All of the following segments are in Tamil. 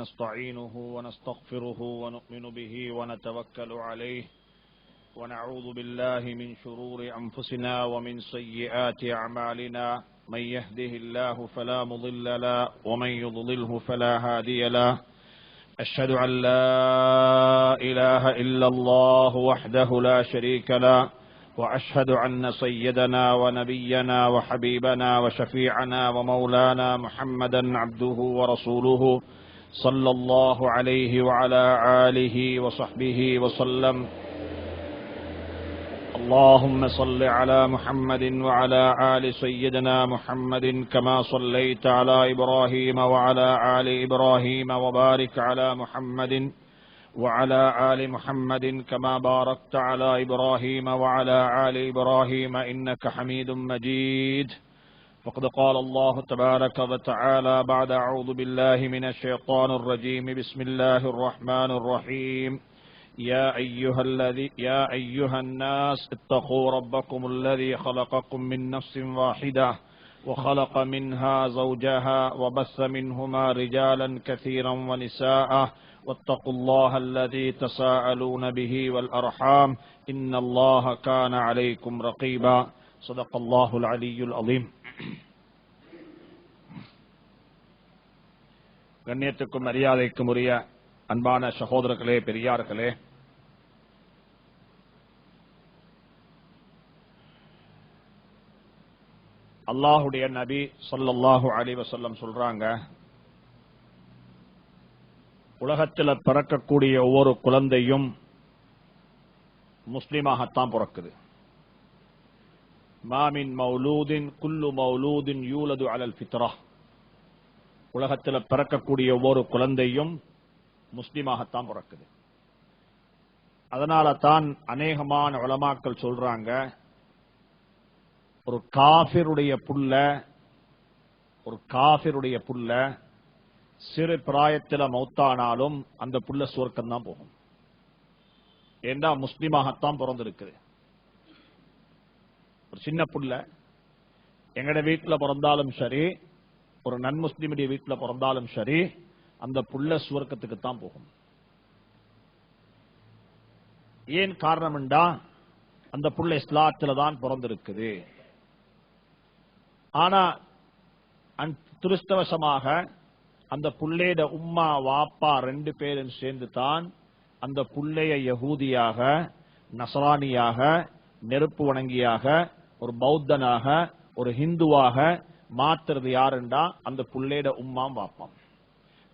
نستعينه ونستغفره ونؤمن به ونتوكل عليه ونعوذ بالله من شرور أنفسنا ومن سيئات أعمالنا من يهده الله فلا مضل له ومن يضلله فلا هادي له أشهد أن لا إله إلا الله وحده لا شريك له وأشهد أن سيدنا ونبينا وحبيبنا وشفيعنا ومولانا محمدا عبده ورسوله صلى الله عليه وعلى آله وصحبه وسلم. اللهم صل على محمد وعلى آل سيدنا محمد كما صليت على إبراهيم وعلى آل إبراهيم وبارك على محمد وعلى آل محمد كما باركت على إبراهيم وعلى آل إبراهيم إنك حميد مجيد. فقد قال الله تبارك وتعالى بعد أعوذ بالله من الشيطان الرجيم بسم الله الرحمن الرحيم يا أيها الناس اتقوا ربكم الذي خلقكم من نفس واحدة وخلق منها زوجها وبث منهما رجالا كثيرا ونساء واتقوا الله الذي تساءلون به والأرحام إن الله كان عليكم رقيبا. صدق الله العلي العظيم. கண்ணியத்துக்கும் மரியாதைக்கும் உரிய அன்பான சகோதரர்களே, பெரியார்களே, அல்லாஹுடைய நபி ஸல்லல்லாஹு அலைஹி வஸல்லம் சொல்றாங்க, உலகத்தில் பிறக்கக்கூடிய ஒவ்வொரு குழந்தையும் முஸ்லிமாகத்தான் பிறக்குது. மாமின் மௌலூதின் குல்லு மௌலூதின் யூலது அலல் ஃபித்ரா. உலகத்தில் பிறக்கக்கூடிய ஒவ்வொரு குழந்தையும் முஸ்லிமாகத்தான் பிறக்குது. அதனால தான் அநேகமான உலமாக்கள் சொல்றாங்க, ஒரு காஃபிருடைய புள்ள சிறு பிராயத்தில் மௌத்தானாலும் அந்த புள்ள சுவர்க்கம் தான் போகும். ஏண்டா முஸ்லிமாகத்தான் பிறந்திருக்குது. ஒரு சின்ன புள்ள எங்கட வீட்டில் பிறந்தாலும் சரி, ஒரு நன்முஸ்லிமுடைய வீட்டில் பிறந்தாலும் சரி, அந்த புள்ள சுவர்க்கத்துக்கு தான் போகும். ஏன் காரணம்டா, அந்த புள்ள இஸ்லாத்துல தான் பிறந்திருக்குது. ஆனா துருஷ்டவசமாக அந்த புள்ளையோட உம்மா வாப்பா ரெண்டு பேரும் சேர்ந்து தான் அந்த புள்ளைய யகூதியாக, நசரானியாக, நெருப்பு வணங்கியாக, ஒரு பௌத்தனாக, ஒரு ஹிந்துவாக மாத்துறது யாருண்டா அந்த புள்ளையோட உம்மாம் வாப்பாம்.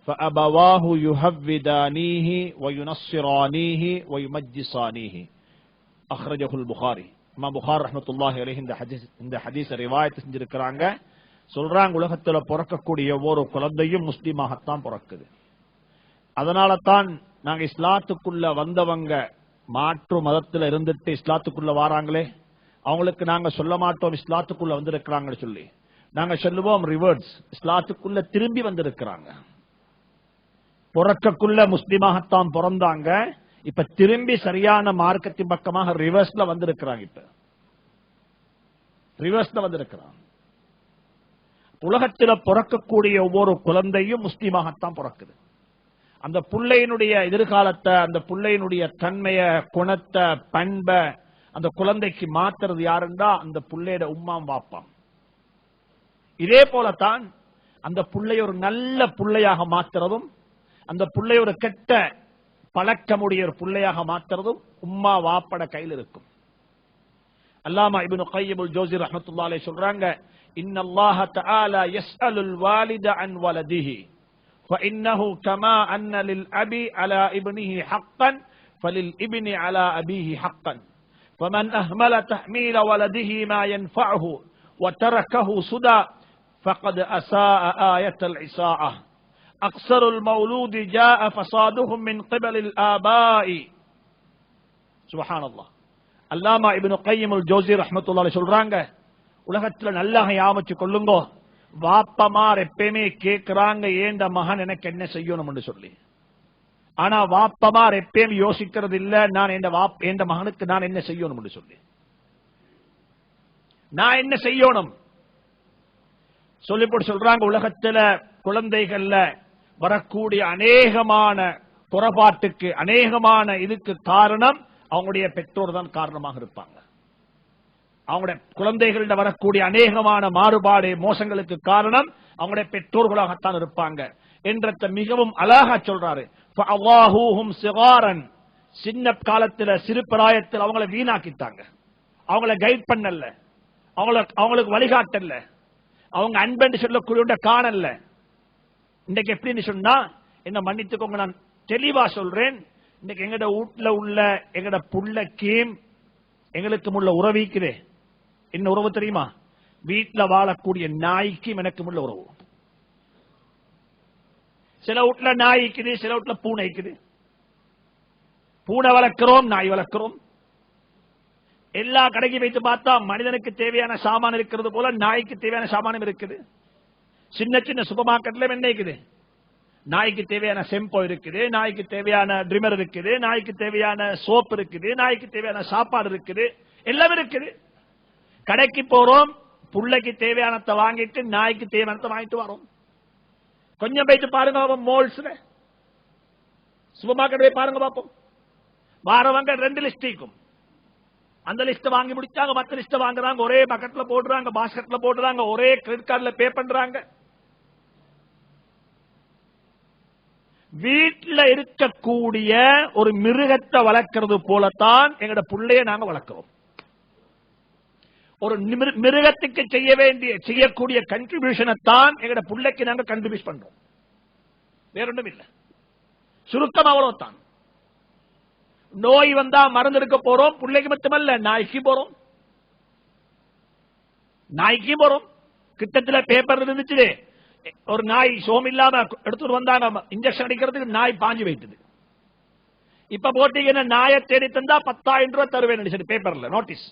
فأبواه يهودانيه وينصرانيه ويمجسانيه أخرجه البخاري. இமாம் புகாரி ரஹ்மத்துல்லாஹி அலைஹி இந்த ஹதீஸ ரிவாயத் செஞ்சிருக்கிறாங்க. சொல்றாங்க, உலகத்துல பிறக்கக்கூடிய ஒவ்வொரு குழந்தையும் முஸ்லிமாகத்தான் பிறக்குது. அதனால தான் நாங்க இஸ்லாத்துக்குள்ள வந்தவங்க மாற்று மதத்துல இருந்துட்டு இஸ்லாத்துக்குள்ள வாராங்களே, அவங்களுக்கு நாங்க சொல்ல மாட்டோம் இஸ்லாத்துக்குள்ள வந்திருக்கிறாங்கன்னு சொல்லி. நாங்க சொல்லுவோம் ரிவர்ஸ், இஸ்லாத்துக்குள்ள திரும்பி வந்திருக்கிறாங்க. பிறக்கக்குள்ள முஸ்லிமாகத்தான் பிறந்தாங்க, இப்ப திரும்பி சரியான மார்க்கத்தின் பக்கமாக ரிவர்ஸ்ல வந்திருக்கிறாங்க. இப்ப ரிவர்ஸ்ல வந்திருக்கிறாங்க. உலகத்தில் பிறக்கக்கூடிய ஒவ்வொரு குழந்தையும் முஸ்லிமாகத்தான் பிறக்குது. அந்த பிள்ளையினுடைய எதிர்காலத்தை, அந்த பிள்ளையினுடைய தன்மைய, குணத்தை, பண்பை அந்த குழந்தைக்கு மாத்துறது யாருண்டா அந்த பிள்ளையோட உம்மாம் வாப்பாம். இதே போலத்தான் அந்த பிள்ளை ஒரு நல்ல பிள்ளையாக மாத்துறதும், அந்த பிள்ளை ஒரு கெட்ட பழக்கமுடைய ஒரு பிள்ளையாக மாத்துறதும் உம்மா வாப்பட கையில் இருக்கும். அல்லாமா இப்னு கய்யிம் அல்-ஜௌஸி ரஹ்மத்துல்லாஹி அலைஹி சொல்றாங்க, இன்னல்லாஹ தஆலா யஸ்அலுல் வாலித அன் வலதிஹி ஃபஇன்னஹு கமா அன்ன லில் அபி அலா இப்னிஹி ஹக்கன் ஃபலில் இப்னி அலா அபீஹி ஹக்கன் ஃபமன் அஹ்மல தஹ்மீல வலதிஹி மா யன்ஃபஉஹு وتركه سدى فقد أساء آية العصاءة أكثر المولود جاء فسادهم من قبل الآباء. سبحان الله. அல்லாமா இப்னு கய்யிம் அல்-ஜௌஸி ரஹ்மத்துல்லாஹி அலைஹி சொல்றாங்க, உலகத்துல நல்லா ஞாபகம் கொள்ளுங்க, வாப்பமார் எப்பயுமே கேட்கிறாங்க ஏண்ட மகன் எனக்கு என்ன செய்யணும்னு சொல்லி. ஆனா வாப்பமார் எப்பயும் யோசிக்கிறது இல்ல, நான் என் மகனுக்கு நான் என்ன செய்யணும்னு சொல்லி. நான் என்ன செய்யணும் சொல்லி போட்டு சொல்றாங்க, உலகத்துல குழந்தைகள்ல வரக்கூடிய அநேகமான குறைபாட்டுக்கு, அநேகமான இதுக்கு காரணம் அவங்களுடைய பெற்றோர் தான் காரணமாக இருப்பாங்க. அவங்களுடைய குழந்தைகளிட வரக்கூடிய அநேகமான மாறுபாடு, மோசங்களுக்கு காரணம் அவங்களுடைய பெற்றோர்களாகத்தான் இருப்பாங்க என்ற மிகவும் அழகா சொல்றாரு. சின்ன காலத்தில், சிறு பிராயத்தில் அவங்களை வீணாக்கிட்டாங்க, அவங்களை கைட் பண்ணல, அவங்களுக்கு வழிகாட்டல, அவங்க அன்பென்று சொல்லக்கூடிய காணல. இன்னைக்கு எப்படின்னு சொன்னா, என்ன மன்னித்துக்கோங்க, நான் தெளிவா சொல்றேன், இன்னைக்கு எங்கட வீட்டுல உள்ள எங்கட புள்ளக்கும் எங்களுக்கும் உள்ள உறவிக்குது. என்ன உறவு தெரியுமா? வீட்டுல வாழக்கூடிய நாய்க்கும் எனக்கும் உள்ள உறவு. சில வீட்டுல நாய் இருக்குது, சில வீட்டுல பூனை இருக்குது. பூனை வளர்க்கிறோம், நாய் வளர்க்கிறோம். எல்லா கடைக்கு வைத்து பார்த்தா மனிதனுக்கு தேவையான சாமான் இருக்கிறது போல நாய்க்கு தேவையான சாமானம் இருக்குது. சின்ன சின்ன சூப்பர் மார்க்கெட்ல என்ன இருக்குது? நாய்க்கு தேவையான செம்போ இருக்குது, நாய்க்கு தேவையான ட்ரிமர் இருக்குது, நாய்க்கு தேவையான சோப் இருக்குது, நாய்க்கு தேவையான சாப்பாடு இருக்குது, எல்லாம் இருக்குது. கடைக்கு போறோம், புள்ளைக்கு தேவையானத்தை வாங்கிட்டு நாய்க்கு தேவையானத்தை வாங்கிட்டு வரோம். கொஞ்சம் போயிட்டு பாருங்க மால்ஸ்ல, சூப்பர் மார்க்கெட் போய் பாருங்க பார்ப்போம். வாரவங்க 2 லிஸ்ட் இருக்கும். அந்த லிஸ்ட் வாங்கி முடிச்சாங்க, மற்ற லிஸ்ட் வாங்குறாங்க, ஒரே பக்கெட்ல போடுறாங்க, பாஸ்கெட்ல போடுறாங்க, ஒரே கிரெடிட் கார்டுல பே பண்றாங்க. வீட்டில் இருக்கக்கூடிய ஒரு மிருகத்தை வளர்க்கிறது போலத்தான் எங்கட பிள்ளைய நாங்க வளர்க்கிறோம். ஒரு மிருகத்துக்கு செய்யக்கூடிய கண்ட்ரிபியூஷனை தான் எங்கட பிள்ளைக்கு நாங்க கண்ட்ரிபியூட் பண்றோம். வேற ஒன்றும் இல்லை. சுருக்கம் அவ்வளவுதான். நோய் வந்தா மருந்து எடுக்க போறோம், பிள்ளைக்கு மட்டுமல்ல நாய்க்கு போறோம். நாய்க்கு போறோம். கிட்டத்தில் பேப்பர் இருந்துச்சு, ஒரு நாய் சோம் இல்லாம எடுத்துட்டு வந்தாங்க, இன்ஜெக்ஷன் அடிக்கிறதுக்கு நாய் பாஞ்சு வைத்தது. இப்ப போட்டீங்கன்னா நாயை தேடி தந்தா 10,000 ரூபாய் தருவேன் பேப்பர்ல நோட்டீஸ்.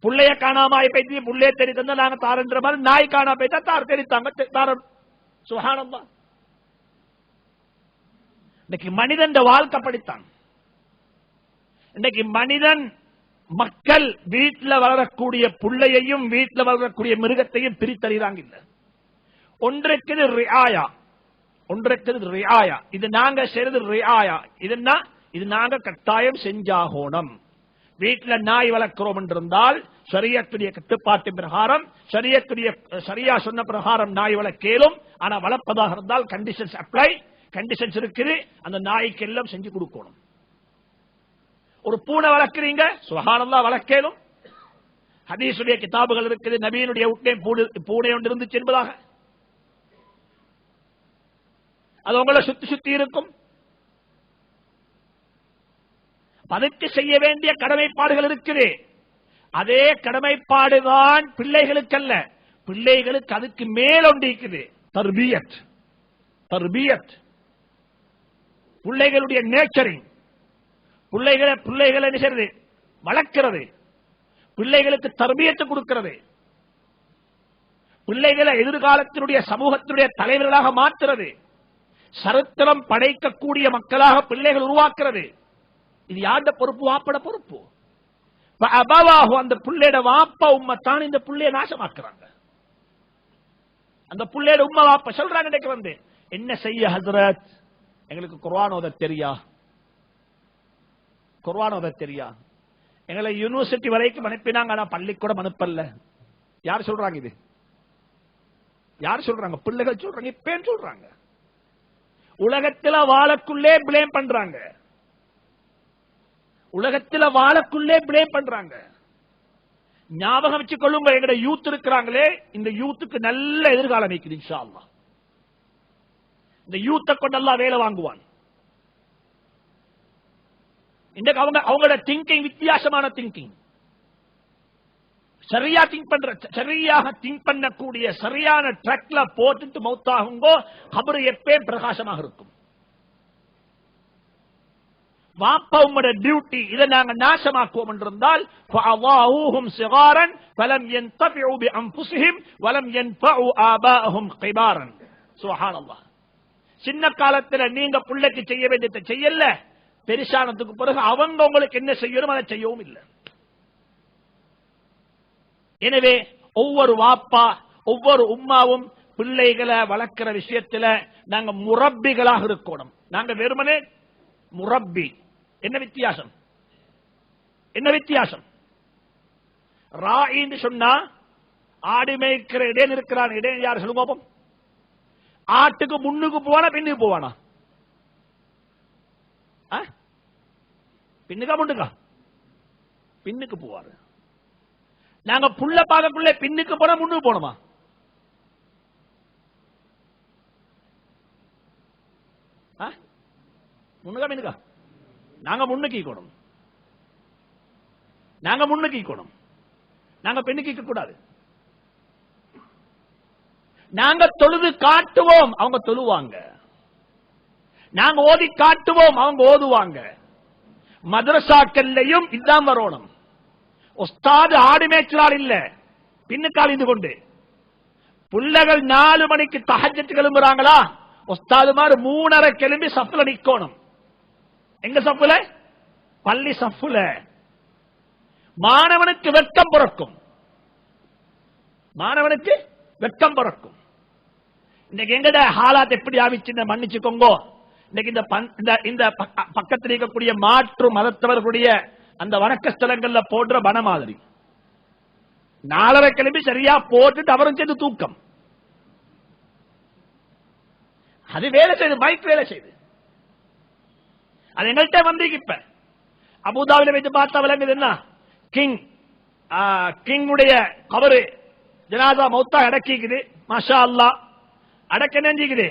புள்ளைய காணாம போயிட்டு புள்ளைய தேடி தந்தா நாங்க தாரன்ற மாதிரி, நாய் காணா போயிட்டா தார் தேடித்தாங்க தாரம். சுப்ஹானல்லாஹ். இன்னைக்கு மனிதன் வாழ்க்கை படித்தான். இன்னைக்கு மனிதன், மக்கள் வீட்டில் வளரக்கூடிய புள்ளையையும் வீட்டில் வளரக்கூடிய மிருகத்தையும் பிரித்தறிகிறாங்க. இல்ல, ஒன்றுக்கு ரியாயா, ஒன்றுக்கு ரியாயா. இது நாங்க செய்யறது ரியாயா. இதுன்னா இது நாங்க கட்டாயம் செஞ்சாகணும். வீட்டில் நாய் வளர்க்கிறோம் என்றிருந்தால் ஷரியத்துடைய கட்டுப்பாட்டு பிரகாரம், சரியா சொன்ன பிரகாரம் நாய் வளர்க்கலும். ஆனா வளர்ப்பதாக இருந்தால் கண்டிஷன்ஸ் அப்ளை, கண்டிஷன்ஸ் இருக்குது. அந்த நாய்க்கு எல்லாம் செஞ்சு கொடுக்கணும். ஒரு பூனை வளர்க்கிறீங்க, சுப்ஹானல்லாஹ், வளர்க்கலும். ஹதீஸுடைய கிதாபுகள் இருக்குது, நபியினுடைய வீட்டிலே பூனை ஒன்று இருந்துச்சு என்பதாக. அது உங்களை சுத்தி இருக்கும். அதுக்கு செய்ய வேண்டிய கடமைப்பாடுகள் இருக்குது. அதே கடமைப்பாடுதான் பிள்ளைகளுக்கு அல்ல, பிள்ளைகளுக்கு அதுக்கு மேலொண்டு இருக்குது. தர்பியத், தர்பியத், பிள்ளைகளுடைய நேச்சரிங், பிள்ளைகளை செய்யறது, வளர்க்கிறது, பிள்ளைகளுக்கு தர்பியத்தை கொடுக்கிறது, பிள்ளைகளை எதிர்காலத்தினுடைய சமூகத்தினுடைய தலைவர்களாக மாற்றுறது, சரித்திரம் படைக்கக்கூடிய மக்களாக பிள்ளைகள் உருவாக்குறது. இது யாருடைய பொறுப்பு? வாப்பட பொறுப்பு. அந்த பிள்ளையோட வாப்பா உம்மத்தான் இந்த பிள்ளைய நாசமாக்குறாங்க. அந்த பிள்ளையோட உம்மா வாப்பா சொல்றாங்க, இன்னைக்கு வந்து என்ன செய்ய ஹஸ்ரத், எங்களுக்கு குர்ஆன் ஓத தெரியா, குர்ஆன் ஓத தெரியா. எங்களை யூனிவர்சிட்டி வரைக்கும் அனுப்பினாங்க, ஆனா பள்ளிக்கூடம் அனுப்பல. யார் சொல்றாங்க? இது யார் சொல்றாங்க? பிள்ளைகள் சொல்றாங்க, இப்ப சொல்றாங்க. உலகத்தில் வாழக்குள்ளே பிளேம் பண்றாங்க, உலகத்தில் வாழக்குள்ளே பிளேம் பண்றாங்க. ஞாபகம் வச்சுக் கொள்ளுங்க, எங்கட யூத் இருக்கிறாங்களே, இந்த யூத்துக்கு நல்ல எதிர்காலம் இருக்குது இன்ஷா அல்லாஹ். இந்த யூத்தை கொண்டு அல்லாஹ் வேலை வாங்குவான். இன்றைக்கு அவங்களோட திங்கிங் வித்தியாசமான திங்கிங். சரியா திங்க் பண்ற, சரியாக திங்க் பண்ணக்கூடிய சரியான ட்ராக்ல போட்டுட்டு மௌத்தாகுங்கோ, கபர் எப்பயும் பிரகாசமாக இருக்கும். வாப்பா உங்களோட டியூட்டி, இதை நாங்க நாசமாக்குவோம் என்றிருந்தால் சின்ன காலத்தில் நீங்க பிள்ளைக்கு செய்ய வேண்டியதை செய்யல, பெருசானதுக்கு பிறகு அவங்க உங்களுக்கு என்ன செய்யணும் அதை செய்யவும் இல்லை. எனவே ஒவ்வொரு வாப்பா ஒவ்வொரு உம்மாவும் பிள்ளைகளை வளர்க்கிற விஷயத்துல நாங்க முரப்பிகளாக இருக்கணும். நாங்க வெறுமனே முரப்பி. என்ன வித்தியாசம்? என்ன வித்தியாசம்? ராயின்னு சொன்னா ஆடு மேய்க்கிற இடையன் இருக்கிறான். இடையன் யார் சொல்லுங்க? ஆட்டுக்கு முன்னுக்கு போவானா பின்னுக்கு போவானா? பின்னுக்கா முன்னுக்கா? பின்னுக்கு போவாரு. நாங்க புள்ள பார்க்கக்குள்ள பின்னுக்கு போனா முன்னுக்கு போனோமா? முன்னுக்கா பின்னுக்கா? நாங்க முன்னுக்கணும். நாங்க முன்னுக்கணும். நாங்க பெண்ணுக்கு கூடாது. நாங்க தொழுது காட்டுவோம், அவங்க தொழுவாங்க. நாங்க ஓதி காட்டுவோம், அவங்க ஓதுவாங்க. மதரசாக்கள்லையும் இதான் வரணும். உஸ்தாது ஆடு மேய்ச்சலால் இல்ல, பின்னுக்கால் இருந்து கொண்டு பிள்ளைகள் 4 மணிக்கு தஹஜ்ஜத் கிளம்புறாங்களா, உஸ்தாதுமார் 3:30 கிளம்பி சஃப்ல நிக்கணும். எங்க சஃப்ல? பள்ளி சஃப்ல. மாணவனுக்கு வெட்கம் பிறக்கும். மாணவனுக்கு வெட்கம் பிறக்கும். இன்னைக்கு எங்கட ஹாலாத் எப்படி ஆவிச்சு மன்னிச்சுக்கோங்க. இன்னைக்கு இந்த பக்கத்தில் இருக்கக்கூடிய மாற்று மதத்தவர்களுடைய அந்த வணக்க ஸ்தலங்கள்ல போடுற பண மாதிரி 4:30 கிளம்பி சரியா போட்டுட்டு அவரும் சேர்ந்து தூக்கம். அது வேலை செய்து, மைக் வேலை செய்து. அது எங்கள்கிட்ட வந்து இப்ப அபுதாபில வைத்து பார்த்தா விளங்குது. என்ன கிங்குடைய கவரு ஜனாதா மௌத்தா அடக்கிக்குது. மாஷா அல்லா அடக்க நெஞ்சிக்குது.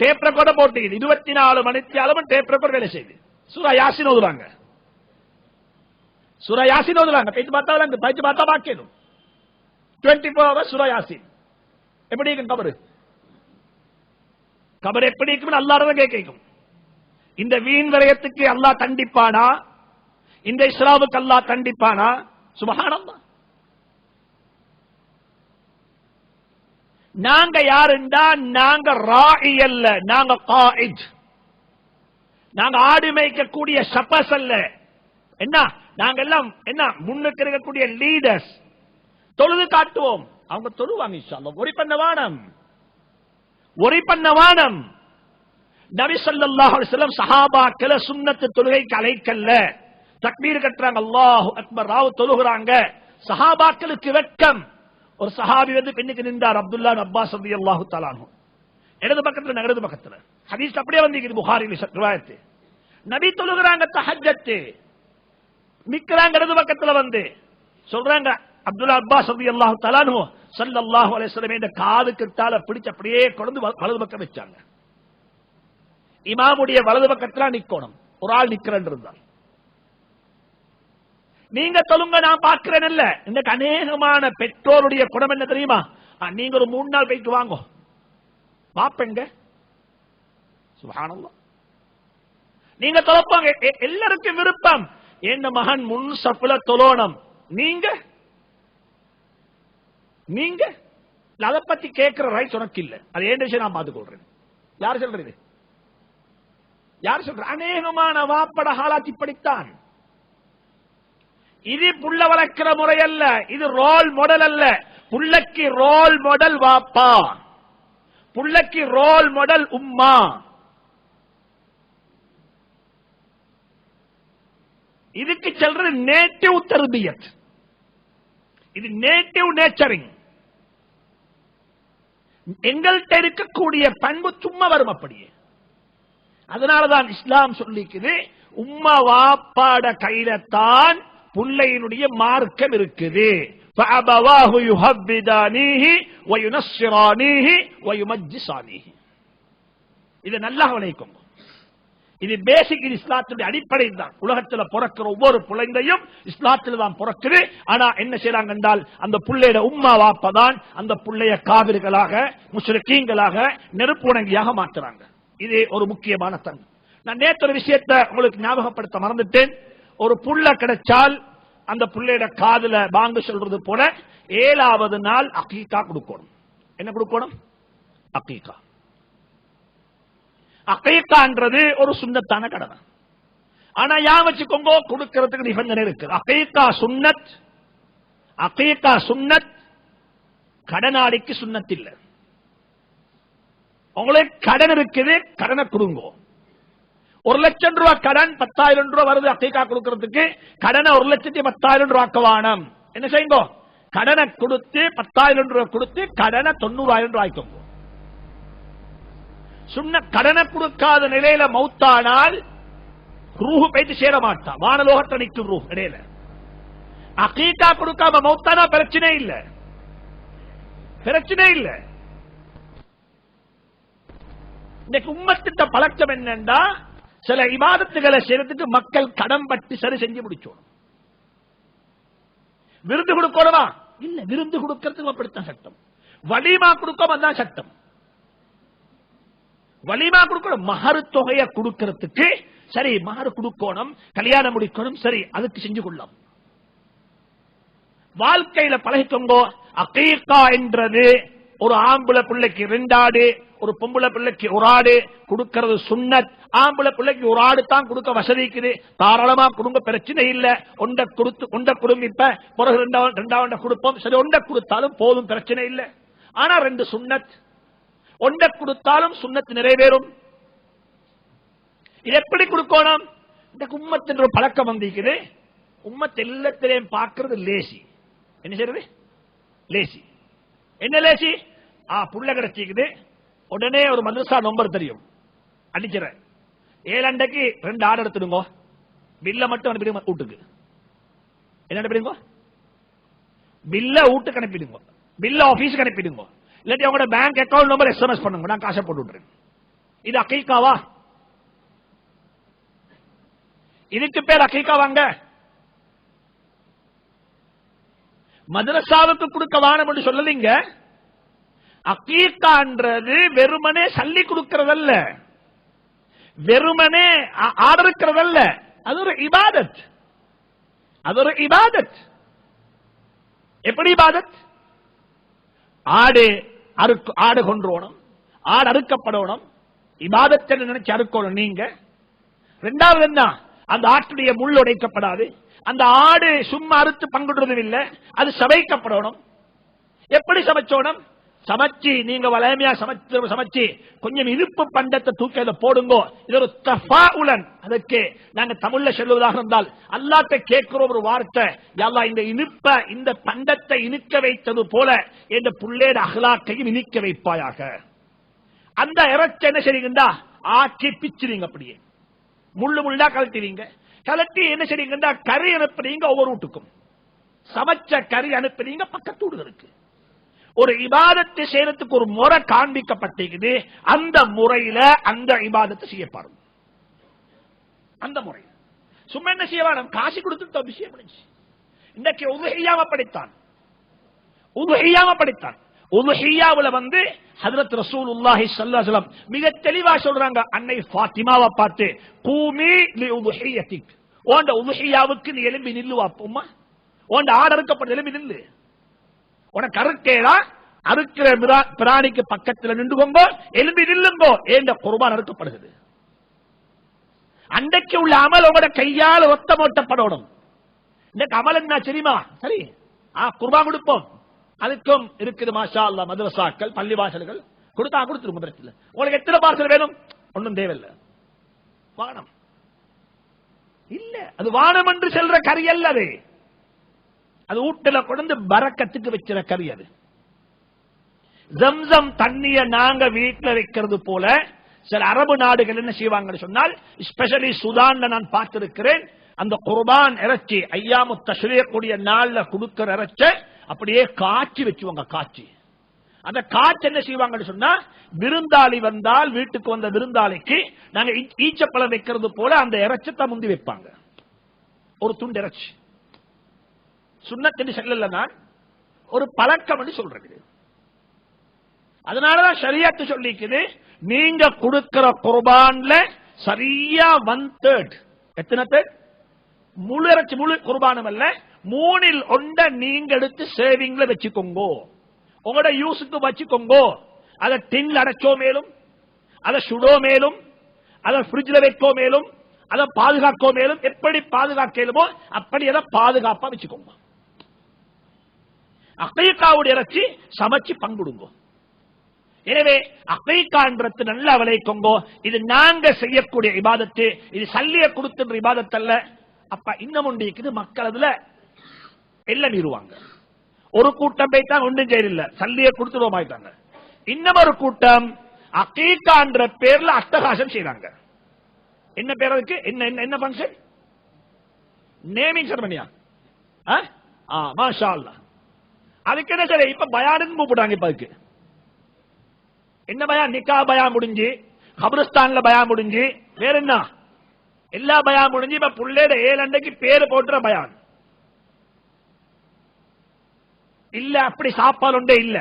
டேப் ரெக்கார்ட போட்டுக்குது. 24 மணித்தியாலும் டேப் ரெக்கார்ட் வேலை செய்யுது. சூரா யாசின் ஓதுறாங்க. சூரா யாசின் ஓதுறாங்க. பயிற்சி பார்த்தா விளங்கு. பயிற்சி பார்த்தா பாக்கணும். 24 hours சூரா யாசின். எப்படி இருக்கும் கபரு? கபர் எப்படி இருக்கும்? அல்லாஹ்வை கேட்கும். இந்த வீண் விரயத்துக்கு அல்லாஹ் கண்டிப்பானா? இந்த இஸ்லாமுக்கு அல்லாஹ் கண்டிப்பானா? சுப்ஹானல்லாஹ். நாங்க யாருண்டா, நாங்க ராஇ அல்ல, நாங்க காயித். நாங்க ஆடு மேய்க்கக்கூடிய ஷபஸ் அல்ல. என்ன நாங்க எல்லாம் என்ன முன்னுக்கு இருக்கக்கூடிய லீடர்ஸ். தொழுது காட்டுவோம், அவங்க தொழுவாங்க இன்ஷா அல்லாஹ். ஒரி பண்ண வானம், ஒரி பண்ண வானம். நபி ஸல்லல்லாஹு அலைஹி வஸல்லம் சஹாபாக்களை சுன்னத்து தொழுகைக்கு அழைக்கல்ல. தக்பீர் கட்டுறாங்க, அல்லாஹு அக்பர், ராவ் தொழுகிறாங்க. சஹாபாக்களுக்கு வெட்கம். ஒரு சஹாபி வந்து பின்னுக்கு நின்றார், அப்துல்லா அப்பாஸ் ரலியல்லாஹு தஆலா அன்ஹு. இடது பக்கத்துல நகரது பக்கத்துல ஹதீஸ் அப்படியே வந்து புகாரில ரிவாயத். நபி தொழுகிறாங்க தஹஜ்ஜத், நிக்கறாங்க இடது பக்கத்துல வந்து சொல்றாங்க, அப்துல்லா அப்பாஸ் ரலியல்லாஹு தஆலா அன்ஹு ஸல்லல்லாஹு அலைஹி வஸல்லம் இந்த காது கிட்டால பிடிச்சு அப்படியே கொண்டு வலது பக்கம் வச்சாங்க. இமாமுடைய வலது பக்கத்துல நிக்கணும். ஒரு ஆள் நிக்கிறேன் இருந்தார். நீங்க தொழுங்க, நான் பார்க்கிறேன் இல்ல. இந்த அநேகமான பெற்றோருடைய குணம் என்ன தெரியுமா? நீங்க ஒரு 3 நாள் போயிட்டு வாங்க பாப்பெங்க. சுப்ஹானல்லாஹ். நீங்க தொலைப்பாங்க. எல்லாருக்கும் விருப்பம் என் மகன் முன் சஃப்ல தொழணும். நீங்க நீங்க அதை பத்தி கேட்கிற ரைட் உனக்கு இல்ல. அது ஏன் விஷயம் நான் பார்த்துக் கொள்றேன். யார் சொல்றது? யார் சொல்ற? அநேகமான வாப்பட ஹாலாத் இப்படித்தான். இது புள்ள வளர்க்கிற முறை அல்ல, இது ரோல் மாடல் அல்ல. புள்ளக்கு ரோல் மாடல் வாப்பா, புள்ளக்கு ரோல் மாடல் உம்மா. இதுக்கு சொல்றது நேட்டிவ் தர்பியத். இது நேட்டிவ் நேச்சரிங். எங்கள்கிட்ட இருக்கக்கூடிய பண்பு சும்மா வரும் அப்படியே. அதனாலதான் இஸ்லாம் சொல்லிக்குது, உம்மா வாப்பாட கையில தான் புள்ளையினுடைய மார்க்கம் இருக்குது. فَأَبَوَاهُ يُهَوِّدَانِهِ وَيُنَصِّرَانِهِ وَيُمَجِّسَانِهِ. இது நல்லா கவனிக்கோங்க. இது பேசிக், இது இஸ்லாத்துடைய அடிப்படை தான். உலகத்தில் பிறக்கிற ஒவ்வொரு பிள்ளைங்களையும் இஸ்லாத்தில் தான் பிறக்குது. ஆனா என்ன செய்யறாங்க என்றால், அந்த புள்ளையோட உம்மா வாப்பா தான் அந்த புள்ளைய காவிர்களாக, முஷ்ரிக்கீன்களாக, நெருப்புணங்கியாக மாற்றுறாங்க. இது ஒரு முக்கியமான தன்மை. நான் நேற்று ஒரு விஷயத்தை உங்களுக்கு ஞாபகப்படுத்த மறந்துட்டேன். ஒரு புள்ள கிடைச்சால் அந்த புள்ளையோட காதுல பாங்கு சொல்றது போல 7வது நாள் அகீகா கொடுக்கணும். என்ன கொடுக்கணும்? அகீகா. அகீகான்றது ஒரு சுன்னத்தான கடமை. ஆனா யா வச்சுக்கோங்க, கொடுக்கிறதுக்கு நிபந்தனை இருக்கு. அகீகா சுன்னத், அகீகா சுன்னத், கடனாளிக்கு சுன்னத் இல்ல. உங்களுக்கு கடன் இருக்குது, கடனை கொடுங்க. 1,00,000 ரூபாய் கடன் 10,000 ரூபாய் வருது அக்கீகா கொடுக்கிறதுக்கு, கடனை 1,10,000 ரூபாய்க்கு வானம். என்ன செய்யுங்க? கடனை கொடுத்து 10,000 ரூபாய் கொடுத்து கடனை 90,000 ரூபாய்க்கும். சுன்ன கடனை கொடுக்காத நிலையில மௌத்தானால் ரூஹு போயிட்டு சேர மாட்டான், வானலோகத்தை நிற்கும் ரூஹ் இடையில. அக்கீகா கொடுக்காம மௌத்தானா பிரச்சனை இல்ல, பிரச்சனை இல்ல. இன்னைக்கு உம்மத்திட்ட பழக்கம் என்னன்னா, சில இபாதத்துகளை செய்யறதுக்கு மக்கள் கடன் பட்டு சரி செஞ்சு முடிச்சோம். விருந்து கொடுக்கணுமா? இல்ல, விருந்து கொடுக்கிறதுக்கு அப்படித்தான் சட்டம். வலிமா கொடுக்க தான் சட்டம். வலிமா கொடுக்கணும், மகரு தொகையை கொடுக்கிறதுக்கு சரி, மகரு கொடுக்கணும், கல்யாணம் முடிக்கணும், சரி, அதுக்கு செஞ்சு கொள்ளலாம். வாழ்க்கையில பழகிக்கோங்க. அகீகா என்றது ஒரு ஆம்பளை பிள்ளைக்கு 2 ஆடு, ஒரு பொம்பளை பிள்ளைக்கு 1 ஆடு கொடுக்கிறது சுன்னத். ஆம்பளை பிள்ளைக்கு 1 ஆடு தான் கொடுக்க வசதிக்குது, தாராளமா கொடுங்க, பிரச்சனை இல்ல. ஒண்ட கொடுங்க, இப்ப பிறகு 2 கொடுப்போம், சரி, ஒண்ட கொடுத்தாலும் போதும், பிரச்சனை இல்ல. ஆனா 2 சுன்னத், ஒண்ட கொடுத்தாலும் சுன்னத் நிறைவேறும். இது எப்படி கொடுக்கணும்? இந்த உம்மத்தின் ஒரு பழக்கம் வந்திருக்குது. உம்மத் எல்லாத்திலையும் பார்க்கிறது லேசி. என்ன செய்யறது? லேசி. என்ன லேசி? புள்ள கிடைச்சிக்குது, உடனே ஒரு மதரசா நம்பர் தெரியும், அடிச்சிட 7 அண்டைக்கு 2 ஆடு எடுத்துடுங்க, பில்ல மட்டும் அனுப்பிடுங்க வீட்டுக்கு. என்ன அனுப்பிடுங்க? பில்ல வீட்டுக்கு அனுப்பிடுங்க, பில்ல ஆபீஸுக்கு அனுப்பிடுங்க. இல்லாட்டி அவங்களோட பேங்க் அக்கௌண்ட் நம்பர் SMS பண்ணுங்க, நான் காசை போட்டு விட்டுறேன். இது அக்கீகாவா? இதுக்கு பேர் அக்கீகாவாங்க? மதரசாவுக்கு கொடுக்க வானம் என்று சொல்லலீங்க. அக்கீகான்றது வெறுமனே சல்லி கொடுக்கிறதல்ல, வெறுமனே ஆதரிக்கிறதல்ல, அது ஒரு இபாதத். அது ஒரு இபாதத். எப்படி இபாதத்? ஆடு கொன்றோணும், ஆடு அறுக்கப்படணும், இபாதத்தை நினைச்சு அறுக்கணும் நீங்க. 2வது என்ன? அந்த ஆட்டுடைய முள் உடைக்கப்படாது, அந்த ஆடு சும்மா அறுத்து பங்குடுறதும் இல்லை, அது சமைக்கப்படணும். எப்படி சமைச்சோணும்? சமைச்சு நீங்க வளமையா சமைச்சு கொஞ்சம் இனிப்பு பண்டத்தை தூக்கி அதை போடுங்க. இது ஒரு தஃபாஉலன். அதுக்கு நாங்க தமிழ்ல சொல்லுவதாக இருந்தால், அல்லாஹ்ட்ட கேட்கிற ஒரு வார்த்தை, யா அல்லாஹ் இந்த இனிப்ப, இந்த பண்டத்தை இனிக்க வைத்தது போல இந்த புள்ளேட அஹ்லாக்கையும் இனிக்க வைப்பாயாக. அந்த இறைச்சி என்ன செய்றீங்கடா? ஆக்கி பிச்சுறீங்க, அப்படியே முள்ளு முள்ளா கலட்டுவீங்க. கலட்டி என்ன செய்றீங்கடா? கறி அனுப்புறீங்க ஒவ்வொரு வீட்டுக்கும். சமைச்ச கறி அனுப்புறீங்க பக்கத்து வீடுகளுக்கு. ஒரு இபாதத்தை செய்யறதுக்கு ஒரு முறை காண்பிக்கப்பட்டிருக்குது. அந்த முறையில அந்த இபாதத்தை செய்யப்படும். அந்த முறை சும்மா என்ன செய்ய வேணும்? காசு கொடுத்துட்டு விஷயம் முடிஞ்சு. இன்னைக்கு உதுஹியாவை படித்தான், உதுஹியாவை படித்தான். உதுஹியாவுல ஹஜ்ரத் ரசூலுல்லாஹி ஸல்லல்லாஹு அலைஹி வஸல்லம் மிக தெளிவா சொல்றாங்க, அன்னை ஃபாத்திமாவை பார்த்து, கூமி லிஉதுஹியத்திக், ஓண்ட உதுஹியாவுக்கு நீ எழும்பி நில்லுவா, உம்மா ஓண்ட ஆடு அறுக்கப்பட்ட எழும்பி நில்லு. உனக்கு அறுக்கேடா, அறுக்கிற பிராணிக்கு பக்கத்தில் நின்றுகோங்கோ, எழும்பி நில்லுங்கோ, ஏண்ட குர்பான் அறுக்கப்படுகிறது. அன்றைக்கு உள்ள அமல் உங்களோட கையால் ஒத்தம் ஓட்டப்படணும். இன்னைக்கு அமல் என்ன தெரியுமா? சரி, குர்பான் கொடுப்போம், அதுக்கும் இருக்குது மாஷா அல்லாஹ் மதரசாக்கள், பள்ளிவாசல்கள், கொடுத்தா கொடுத்துருங்க, பிரச்சனை. உங்களுக்கு எத்தனை பார்சல் வேணும்? ஒன்றும் தேவையில்லை, வானம் இல்ல. அது வானம் என்று செல்ற கறி அல்ல, அது வீட்டுல கொண்டு பரக்கத்துக்கு வச்சிட கறி. அது ஜம்சம் தண்ணிய நாங்க வீட்டுல வைக்கிறது போல சில அரபு நாடுகள் என்ன செய்வாங்கன்னு சொன்னால், ஸ்பெஷலி சுதான்ல நான் பார்த்திருக்கிறேன், அந்த குர்பான் இறைச்சி ஐயாமு தஷ்ரீக் கூடிய நாள்ல கொடுக்கிற இறைச்சி அப்படியே காய்ச்சி வச்சுவாங்க. காய்ச்சி அந்த காய்ச்சி என்ன செய்வாங்கன்னு சொன்னா, விருந்தாளி வந்தால் வீட்டுக்கு வந்த விருந்தாளிக்கு நாங்க ஈச்சப்பழம் வைக்கிறது போல அந்த இறைச்சத்தை முந்தி வைப்பாங்க, ஒரு துண்டு இறைச்சி. சுன்னத்து செல்லல, நான் ஒரு பழக்கம் என்று சொல்றது. அதனாலதான் ஷரியத்து சொல்லிக்குது, நீங்க கொடுக்கிற குர்பான்ல சரியா 1/3, எத்தனை தேர்ட்? முழு இறைச்சி, முழு குர்பானம் அல்ல, 3இல் 1 நீங்க எடுத்து சேவிங்ல வச்சுக்கோங்க, உங்களோட யூஸுக்கு வச்சுக்கோங்க. அதை டின்ல அடைச்சோ மேலும், அதை சுடோ மேலும், அதை பிரிட்ஜ்ல வைக்கோ மேலும், அதை பாதுகாக்கோ மேலும், எப்படி பாதுகாக்கலுமோ அப்படி அதை பாதுகாப்பா வச்சுக்கோங்க. அக்கீகாவுடைய இறைச்சி சமைச்சு பங்குடுங்க. எனவே அகீகான்றது நல்லா விளைக்கோங்கோ. இது நாங்க செய்யக்கூடிய இபாதத்து, இது சல்லிய கொடுத்துன்ற இபாதத்து அல்ல. அப்ப இன்னும் ஒன்று இருக்குது, மக்கள் அதுல எல்லாம் மீறுவாங்க. ஒரு கூட்டம் போய்தான் ஒன்றும் செய்யல, சல்லிய கொடுத்துருவோம் ஆயிட்டாங்க. இன்னொரு கூட்டம் அகீகான்ற பேர்ல அட்டகாசம் செய்றாங்க. என்ன பேர் அதுக்கு? என்ன ஃபங்க்ஷன்? நேமிங் செரமனியா? மாஷா அல்லாஹ். அதுக்கு என்ன சரி, இப்ப பயானுக்கு கூப்பிடுறாங்க. இப்ப அதுக்கு என்ன பயான்? நிக்கா பயான் முடிஞ்சு, கபிரஸ்தான்ல பயான் முடிஞ்சு, வேற என்ன எல்லா பயான் முடிஞ்சு, இப்ப புள்ளேட 7 அண்டைக்கு பேரு போட்டுற பயான் இல்ல. அப்படி சாப்பாடு ஒன்றே இல்ல.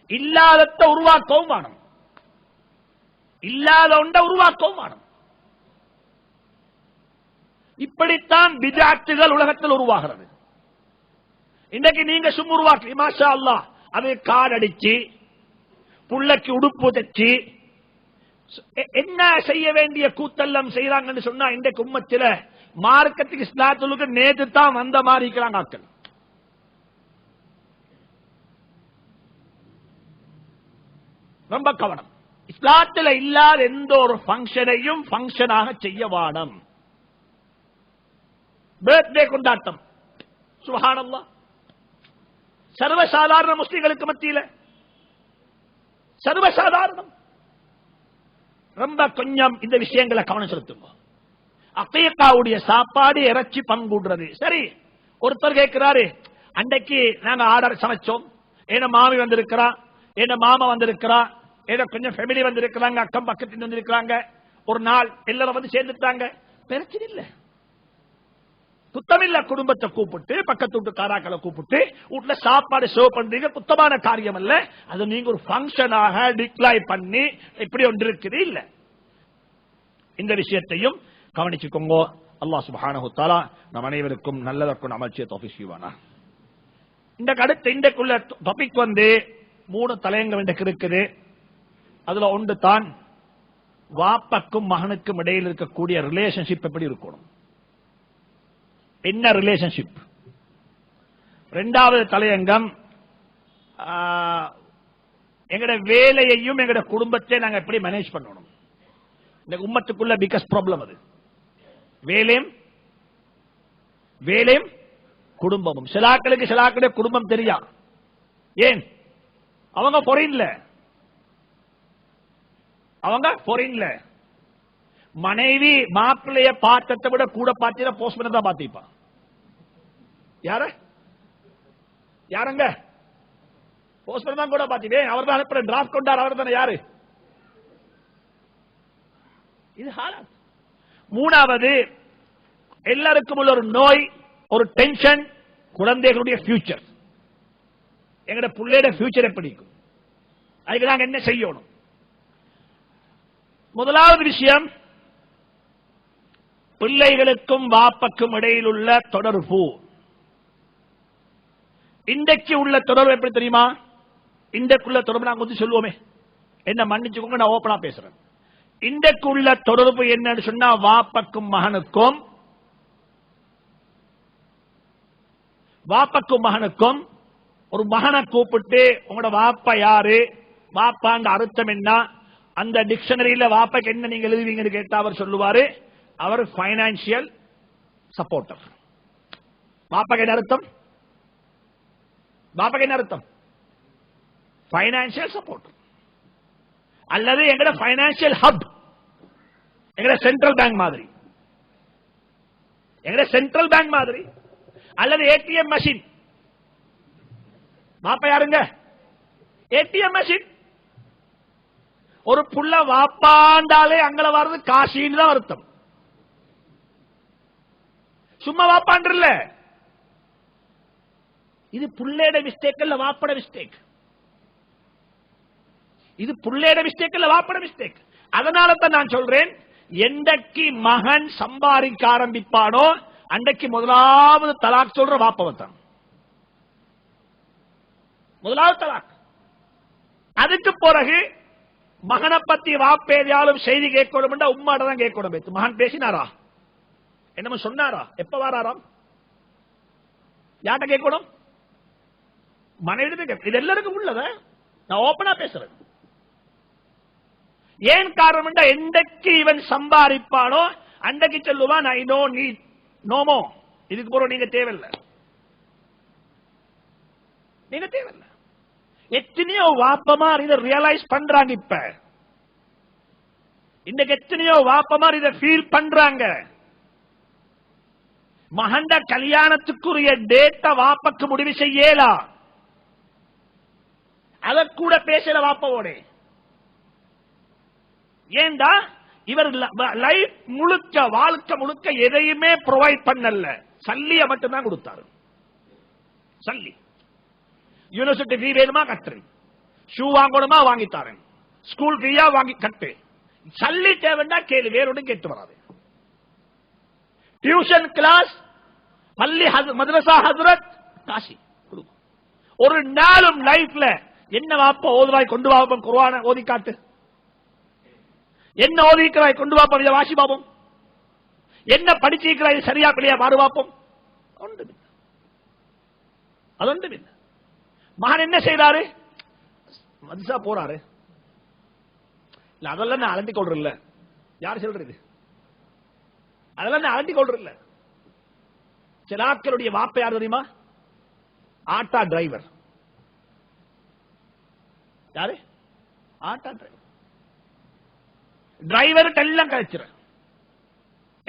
இல்லாதத உருவாக்கவும் வேணும், இல்லாத ஒன்றை உருவாக்கவும் வேணும். இப்படித்தான் பித்அத்துகள் உலகத்தில் உருவாகிறது. இன்றைக்கு நீங்க சும்மா உருவாக்கி மாஷா அல்லாஹ், அது கால் அடிச்சு புள்ளக்கு உடுப்பு தச்சு என்ன செய்ய வேண்டிய கூத்தெல்லாம் செய்யறாங்கன்னு சொன்னா, இன்றைக்கு உம்மத்தில மார்க்கத்துக்கு இஸ்லாத்துக்கு நேற்று தான் வந்த மாதிரி இருக்கிறாங்க ஆட்கள். ரொம்ப கவனம். இஸ்லாத்தில் இல்லாத எந்த ஒரு பங்கனையும் பங்கனாக செய்ய வாடம். பர்த்டே கொண்டாட்டம் சுப்ஹானல்லாஹ், சர்வசாதாரண முஸ்லிம்களுக்கு மத்தியில் சர்வசாதாரணம். ரொம்ப கொஞ்சம் இந்த விஷயங்களை கவனம் செலுத்துங்க. அகீகாவுடைய சாப்பாடு இறைச்சி பங்குடுறது சரி. ஒருத்தர் கேட்கிறாரு, அன்றைக்கு நாங்க ஆர்டர் சமைச்சோம், என்ன மாமி வந்திருக்கிறா, என்ன மாமா வந்திருக்கிறா, ஏதோ கொஞ்சம் ஃபேமிலி வந்திருக்கிறாங்க, அக்கம் பக்கத்தில் வந்திருக்கிறாங்க, ஒரு நாள் எல்லாரும் வந்து சேர்ந்துட்டாங்க, பிரச்சனை இல்லை, குத்தமில்ல. குடும்பத்தை கூப்பிட்டு பக்கத்து வீட்டு காராக்களை கூப்பிட்டு வீட்டுல சாப்பாடு சர்வ் பண்றீங்க, குத்தமான காரியம் அல்ல. அது நீங்க ஒரு ஃபங்க்ஷனாக டிக்ளாய் பண்ணி இப்படி ஒன்று இருக்குது இல்ல. இந்த விஷயத்தையும் கவனிச்சுக்கோங்க. அல்லாஹ் சுப்ஹானஹு வ தஆலா நம் அனைவருக்கும் நல்லதற்கும் அமல் செய்ய தௌஃபீக் செய்வானா. இந்த அடுத்த இன்றைக்குள்ள டாபிக் வந்து 3 தலையங்கம் இன்றைக்கு இருக்குது. அதுல ஒன்று தான் வாப்பக்கும் மகனுக்கும் இடையில் இருக்கக்கூடிய ரிலேஷன்ஷிப் எப்படி இருக்கணும், என்ன ரிலேஷன்ஷிப். 2வது தலையங்கம் எங்கட வேலையையும் எங்கட குடும்பத்தை நாங்க எப்படி மேனேஜ் பண்ணணும். இந்த உம்மத்துக்குள்ள பிகஸ்ட் ப்ராப்ளம் அது, வேலையும் குடும்பமும். சிலாக்களுடைய குடும்பம் தெரியா. ஏன்? அவங்க ஃபாரின்ல மனைவி மாப்பிள்ளைய பார்த்ததை விட கூட பார்த்தீங்க போஸ்ட்மேன் தான் பார்த்திப்பான். யாருங்க போஸ்ட்மேன் தான் கூட பார்த்தீங்க. அவர் தான் அனுப்புற டிராஃப்ட் கொண்டார், அவர் தானே. யாரு இது ஹாலாத். 3வது எல்லாருக்கும் உள்ள ஒரு நோய், ஒரு டென்ஷன், குழந்தைகளுடைய ஃபியூச்சர். எங்கட பிள்ளையோட ஃபியூச்சர் எப்படி இருக்கும், அதுக்கு நாங்க என்ன செய்யணும். முதலாவது விஷயம், பிள்ளைகளுக்கும் வாப்பக்கும் இடையில் உள்ள தொடர்பு. இன்றைக்கு உள்ள தொடர்பு எப்படி தெரியுமா? இன்றைக்குள்ள தொடர்பு நாங்க வந்து சொல்லுவோமே, என்ன மன்னிச்சுக்கோங்க நான் ஓபனா பேசுறேன். இன்றைக்கு உள்ள தொடர்பு என்னன்னு சொன்னா, வாப்பக்கும் மகனுக்கும் ஒரு மகனை கூப்பிட்டு உங்களோட வாப்பா யாரு, வாப்பாண்ட அர்த்தம் என்ன, அந்த டிக்ஷனரியில வாப்பாக்கு என்ன நீங்க எழுதுவீங்கன்னு கேட்டா அவர் சொல்லுவாரு, அவர் பைனான்சியல் சப்போர்ட்டர். வாப்பாக்கு என்ன அர்த்தம்? Financial supporter. அல்லது எங்கட பைனான்சியல் ஹப், எங்கட சென்ட்ரல் பேங்க் மாதிரி, அல்லது ஏடிஎம் மெஷின். வாப்பா யாருங்க? ATM machine. ஒரு புள்ள வாப்பாண்டாலே அங்கள வர்றது காசின்னு தான் அர்த்தம். சும்மா வாப்பாண்டல. இது புள்ளையோட மிஸ்டேக் அல்ல, வாப்பட மிஸ்டேக். இது புள்ளையோட மிஸ்டேக் அல்ல, வாப்பட மிஸ்டேக். அதனால தான் நான் சொல்றேன், எந்தக்கு மகன் சம்பாதிக்க ஆரம்பிப்பானோ அன்றைக்கு முதலாவது தலாக் சொல்ற வாப்பவத்தான். முதலாவது தலாக். அதுக்கு பிறகு மகனை பத்தி வாப்பேதியாலும் செய்தி கேட்கணும், உம்மாட தான் கேட்கணும். மகன் பேசினாரா, என்னமோ சொன்னாரா, எப்ப வாராராம், யார்கிட்ட கேட்கணும்? மனைவி. இது எல்லாருக்கும் உள்ளத நான் ஓபனா பேசுறேன். ஏன் காரணம், எந்தக்கு இவன் சம்பாதிப்பானோ அன்றைக்கு சொல்லுவான் ஐ நோ நீட் நோமோ, இதுக்கு போற நீங்க தேவையில்லை, நீங்க தேவையில்லை. எத்தனையோ வாப்பமார் இதை ரியலைஸ் பண்றாங்க. இப்ப இன்றைக்கு எத்தனையோ வாப்பமார் இதை ஃபீல் பண்றாங்க. மகண்ட கல்யாணத்துக்குரிய டேட்ட வாப்பக்கு முடிவு செய்யலா, அத கூட பேசல வாப்பவோட. ஏண்டா இவர் லைஃப் முழுக்க, வாழ்க்கை முழுக்க எதையுமே ப்ரொவைட் பண்ணல, சல்லிய மட்டும்தான் கொடுத்தாரு. சல்லி, யூனிவர்சிட்டி ஃபீ வேணுமா கட்டு, ஷூ வாங்கணுமா வாங்கித்தாரன், ஸ்கூல் ஃபீயா வாங்கி கட்டு, சல்லி தேவைன்னா கேளு, வேறொன்னு கேட்டு வராது. டியூஷன் கிளாஸ், பள்ளி மதரசா ஹஜ்ரத், காசி கொடுக்கும். ஒரு நாளும் லைஃப்ல என்ன வாப்ப ஓதுவாய் கொண்டு வாப்பம், குர்ஆனை ஓதி காட்டு, என்ன ஓதிக்கிறாய் கொண்டு வாப்பம், இதை வாசி பாப்போம், என்ன படிச்சிருக்கிறாய் சரியா பிள்ளையா பாரு பாப்போம். அது ஒன்று. மகன் என்ன செய்யறாரு, மதரசா போறாரு, அதெல்லாம் நான் அலட்டி கொள்றேன். யார் சொல்றது, அதெல்லாம் நான் அலட்டி கொள்றேன். சிலாக்களுடைய வாப்ப யார் தெரியுமா, ஆட்டா டிரைவர். யாரு, ஆட்டா டிரைவர். டிரைவர் எல்லாம் கழிச்சிட,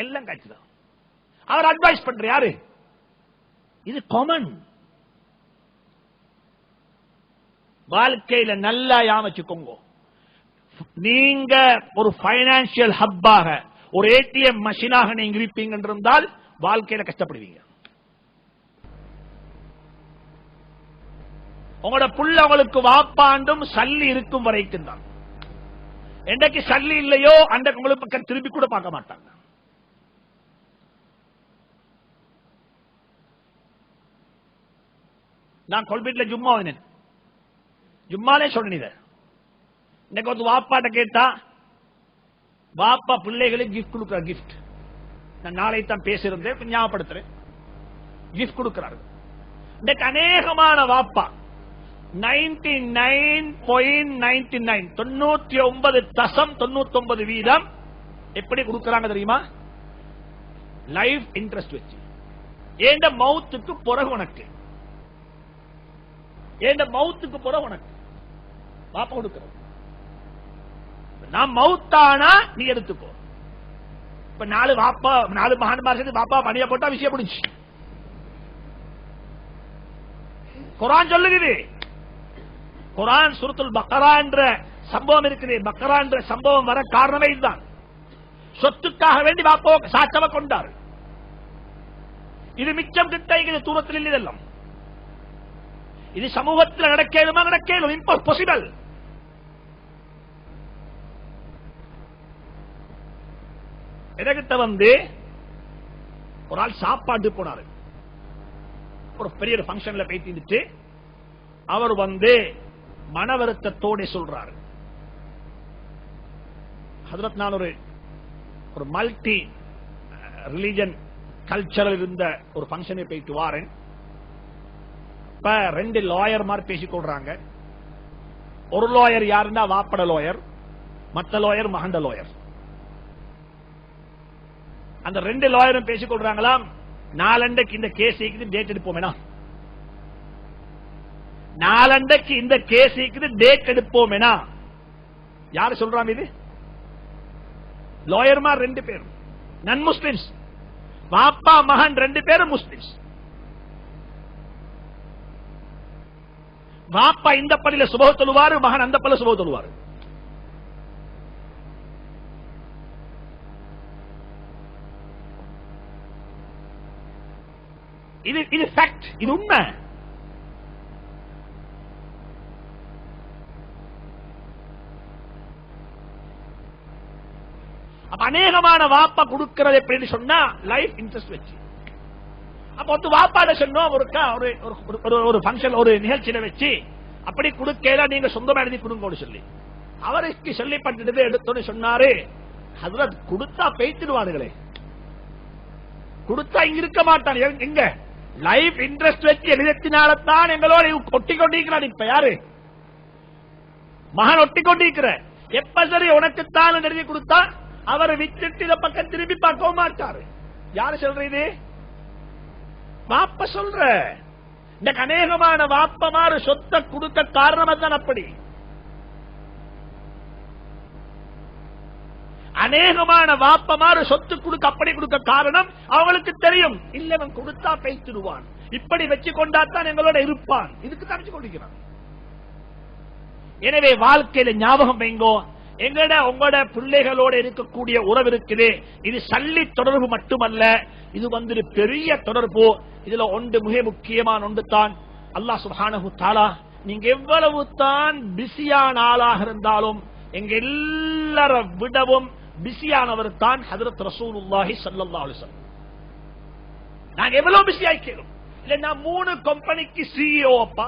எல்லாம் கழிச்சுதான். அவர் அட்வைஸ் பண்ற யாரு, இது காமன். வாழ்க்கையில நல்லா யாமச்சுக்கோங்க, நீங்க ஒரு பைனான்சியல் ஹப்பாக, ஒரு ஏடிஎம் மஷினாக நீங்க இருப்பீங்க இருந்தால் வாழ்க்கையில கஷ்டப்படுவீங்க. உங்களோட புள்ள உங்களுக்கு வாப்பாண்டும் சல்லி இருக்கும் வரைக்கும் தான். என்றைக்கு சல்லி இல்லையோ அன்றைக்கு உங்களுக்கு பக்கம் திரும்பி கூட பார்க்க மாட்டாங்க. நான் கொல்பீட்ல ஜும்மா வந்தேன், ஜும்மாலே சொன்னீங்க. இன்னைக்கு வந்து வாப்பாட்ட கேட்டா, வாப்பா பிள்ளைகளுக்கு கிஃப்ட் கொடுக்கிற, கிஃப்ட் நான் நாளை தான் பேசியிருந்தேன், ஞாபகப்படுத்துறேன். கிஃப்ட் கொடுக்கிறார்கள். இன்னைக்கு அநேகமான வாப்பா 99.99 99% எப்படி கொடுக்கிறாங்க தெரியுமா, லைஃப் இன்ட்ரெஸ்ட் வச்சு. ஏண்ட மவுத்துக்கு பிறகு உனக்கு, ஏண்ட மவுத்துக்கு பிறகு உனக்கு வாப்பா கொடுக்கிறது. நான் மவுத்தானா நீ எடுத்துக்கோ. இப்ப 4 வாப்பா 4 மகான்மார் சேர்ந்து வாப்பா பணிய போட்டா விஷயம் முடிஞ்சு. குர்ஆன் சொல்லுகிறது, குர்ஆன் சூரத்துல் பக்ரா என்ற சம்பவம் இருக்குது. பக்ரா என்ற சம்பவம் வர காரணமே இதுதான். சொத்துக்காக வேண்டி வாப்பா சாட்சவ கொண்டார். இது மிச்சம் கிட்ட, இது தூரத்தில் இல்லை. இதெல்லாம் இது சமூகத்தில் நடக்கலுமா, நடக்கலும் இம்பாசிபிள். எனக்கிட்ட வந்து ஒரு ஆள் சாப்பாட்டு போனாரு, ஒரு பெரிய பங்கன்ல போயிட்டு அவர் வந்து மன வருத்தத்தோட சொல்றாரு, ஹஜ்ரத் நான் ஒரு மல்டி ரிலிஜன் கல்ச்சரல் இருந்த ஒரு பங்கனை போயிட்டு வாரேன். இப்ப 2 லாயர் மாதிரி பேசிக்கொள்றாங்க. ஒரு லாயர் யாருன்னா வாப்பட லாயர், மற்ற லாயர் மகண்ட லாயர். அந்த 2 லாயரும் பேசிக்கொள்றாங்களாம், நாளண்டைக்கு இந்த கேஸ் டேட் எடுப்போம், நாளண்டைக்கு இந்த கேஸ் டேட் எடுப்போம். யாரு சொல்றாங்க இது, லாயர்மார் 2 பேரும் நன் முஸ்லிம்ஸ், வாப்பா மகன் 2 பேரும் முஸ்லிம்ஸ். வாப்பா இந்த பள்ளியில சுபஹ தொழுவாரு, மகன் அந்த பள்ளியில சுபஹ தொழுவாரு. இது ஃபேக்ட், இது உண்மை. அநேகமான வாப்பா கொடுக்கிறது எப்படின்னு சொன்னா லைஃப் இன்ட்ரெஸ்ட் வச்சு. அப்ப வந்து வாப்பாட சொன்னோம், ஒரு பங்கன் ஒரு நிகழ்ச்சியில வச்சு அப்படி கொடுக்கல, நீங்க சொந்தமா எழுதி கொடுங்க சொல்லி அவருக்கு சொல்லப்பட்டது. எடுத்தோன்னு சொன்னாரு, ஹஜ்ரத் கொடுத்தா பேய்த்திடுவானுங்களே, கொடுத்தா இங்க இருக்க மாட்டான். எங்க லைஃப் இன்ட்ரெஸ்ட் வச்சு எழுதினால்தான் எங்களோட கொட்டி கொண்டிருக்கிறான். இப்ப யாரு மகன் ஒட்டி கொண்டிருக்கிற எப்ப சரி உனக்குத்தான் எழுதி கொடுத்தா அவரை விட்டுட்டு இத பக்கம் திரும்பி பார்க்கவும் மாட்டாரு. யாரு சொல்றது? வாப்ப சொல்ற. இந்த அநேகமான வாப்பமாறு சொத்தை கொடுக்க காரணம் தான் அப்படி. அநேகமான வாப்பமாறு சொத்து கொடுக்க அப்படி கொடுக்க காரணம் அவங்களுக்கு தெரியும், இல்லவன் கொடுத்தா பேசிடுவான், இப்படி வச்சு கொண்டாத்தான் எங்களோட இருப்பான், இதுக்கு தான் வச்சு கொண்டிருக்கிறான். எனவே வாழ்க்கையில ஞாபகம் வைங்கோ, எங்கட உங்களோட பிள்ளைகளோட இருக்கக்கூடிய உறவு இருக்குது, இது சல்லி தொடர்பு மட்டுமல்ல, இது வந்து பெரிய தொடர்பு. இதுல ஒன்று மிக முக்கியமான ஒன்று தான் அல்லாஹ் சுப்ஹானஹு தஆலா நீங்க எவ்வளவு தான் பிஸியான ஆளாக இருந்தாலும் எங்க எல்லார விடவும் பிஸியானவர் தான் ஹஜ்ரத் ரசூலுல்லாஹி ஸல்லல்லாஹு அலைஹி வஸல்லம். நாங்க எவ்வளவு பிஸி ஆயிக்கிறோம் இல்ல, நான் 3 கம்பெனிக்கு சிஇஓ அப்பா,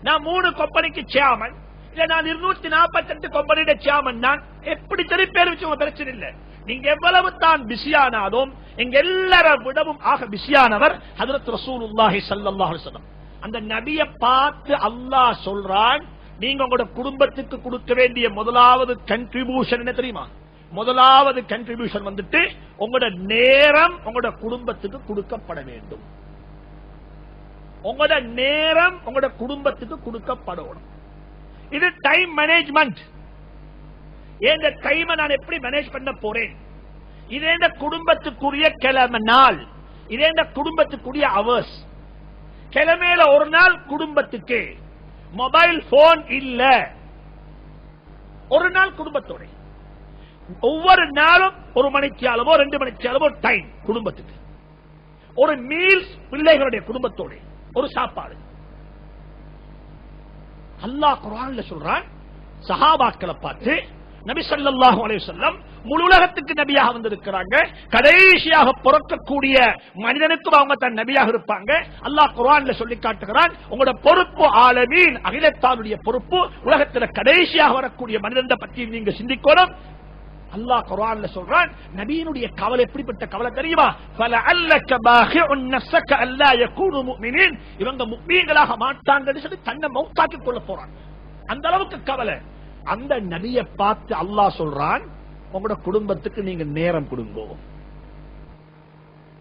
நான் 3 கம்பெனிக்கு சேர்மன், இல்ல நான் 248 கம்பெனியோட சேர்மன், நான் எப்படி சரி பேர் வச்சு பிரச்சனை இல்ல. நீங்க எவ்வளவு தான் பிஸியானாலும் எங்க எல்லார விடவும் ஆக பிஸியானவர் ஹஜ்ரத் ரசூலுல்லாஹி ஸல்லல்லாஹு அலைஹி வஸல்லம். அந்த நபியை பார்த்து அல்லாஹ் சொல்றான், நீங்க உங்களோட குடும்பத்துக்கு கொடுக்க வேண்டிய முதலாவது கன்ட்ரிபியூஷன் என்ன தெரியுமா? முதலாவது கன்ட்ரிபியூஷன் வந்துட்டு உங்களோட நேரம் உங்களோட குடும்பத்துக்கு கொடுக்கப்பட வேண்டும். உங்களோட நேரம் உங்களோட குடும்பத்துக்கு கொடுக்கப்படணும். இது டைம் மேனேஜ்மெண்ட். இந்த டைமை நான் எப்படி மேனேஜ் பண்ண போறேன், இதே இந்த குடும்பத்துக்குரிய கிழமை நாள், இதே இந்த குடும்பத்துக்குரிய அவர்ஸ். கிழமையில ஒரு நாள் குடும்பத்துக்கு மொபைல் போன் இல்ல, ஒரு நாள் குடும்பத்தோட, ஒவ்வொரு நாளும் 1 மணிக்கு அளவோ 2 மணிக்கு அளவோ டைம் குடும்பத்துக்கு, ஒரு மீல்ஸ் பிள்ளைகளுடைய குடும்பத்தோட ஒரு சாப்பாடு. அல்லாஹ் குர்ஆன்ல சொல்றான், சஹாபாக்களை பார்த்து நபி ஸல்லல்லாஹு அலைஹி வஸல்லம் முழு உலகத்துக்கு நபியாக வந்திருக்கிறாங்க, கடைசியாக பிறக்கக்கூடிய மனிதனுக்கும் அவங்க தன் நபியாக இருப்பாங்க. அல்லாஹ் குர்ஆன்ல சொல்லி காட்டுகிறான், உங்களோட பொறுப்பு ஆலமீன் அகிலத்தாருடைய பொறுப்பு, உலகத்துல கடைசியாக வரக்கூடிய மனிதனை பற்றி நீங்க சிந்திக்கணும். அல்லாஹ் குர்ஆன்ல சொல்றான், நபியினுடைய கவலை எப்படிப்பட்ட கவலை தெரியுமா? ஃபலஅல்லக பாஹிஉன் நஃஸக அல்லா யகூனு முஃமினீன், இவங்க முஃமின்களாக மாட்டாங்கன்னு சொல்லி தன்னை மௌத்தாக்கி கொள்ள போறாங்க. அந்த அளவுக்கு கவலை. அந்த நபியை பார்த்து அல்லாஹ் சொல்றான், உங்களோட குடும்பத்துக்கு நீங்க நேரம் கொடுங்கோ,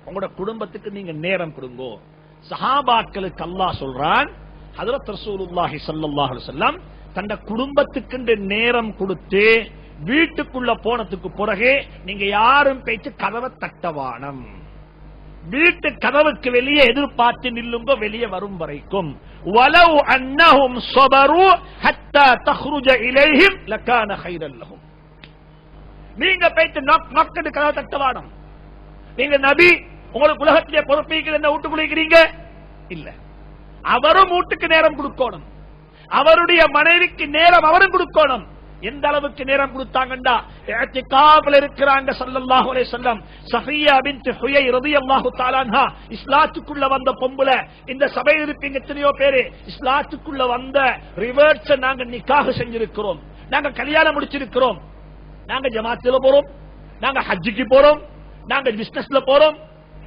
உங்களோட குடும்பத்துக்கு நீங்க நேரம் கொடுங்கோ. சஹாபாக்களுக்கு அல்லாஹ் சொல்றான், ஹஜ்ரத் ரசூலுல்லாஹி ஸல்லல்லாஹு அலைஹி வஸல்லம் தன்னுடைய குடும்பத்துக்கு நேரம் கொடுத்து வீட்டுக்குள்ள போனதுக்கு பிறகு நீங்க யாரும் பேச்சு கதவை தட்டவானம், வீட்டு கதவுக்கு வெளியே எதிர்பார்த்து நில்லுங்க வெளியே வரும் வரைக்கும். வலவ் அன்னஹும் ஸபரு ஹத்தா தخرج இலைஹிம் லகான கைரன் லஹும். நீங்க பேச்சு நக்கடு கதவை தட்டவானம். நீங்க நபி, உங்களுக்கு உலகத்திலே பொறுப்பீங்க, என்ன வீட்டு குளிக்கிறீங்க இல்ல, அவரும் வீட்டுக்கு நேரம் கொடுக்கணும், அவருடைய மனைவிக்கு நேரம் அவரும் கொடுக்கணும். எந்த அளவுக்கு நேரம் கொடுத்தாங்கண்டா, இஅ்திகாஃப்ல இருக்கிறாங்க ஸல்லல்லாஹு அலைஹி வஸல்லம். சஃபியா பின்த் ஹுயை ரலியல்லாஹு தஆலா அன்ஹா இஸ்லாத்துக்குள்ள வந்த பொம்பளை. இந்த சபையில் இருப்பீங்க எத்தனையோ பேரு, இஸ்லாத்துக்குள்ள வந்த ரிவர்ஸ் நாங்க நிக்காஹ் செஞ்சிருக்கிறோம், நாங்க கல்யாணம் முடிச்சிருக்கிறோம், நாங்க ஜமாத்துல போறோம், நாங்க ஹஜ்ஜுக்கு போறோம், நாங்க பிசினஸ்ல போறோம்.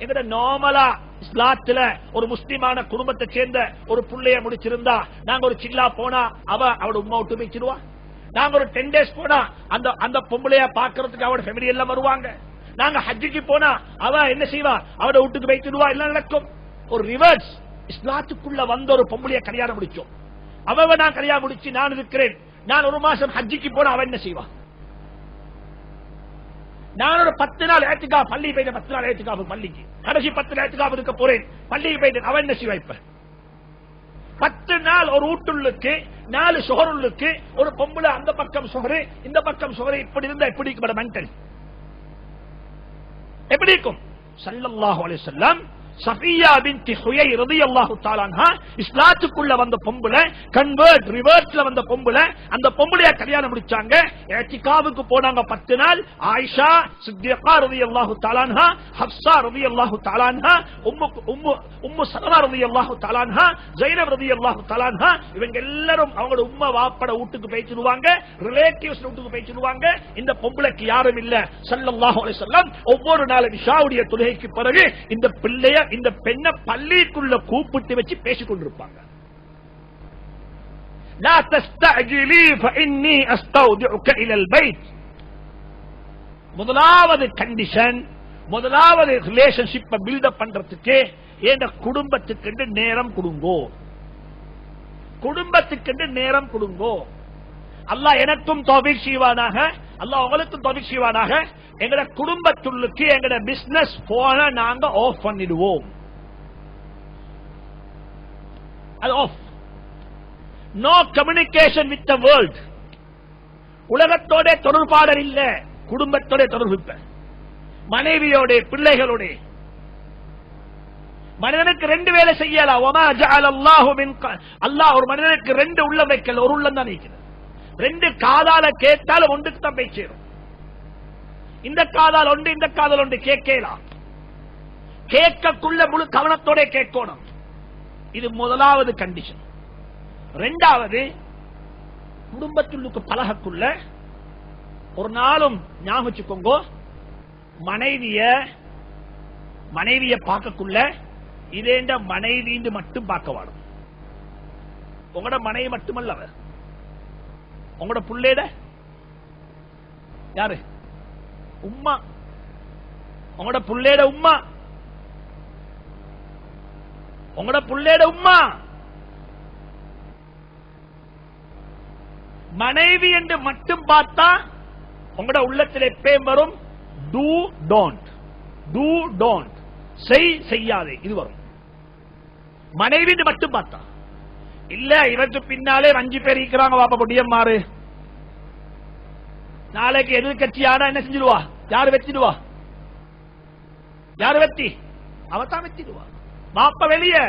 எங்கட நார்மலா இஸ்லாத்துல ஒரு முஸ்லிமான குடும்பத்தை சேர்ந்த ஒரு புள்ளைய முடிச்சிருந்தா, நாங்க ஒரு சில்லா போனா அவட உம்மா விட்டு வச்சிருவா. நாங்க ஒரு 10 days போனா அந்த பொம்பளைய பாக்குறதுக்கு அவட ஃபேமிலி எல்லாம் வருவாங்க. நாங்க ஹஜ்ஜுக்கு போனா அவ என்ன செய்வா, அவட வீட்டுக்கு வைத்துடுவா, எல்லாம் நடக்கும். ஒரு ரிவர்ஸ். இஸ்லாத்துக்குள்ள வந்த ஒரு பொம்பளைய கல்யாணம் முடிச்சோம், அவ நான் கல்யாணம் முடிச்சு நான் இருக்கிறேன், நான் 1 மாசம் ஹஜ்ஜுக்கு போனா அவ என்ன செய்வா, நான் ஒரு 10 நாள் ஏத்திகாஃப் பள்ளி போயிட்டேன், 10 நாள் ஏத்திகாஃப் பள்ளிக்கு, கடைசி 10 நாள் ஏத்திகாஃப் இருக்க போறேன், பள்ளிக்கு போயிட்டேன், அவ என்ன செய்வா? இப்ப 10 நாள் ஒரு வீட்டுள்ளுக்கு 4 சுகருள்ளுக்கு ஒரு பொம்பளை, அந்த பக்கம் சுகரு இந்த பக்கம் சுகரு, இப்படி இருந்தா எப்படி இருக்கும் மென்டல்? எப்படி இருக்கும்? ஸல்லல்லாஹு அலைஹி வஸல்லம் சஃபியா பின்த் ஹுயை ரலியல்லாஹு தஆலா அன்ஹா இஸ்லாத்துக்குள்ள வந்த பொம்பளை, கன்வர்ட் ரிவர்ஸ்ல வந்த பொம்பளை, அந்த பொம்பளைய கல்யாணம் முடிச்சாங்க, இஅ்திகாஃபுக்கு போனாங்க 10 நாள். ஆயிஷா சித்திகா ரலியல்லாஹு தஆலா அன்ஹா, ஹஃப்ஸா ரலியல்லாஹு தஆலா அன்ஹா, உம்மு சலமா ரலியல்லாஹு தஆலா அன்ஹா, ஸைனப் ரலியல்லாஹு தஆலா அன்ஹா, இவங்க எல்லாரும் அவங்களோட உம்மா வாப்பட வீட்டுக்கு போயிடுவாங்க, ரிலேட்டிவ்ஸ் வீட்டுக்கு போயிடுவாங்க. இந்த பொம்பளைக்கு யாரும் இல்ல. ஸல்லல்லாஹு அலைஹி வஸல்லம் ஒவ்வொரு நாள் இஷாவுடைய தொழுகைக்கு பிறகு இந்த பிள்ளைய, இந்த பெண்ணை பள்ளிக்குள்ள கூப்பிட்டு வச்சு பேசிக் கொண்டிருப்பாங்க. லா தஸ்தஅஜிலி ஃபஇன்னி அஸ்தௌதிஉக இலல் பைத். முதலாவது கண்டிஷன், முதலாவது ரிலேஷன்ஷிப்பை பில்டப் பண்றதுக்கு என் குடும்பத்துக்கு நேரம் கொடுங்கோ, குடும்பத்துக்கு நேரம் கொடுங்கோ. அல்லாஹ் எனக்கும் தௌஃபீக் செய்வானாக, அல்லாஹ் உங்களுக்கும் தௌஃபீக் செய்வானாக. எங்கட குடும்பத்துள்ளுக்கு எங்கட பிசினஸ் போன நாங்க ஆஃப் பண்ணிடுவோம். அது off. No communication with the world. உலகத்தோட தொடர்பாடல் இல்ல, குடும்பத்தோட தொடர்பு. மனைவியோட, பிள்ளைகளோட. மனிதனுக்கு ரெண்டு வேலை செய்யலாம். வமா ஜஅல அல்லாஹு மின் அல்லாஹ் ஒரு மனிதனுக்கு ரெண்டு உள்ளம் வைக்கல, ஒரு உள்ளம் தான் வைக்கிறது. ரெண்டு காதால கேட்டாலும் ஒன்றுக்கு தான் போய் சேரும். இந்த காதால் ஒன்று, இந்த காதால் ஒன்று கேட்கலாம். கேட்கக்குள்ள முழு கவனத்தோட கேட்கணும். இது முதலாவது கண்டிஷன். ரெண்டாவது, குடும்பத்துள்ளுக்கு பழகக்குள்ள ஒரு நாளும் ஞாபகம் வச்சுக்கோங்க, மனைவிய பார்க்கக்குள்ள இதேண்ட மனைவி மட்டும் பார்க்க வாடும். உங்களோட மனைவி மட்டுமல்ல, அவர் உங்களோட புள்ளைட யாரு? உம்மா. உங்களோட புள்ளைட உம்மா, உங்களோட புள்ளைட உம்மா. மனைவி என்று மட்டும் பார்த்தா உங்களோட உள்ளத்தில் எப்பயும் வரும் டூ டோன்ட், டூ டோன்ட், செய்யாதே, இது வரும். மனைவி என்று மட்டும் பார்த்தா இல்ல. இவருக்கு பின்னாலே 5 பேர் இருக்கிறாங்க, வாப்பா பொடியம் மாறு. நாளைக்கு எதிர்கட்சி ஆனா என்ன செஞ்சிடுவா? யாரு வெச்சிடுவா? யாரு வெத்தி? அவத்தான் வெச்சிடுவா. வாப்ப வெளியே.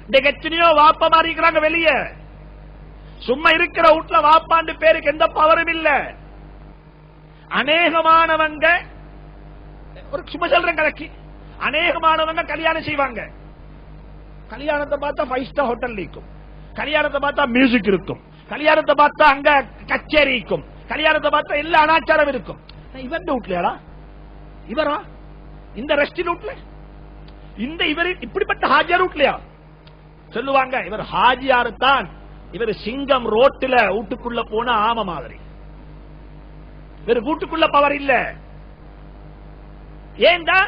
இன்னைக்கு எத்தனையோ வாப்ப மாறி இருக்கிறாங்க வெளியே. சும்மா இருக்கிற வீட்டுல வாப்பாண்டு பேருக்கு எந்த பவரும் இல்ல. அநேகமானவங்க, ஒரு சும்மா சொல்றேன் கலக்கி, அநேகமானவங்க கல்யாணம் செய்வாங்க. கல்யாணத்தை பார்த்தா 5 ஸ்டார் ஹோட்டல் இருக்கும், கல்யாணத்தை பார்த்தா மியூசிக் இருக்கும், கல்யாணத்தை பார்த்தா அங்க கச்சேரி இருக்கும், கல்யாணத்தை பார்த்தா எல்லா அனாச்சாரம் இருக்கும். இவன் வீட்லயா? இவரா? இந்த ரெஸ்டின் வீட்ல? இந்த இவர் இப்படிப்பட்ட ஹாஜியார் வீட்லயா? சொல்லுவாங்க இவர் ஹாஜியாரு தான். இவர் சிங்கம் ரோட்டில் வீட்டுக்குள்ள போன ஆம மாதிரி. இவர் வீட்டுக்குள்ள பவர் இல்ல. ஏண்டா?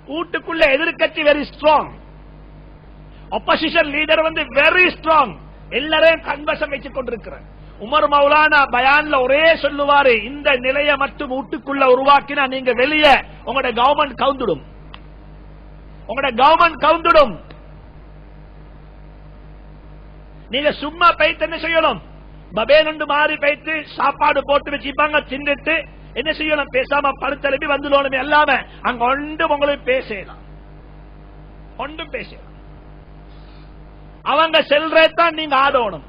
வீட்டுக்குள்ள எதிர்கட்சி வெரி ஸ்ட்ராங், ஆப்போசிஷன் லீடர் வந்து வெரி ஸ்ட்ராங். எல்லாரையும் கன்வசம் வச்சுக் கொண்டிருக்கிறார். உமர் மௌலானா பயான்ல ஒரே சொல்லுவாரு, இந்த நிலையை மட்டும் வீட்டுக்குள்ள உருவாக்கினா நீங்க வெளியே உங்களோட கவர்மெண்ட் கவுந்துடும், உங்களோட கவர்மெண்ட் கவுந்துடும். நீங்க சும்மா பைத்து என்ன செய்யணும்? பபேனு மாறி பைத்து சாப்பாடு போட்டு வச்சுப்பாங்க, தின்னுட்டு என்ன செய்யணும்? பேசாம படுத்தெலுப்பி வந்துடணும். எல்லாம அங்க ஒன்றும் உங்களுக்கு பேசலாம், ஒன்றும் பேசலாம். அவங்க செல்றதான் நீங்க ஆடணும்,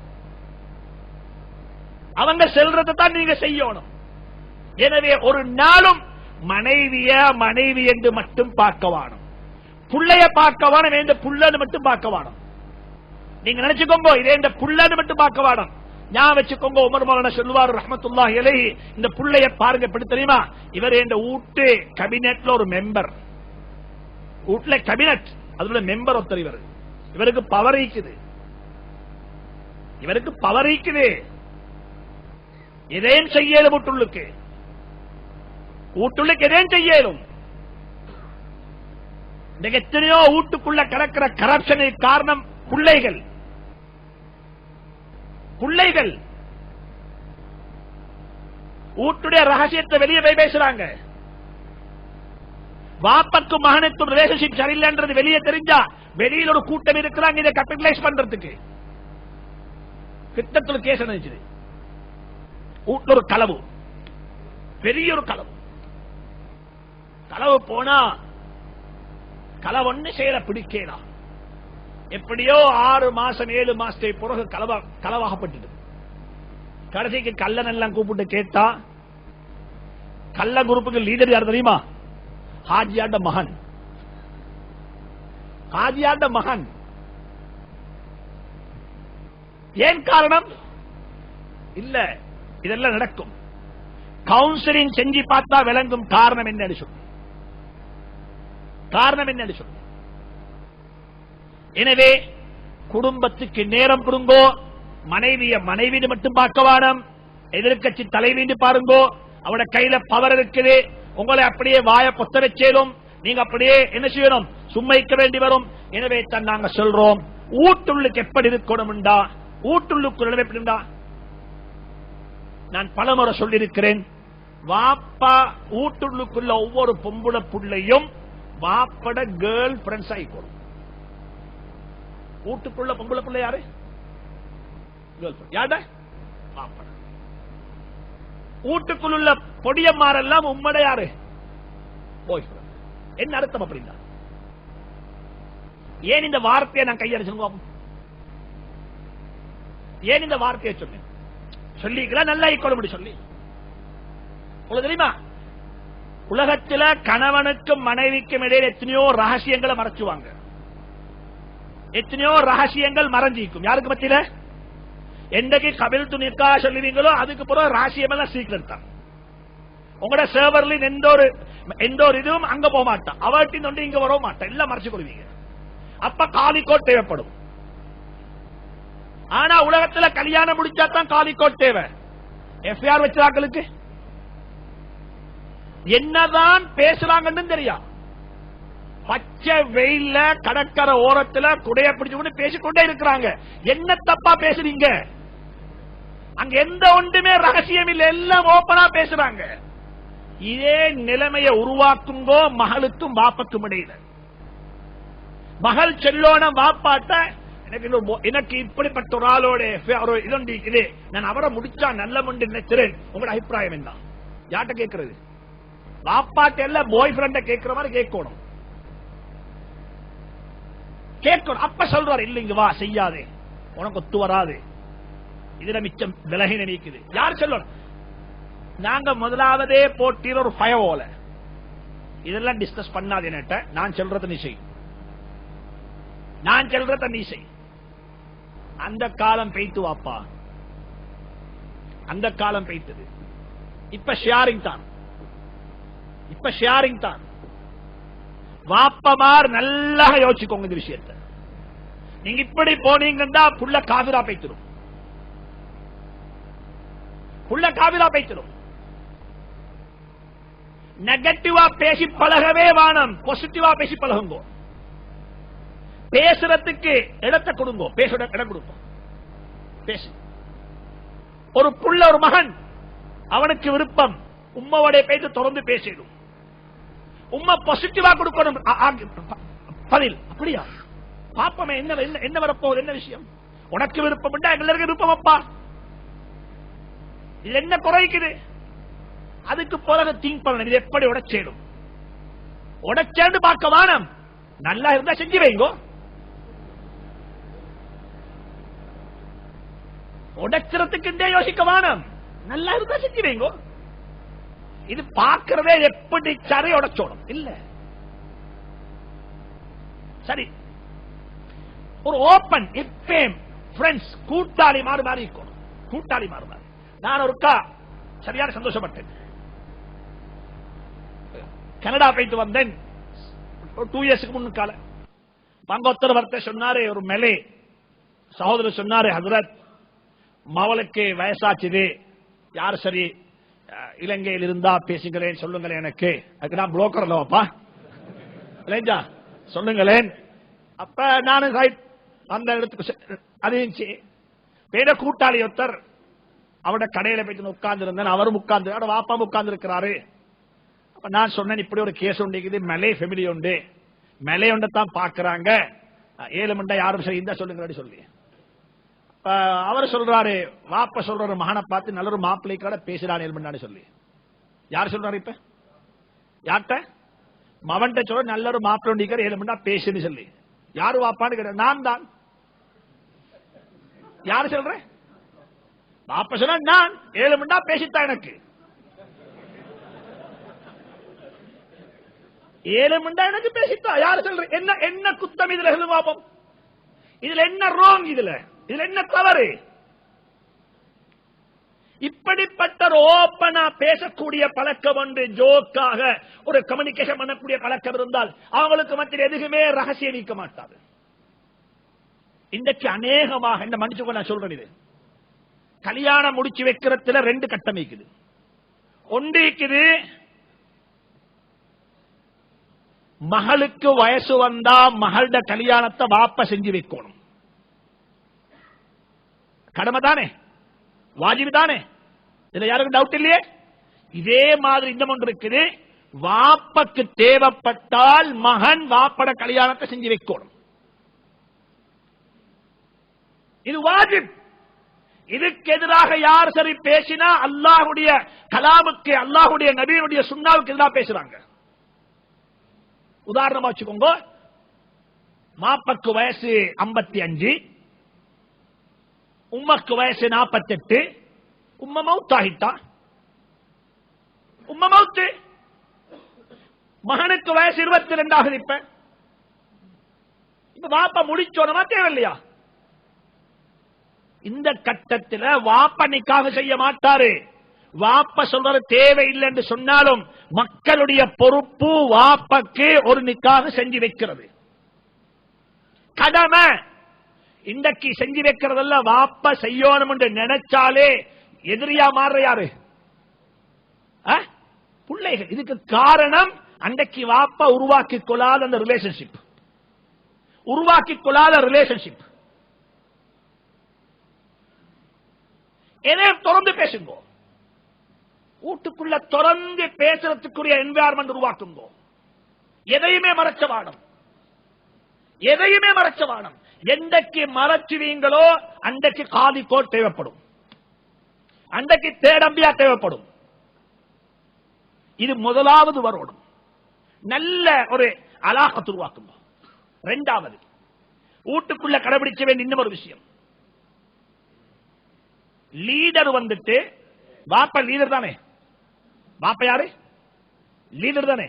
அவங்க செல்றதான் நீங்க செய்யணும். எனவே ஒரு நாளும் மனைவி என்று மட்டும் பார்க்க வேணும், புள்ளைய பார்க்க வேணும், இந்த புள்ளன்னு மட்டும் பார்க்க வேணும். நீங்க நினைச்சுக்கோங்க, இதே இந்த புள்ளன்னு மட்டும் பார்க்க வேணும். ஞாபகம் வச்சுக்கோங்க, உமர் மௌலானா சொல்லுவார் ரஹ்மத்துல்லாஹி அலைஹி, இந்த புள்ளைய பாருங்க எப்படி தெரியுமா? இவர் இந்த வீட்டு கேபினெட்ல ஒரு மெம்பர், வீட்டுல கேபினெட் அதுல மெம்பர் ஒருத்தர். இவருக்கு பவர் இருக்குது, இவருக்கு பவர் இருக்குது. எதையும் செய்யலும் வீட்டுள்ளுக்கு, வீட்டுள்ளுக்கு எதையும் செய்யலும். எத்தனையோ வீட்டுக்குள்ள கிடக்கிற கரப்ஷனுக்கு காரணம் பிள்ளைகள். பிள்ளைகள் வீட்டுடைய ரகசியத்தை வெளியே போய் பேசுறாங்க. வாப்பக்கும் மகனுக்கும் ரிலேஷன்ஷிப் சரியில்லைன்றது வெளியே தெரிஞ்சா வெளியில் ஒரு கூட்டம் இருக்கிறாங்க இதை கேபிட்டலைஸ் பண்றதுக்கு. கிட்டத்துல கேஸ் நினைச்சது, வீட்டுல ஒரு களவு, பெரிய ஒரு களவு. களவு போனா களவொன்னு செய்யற பிடிக்கலாம். எப்படியோ 6 மாசம் 7 மாசத்துக்கு பிறகு களவாகப்பட்டது. கடைசிக்கு கள்ளன் எல்லாம் கூப்பிட்டு கேட்டா, கள்ள குரூப்புக்கு லீடர் யார் தெரியுமா? ஹாஜியாண்ட மகன். ஹாஜியாண்ட மகன். ஏன் காரணம்? இல்ல, இதெல்லாம் நடக்கும். கவுன்சிலிங் செஞ்சு பார்த்தா விளங்கும் காரணம் என்ன சொல்லு, காரணம் என்ன சொல்லு. எனவே குடும்பத்துக்கு நேரம் கொடுங்கோ, மனைவி மட்டும் பார்க்க வேணும், எதிர்கட்சி தலைவீண்டு பாருங்கோ, அவட கையில பவர் இருக்குது. உங்களை அப்படியே வாய பொத்த வச்சேலும் நீங்க அப்படியே என்ன செய்யணும், சும்மைக்க வேண்டி வரும். எனவே தான் நாங்க சொல்றோம், ஊட்டுள்ளுக்கு எப்படி இருக்கணும்டா, ஊட்டுள்ளுக்கு எப்படிண்டா. நான் பலமுறை சொல்லியிருக்கிறேன், வாப்பா ஊட்டுள்ளுக்குள்ள ஒவ்வொரு பொம்புள புள்ளையும் வாப்பட கேர்ள் ஃபிரெண்ட்ஸ் ஆயிக்கணும். வீட்டுக்குள்ள பொம்பளை பிள்ளை யாரு? யாட வாப்பட. வீட்டுக்குள்ள பொடியம்மாரெல்லாம் உம்மட யாரு? பாய் ஃப்ரெண்ட். என்ன அர்த்தம் அப்படின்னா? ஏன் இந்த வார்த்தையை நான் கையடிச்சு, ஏன் இந்த வார்த்தையை சொன்னேன்? சொல்லிக்கலாம் நல்லா ஈக்குவல் சொல்லி உங்களுக்கு தெரியுமா, உலகத்தில் கணவனுக்கும் மனைவிக்கும் இடையில எத்தனையோ ரகசியங்களை மறைச்சுவாங்க, எத்தனையோ ரகசியங்கள் மறைஞ்சிக்கும். யாருக்கு மத்தியில? என்னைக்கு கபில் துணிக்கா சொல்லுவீங்களோ அதுக்கு பிறகு ரகசியம் எல்லாம் சீக்கிரம் தான். உங்களோட சர்வர்ல எந்த ஒரு இதுவும் அங்க போக மாட்டான், அவர்கிட்ட ஒன்று இங்க வர மாட்டான், எல்லாம் மறைச்சு கொள்வீங்க. அப்ப காலிக்கோட் தேவைப்படும். ஆனா உலகத்துல கல்யாணம் முடிச்சா தான் காலிக்கோட் தேவை. எஃப்ஐஆர் வச்சாக்களுக்கு என்னதான் பேசுறாங்கன்னு தெரியும். பச்சை வெயில்ல கடற்கரை ஓரத்துல குடைய பிடிச்சு பேசிக்கொண்டே இருக்கிறாங்க. என்ன தப்பா பேசுறீங்க? அங்க எந்த ஒன்றுமே ரகசியம் இல்லை, எல்லாம் ஓப்பனா பேசுறாங்க. இதே நிலைமையை உருவாக்குங்கோ மகளுக்கும் வாப்பக்கும் இடையில. மகள் செல்லோன வாப்பாட்ட எனக்கு இப்படிப்பட்ட ஒரு ஆளோட இது நான் அவரை முடிச்சா நல்ல முண்டு நினைக்கிறேன், உங்களோட அபிப்பிராயம் என்ன? யார்கிட்ட கேட்கறது? வாப்பாட்ட எல்லாம் பாய் ஃப்ரெண்ட கேட்கிற மாதிரி கேட்கணும். அப்ப சொல்றாரு, இல்லைங்க வா செய்யாதே, உனக்கு ஒத்து வராது, இதுல மிச்சம் விலகி நினைக்குது. யார் சொல்லணும்? நாங்க முதலாவதே போட்டியில் ஒரு ஃபயர்வால இதெல்லாம் டிஸ்கஸ் பண்ணாது. என்னட்ட நான் சொல்றத நீ செய், நான் சொல்றத நீ செய். அந்த காலம் பெய்த்து வாப்பா, அந்த காலம் பெய்த்தது. இப்ப ஷேரிங் தான், இப்ப ஷேரிங் தான். வாப்பமார் நல்லா யோசிச்சுக்கோங்க இந்த விஷயத்தை. நீங்க இப்படி போனீங்கன்னா புள்ள காவிரா பைத்திரும், புள்ள காவிரா பைத்திரும். நெகட்டிவா பேசி பழகவே வானம், பாசிட்டிவா பேசி பழகுங்கோ. பேசுறதுக்கு இடத்தை கொடுங்கோ, பேச இடம் கொடுங்க. பேசு. ஒரு புள்ள ஒரு மகன் அவனுக்கு விருப்பம் உம்மாவோட பேசி தொடர்ந்து பேசிடும். உம்மா பாசிட்டிவா கொடுக்கணும் பதில். அப்படியா பாப்பமே என்ன வரப்போகுது, என்ன விஷயம்? உனக்கு விருப்பம் எங்களுக்கு விருப்பம் அப்பா, இது என்ன குறைக்குது? அதுக்கு பிறகு திங்க் பண்ணணும், இது எப்படி உடைச்சேடும். உடைச்சேன்னு பார்க்க வானம், நல்லா இருந்தா செஞ்சு வைங்கோ. உடைக்கிறதுக்கு யோசிக்க வானம், நல்லா இருந்தா செஞ்சு வைங்கோ. இது பார்க்கிறதே எப்படி சரி உடைச்சோடும் இல்ல. சரி, ஒரு ஓபன் ஃப்ரெண்ட்ஸ் கூட்டாளி மாறு மாறி இருக்கணும், கூட்டாளி மாறு மாறி. நான் ஒருக்கா சரியான சந்தோஷப்பட்டேன். கனடா போயிட்டு வந்தேன் 2 இயர்ஸ்க்கு முன்னுக்கால. பங்கோத்தர வார்த்தை சொன்னாரு, ஒரு மெலே சகோதரர் சொன்னாரு, ஹசரத் மவளுக்கு வயசாச்சுது, யார் சரி இலங்கையில் இருந்தா பேசுங்களேன் சொல்லுங்களேன் எனக்கு. அதுக்கு நான் புரோக்கர் அல்லவாப்பா இல்லைஞ்சா, சொல்லுங்களேன். அப்ப நானும் அந்த இடத்துக்கு அது பேர கூட்டாளி ஒருத்தர் அவட கடையில போயிட்டு உட்கார்ந்து இருந்தேன். அவரும் உட்கார்ந்து வாப்பா உட்கார்ந்து இருக்கிறாரு. அப்ப நான் சொன்னேன், இப்படி ஒரு கேஸ் உண்டு, மெலே ஃபெமிலி உண்டு, மெலே ஒன்றத்தான் பாக்குறாங்க, 7 மண்டா யாரும் சரி இருந்தா சொல்லுங்க சொல்லி. அவர் சொல்றாரு, வாப்ப சொல்றாரு மகனை பார்த்து நல்ல ஒரு மாப்பிள்ளை கூட பேசுறான் 7 மணி சொல்லி. யார் சொல்றாரு? இப்ப யார்கிட்ட? மவன்கிட்ட சொல்ற நல்ல ஒரு மாப்பிள்ளை 7 மணி பேசுன்னு சொல்லி. யாரு வாப்பான்னு கேட்ட, நான் தான். யாரு சொல்றேன்? வாப்ப சொன்ன நான் 7 மணி பேசித்தான் எனக்கு 7 மணி எனக்கு பேசித்தா. யாரு சொல்ற? என்ன குத்தம் இதுல சொல்லு பாப்போம். இதுல என்ன ராங்? இதுல என்ன தவறு? இப்படிப்பட்ட ஓப்பனா பேசக்கூடிய பழக்கம் ஒன்று, ஜோக்காக ஒரு கம்யூனிகேஷன் பண்ணக்கூடிய பழக்கம் இருந்தால் அவங்களுக்கு மத்திய எதுவுமே ரகசியம் நீக்க மாட்டாது. இன்றைக்கு அநேகமாக இந்த மனுஷங்க நான் சொல்றேன், இது கல்யாணம் முடிச்சு வைக்கிறதுல ரெண்டு கட்டம் இருக்குது. ஒன்று இருக்குது, மகளுக்கு வயசு வந்தா மகளோட கல்யாணத்தை வாப்ப செஞ்சு வைக்கணும். கடமை தானே, வாஜிபு தானே, இதுல யாருக்கும் டவுட் இல்லையே. இதே மாதிரி இந்த ஒன்று இருக்குது, வாப்பக்கு தேவைப்பட்டால் மகன் வாப்பட கல்யாணத்தை செஞ்சு வைக்கணும். இது வாஜிப். இதுக்கு எதிராக யார் சரி பேசினா அல்லாஹ்வுடைய கலாமுக்கு, அல்லாஹ்வுடைய நபியினுடைய சுன்னாவுக்கு எதிராக பேசுறாங்க. உதாரணமா வச்சுக்கோங்க, மாப்பக்கு வயசு 55, உம்மக்கு வயசு 48, உம்ம மௌத்தாகிட்டா, உம்ம மௌத்து, மகனுக்கு வயசு 22 ஆகுது. இப்ப வாப்பா முடிச்சோனமா தேவையில்லையா? இந்த கட்டத்தில் வாப்ப நிக்காக செய்ய மாட்டாரு. வாப்ப சொல்றது தேவையில்லை என்று சொன்னாலும் மக்களுடைய பொறுப்பு வாப்பக்கு ஒரு நிக்காக செஞ்சு வைக்கிறது கடமை. இன்றைக்கு செஞ்சு வைக்கிறதல்ல, வாப்ப செய்யணும் என்று நினைச்சாலே எதிரியா மாறுற யாரு? பிள்ளைகள். இதுக்கு காரணம் அன்றைக்கு வாப்பா உருவாக்கிக் கொள்ளாத அந்த ரிலேஷன்ஷிப், உருவாக்கிக் கொள்ளாத ரிலேஷன்ஷிப். எதையும் தொடர்ந்து பேசுங்க, வீட்டுக்குள்ள தொடர்ந்து பேசுறதுக்குரிய என்வாயர்மெண்ட் உருவாக்குங்க. எதையுமே மறைச்ச வாடம், எதையுமே மறைச்ச வாடம். எந்தக்கு மறைச்சுவீங்களோ அன்றைக்கு காதி கோட் தேவைப்படும், அன்றைக்கு தேடம்பியா தேவைப்படும். இது முதலாவது வரணும், நல்ல ஒரு அலாகத் உருவாக்குங்க. இரண்டாவது, வீட்டுக்குள்ள கடைபிடிக்க வேண்டிய இன்னொரு விஷயம், லீடர் வந்துட்டு, பாப்பா லீடர் தானே, பாப்பா யாரு? லீடர் தானே.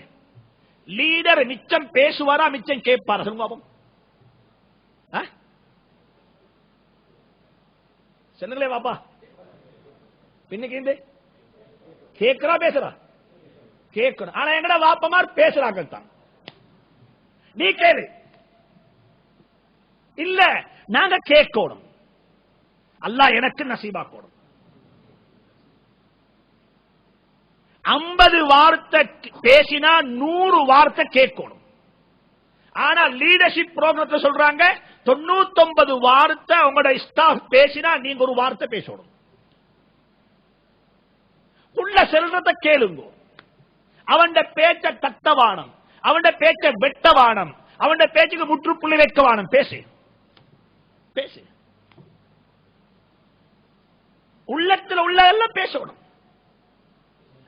லீடர் மிச்சம் பேசுவாரா மிச்சம் கேட்பாரா? சொல்லுங்க சொன்னங்களே பாப்பா. பின்னுக்கு கேட்கிறா பேசுறா? கேட்கணும். ஆனா எங்கட வாப்பமார் பேசுறாங்க தான். நீ கேளு, இல்ல நாங்க கேட்கணும். அல்லாஹ் எனக்கு நசீபாக்கணும். 50 வார்த்தை பேசினா 100 வார்த்தை கேட்கணும். ஆனா லீடர்ஷிப் ப்ரோக்ராம்ல சொல்றாங்க 99 வார்த்தை உங்களோட ஸ்டாஃப் பேசினா நீங்க ஒரு வார்த்தை பேசணும். உள்ள செல்றத கேளுங்க. அவன் பேச்ச தட்டவானம், அவன் பேச்ச வெட்டவானம், அவன் பேச்சுக்கு முற்றுப்புள்ளி வைக்கவானம். பேசு பேசு, உள்ளத்தில் உள்ளதெல்லாம் பேசணும்.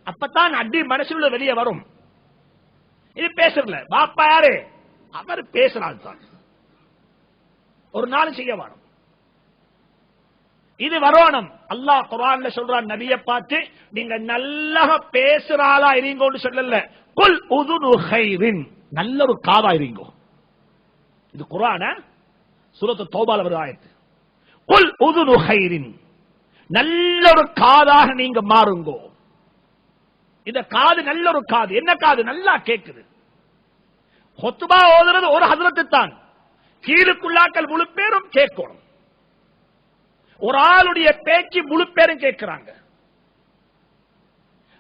அப்பதான் அடி மனசுல வெளியே வரும். இது பேசுறல பாப்பா யாரு? அவர் பேசுறாள் தான், ஒரு நாள் செய்ய வேணும். இது வரணும். அல்லாஹ் குர்ஆன்ல சொல்றான், நபியை பார்த்து நீங்க நல்லா பேசுறாளா இருங்கன்னு சொல்லல, குல் உதுனு கைரின், நல்ல ஒரு காதா இருங்கோ. இது குர்ஆன சூரத்து தௌபால வர ஆயத்து. குல் உதுனு கைரின், நல்ல ஒரு காதாக நீங்க மாறுங்கோ. இந்த காது நல்ல ஒரு காது. என்ன காது? நல்லா கேட்குது. ஹுத்பா ஓதுறது ஒரு ஹஜ்ரத்து தான், கீழுக்குள்ளாக்கள் முழு பேரும் கேட்கணும். ஒரு ஆளுடைய பேச்சு முழு பேரும் கேட்கிறாங்க.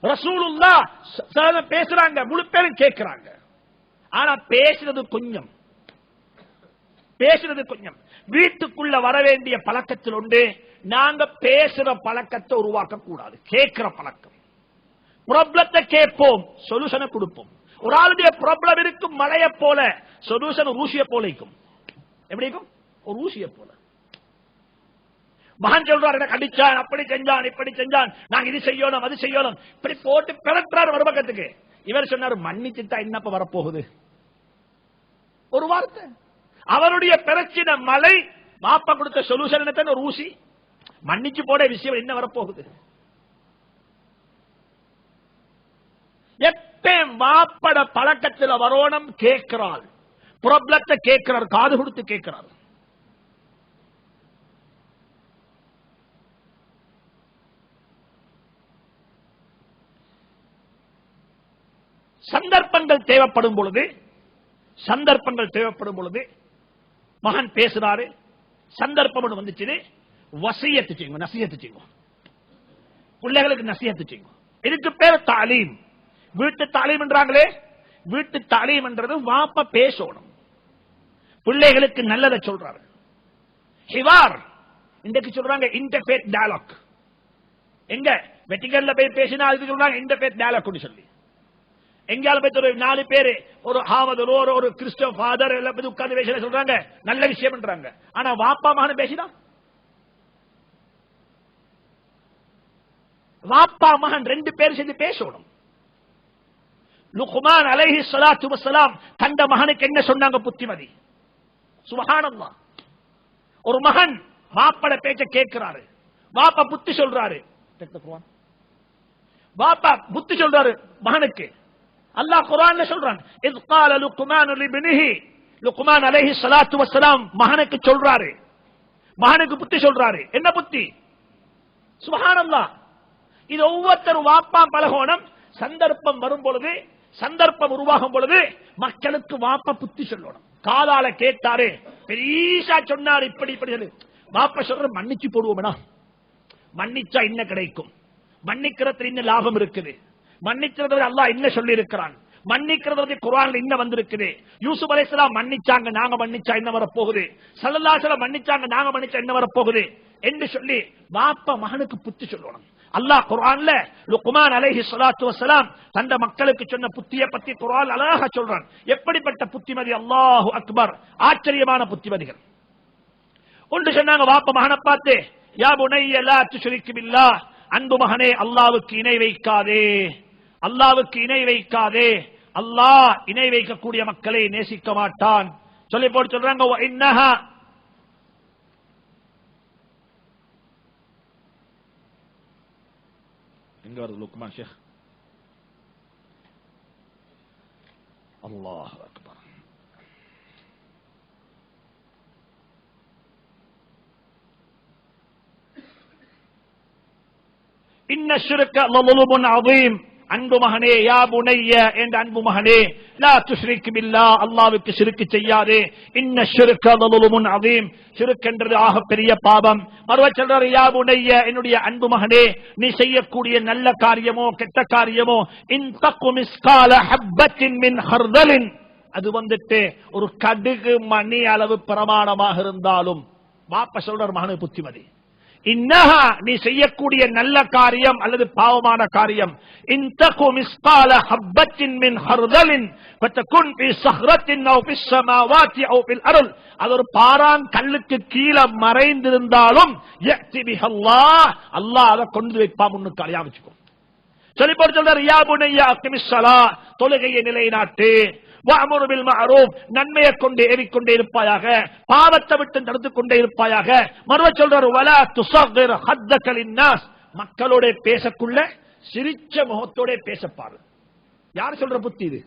ரசூலுல்லாஹ் பேசுறாங்க, முழு பேரும் கேட்கிறாங்க. ஆனா பேசுறது கொஞ்சம், பேசுறது கொஞ்சம். வீட்டுக்குள்ள வர வேண்டிய பழக்கத்தில் உண்டு. நாங்க பேசுற பழக்கத்தை உருவாக்க கூடாது, கேட்கிற பழக்கம். ப்ராப்ளத்தை கேட்போம், சொல்யூஷனை கொடுப்போம். ஒரு ஆளுடைய ப்ராப்ளம் இருக்கும் மலையை போல, சொல்யூஷன் ஊசிய போல இருக்கும். எப்படி இருக்கும்? ஒரு ஊசிய போல. மகன் சொல்றார், எனக்கு அடிச்சான், அப்படி செஞ்சான், இப்படி செஞ்சான், நாங்க இது செய்யணும் அது செய்யணும், இப்படி போட்டு பிறக்கிறார் மறுபக்கத்துக்கு. இவர் சொன்னார், மன்னிச்சுட்டா என்னப்ப வரப்போகுது? ஒரு வார்த்தை. அவருடைய பிரச்சனை மலை, மாப்பா கொடுத்த சொல்யூஷன் என்ன? ஒரு ஊசி. மன்னிச்சு போட விஷயம் என்ன வரப்போகுது? எப்பயும் மாப்பட பழக்கத்தில் வரோணம் கேட்கிறாள், ப்ராப்ளத்தை கேட்கிறார், காது கொடுத்து கேட்கிறார். சந்தர்ப்பங்கள் தேவைப்படும் பொழுது, சந்தர்ப்பங்கள் தேவைப்படும் பொழுது மகன் பேசுறாரு, சந்தர்ப்பம் வந்துச்சு, வசியத்து செய்யுங்க, நசியத்து செய்யுங்க, பிள்ளைகளுக்கு நசியத்து செய்யுங்க. இதுக்கு பேர் தாலீம். வீட்டு தாலீம் என்றாங்களே, வீட்டு தாலீம் என்றது வாப்ப பேசணும், பிள்ளைகளுக்கு நல்லதை சொல்றாரு. ஹிவார் இன்றைக்கு சொல்றாங்க இன்டர்ஃபேத் டயலாக். எங்க வெட்டிகல்ல போய் பேசினா அதுக்கு சொல்றாங்க இன்டர்ஃபேத் டயலாக் சொல்லி. எங்கேயாலும் போய் ஒரு 4 பேரு ஒரு ஹாமது ஒரு கிறிஸ்டோ ஃபாதர் எல்லாம் போய் உட்கார்ந்து பேச சொல்றாங்க நல்ல விஷயம் பண்றாங்க. ஆனா வாப்பா மகன் பேசினா, வாப்பா மகன் 2 பேர் சேர்ந்து பேசணும். லுக்மான் அலைஹி ஸலாத்து வஸ்ஸலாம் தந்த மகனுக்கு என்ன சொன்னாங்க? புத்திமதி. சுப்ஹானல்லாஹ். ஒரு மகன் வாப்பட பேச்ச கேட்கிறாரு, வாப்பா புத்தி சொல்றாரு, வாப்பா புத்தி சொல்றாரு மகனுக்கு. அல்லாஹ் குர்ஆன்ல சொல்றான், இஸ் قال لقمان لابنه, லுக்மான் அலைஹி ஸலாத்து வஸ்ஸலாம் மகனுக்கு சொல்றாரு, மகனுக்கு புத்தி சொல்றாரு. என்ன புத்தி? சுப்ஹானல்லாஹ். இது ஒவ்வொருத்தரும் வாப்பா பழகணும். சந்தர்ப்பம் வரும் பொழுது, சந்தர்ப்பம் உருவாகும் பொழுது மக்களுக்கு வாப்பா புத்தி சொல்லணும். காதால கேட்டாரு, பெரியசா சொன்னாரு, இப்படி இப்படி சொல்லு. வாப்பா சொல்ற மன்னிச்சு போடுவோம்னா, மன்னிச்சா என்ன கிடைக்கும், மன்னிக்கிறதுல என்ன லாபம் இருக்குது, மன்னிக்கிறது அல்லாஹ் என்ன சொல்லி இருக்கிறான், மன்னிக்கிறது குர்ஆன்ல என்ன வந்திருக்குது. யூசுப் அலைஹிஸ்ஸலாம் மன்னிச்சாங்க, நாங்க மன்னிச்சா என்ன வர போகுது, ஸல்லல்லாஹு அலைஹி வஸல்லம் மன்னிச்சாங்க, நாங்க மன்னிச்சா என்ன வர போகுது என்று சொல்லி வாப்பா மகனுக்கு புத்தி சொல்லணும். அல்லாஹ் குர்ஆன்ல லுக்மான் அலைஹி ஸலாத்து வஸ்ஸலாம் தந்த மக்களுக்கு சொன்ன புத்தியை பத்தி குர்ஆன் அழகா சொல்றான். எப்படிப்பட்ட புத்திமதி! அல்லாஹு அக்பர். ஆச்சரியமான புத்திமதிகள். ஒன்று சொன்னாங்க வாப்பா மகனை பார்த்து, யா புனைய லா துஷ்ரிக் பில்லாஹ், அன்பு மகனே அல்லாஹ்வுக்கு இணை வைக்காதே, அல்லாஹ்வுக்கு இணை வைக்காதே, அல்லாஹ் இணை வைக்கக்கூடிய மக்களை நேசிக்க மாட்டான் சொல்லி போட்டு சொல்றாங்க. வ இன்னஹா, எங்க வருது லுக்மான் ஷேக்? அல்லாஹ் அக்பர். இன்ன ஷிர்க லظுலுமுன் அதீம், அன்பு மகனே, யா புனைய என்ற அன்பு மகனே, லா துஷ்ரிக் பில்லாஹ், அல்லாஹ்வுக்கு ஷிர்க் செய்யாதே. இன்ன ஷிர்க லظுலுமுன் அதீம், ஷிர்க் என்றது ஆக பெரிய பாவம். மறுவ சொல்றாரு, யா புனைய என்னுடைய அன்பு மகனே, நீ செய்யக்கூடிய நல்ல காரியமோ கெட்ட காரியமோ, இன் தகு மிஸ்கால ஹப்பத்தின் மின் ஹர்தலின், அது வந்துட்டு ஒரு கடுகு மணி அளவு பிரமாணமாக இருந்தாலும், வாப்ப சொல்றார் மகனுக்கு புத்திமதி. இன்னஹா, நீ செய்யக்கூடிய நல்ல காரியம் அல்லது பாவமான காரியம், இன் தகு மிஸ்கால ஹப்பத்தின் மின் ஹர்தலின் ஃபதகுன் ஃபீ ஸஹ்ரத்தின் அவ் ஃபிஸ் ஸமாவாத்தி அவ் ஃபில் அர்ல், அது ஒரு பாறாங் கல்லுக்கு கீழே மறைந்திருந்தாலும் யஅதி பிஹல்லாஹ், அல்லாஹ் அதை கொண்டு வைப்பான் முன்னுக்கு. அலையா வச்சுக்கோ சொல்லி போட்டு சொல்றாரு, யா புனைய அகிமிஸ் ஸலாத், தொழுகையை நிலைநாட்டு, வஅமுரு பில் மஅரூஃப், நன்மையை கொண்டு ஏறிக்கொண்டே இருப்பாயாக, பாவத்தை விட்டு தடுத்துக் கொண்டே இருப்பாயாக. மறுவ சொல்றாரு, வலா துஸகிர் ஹத்தக லின்னாஸ், மக்களோட பேசக்குள்ள சிரிச்ச முகத்தோட பேசப்பாரு. யார் சொல்ற புத்தி இது?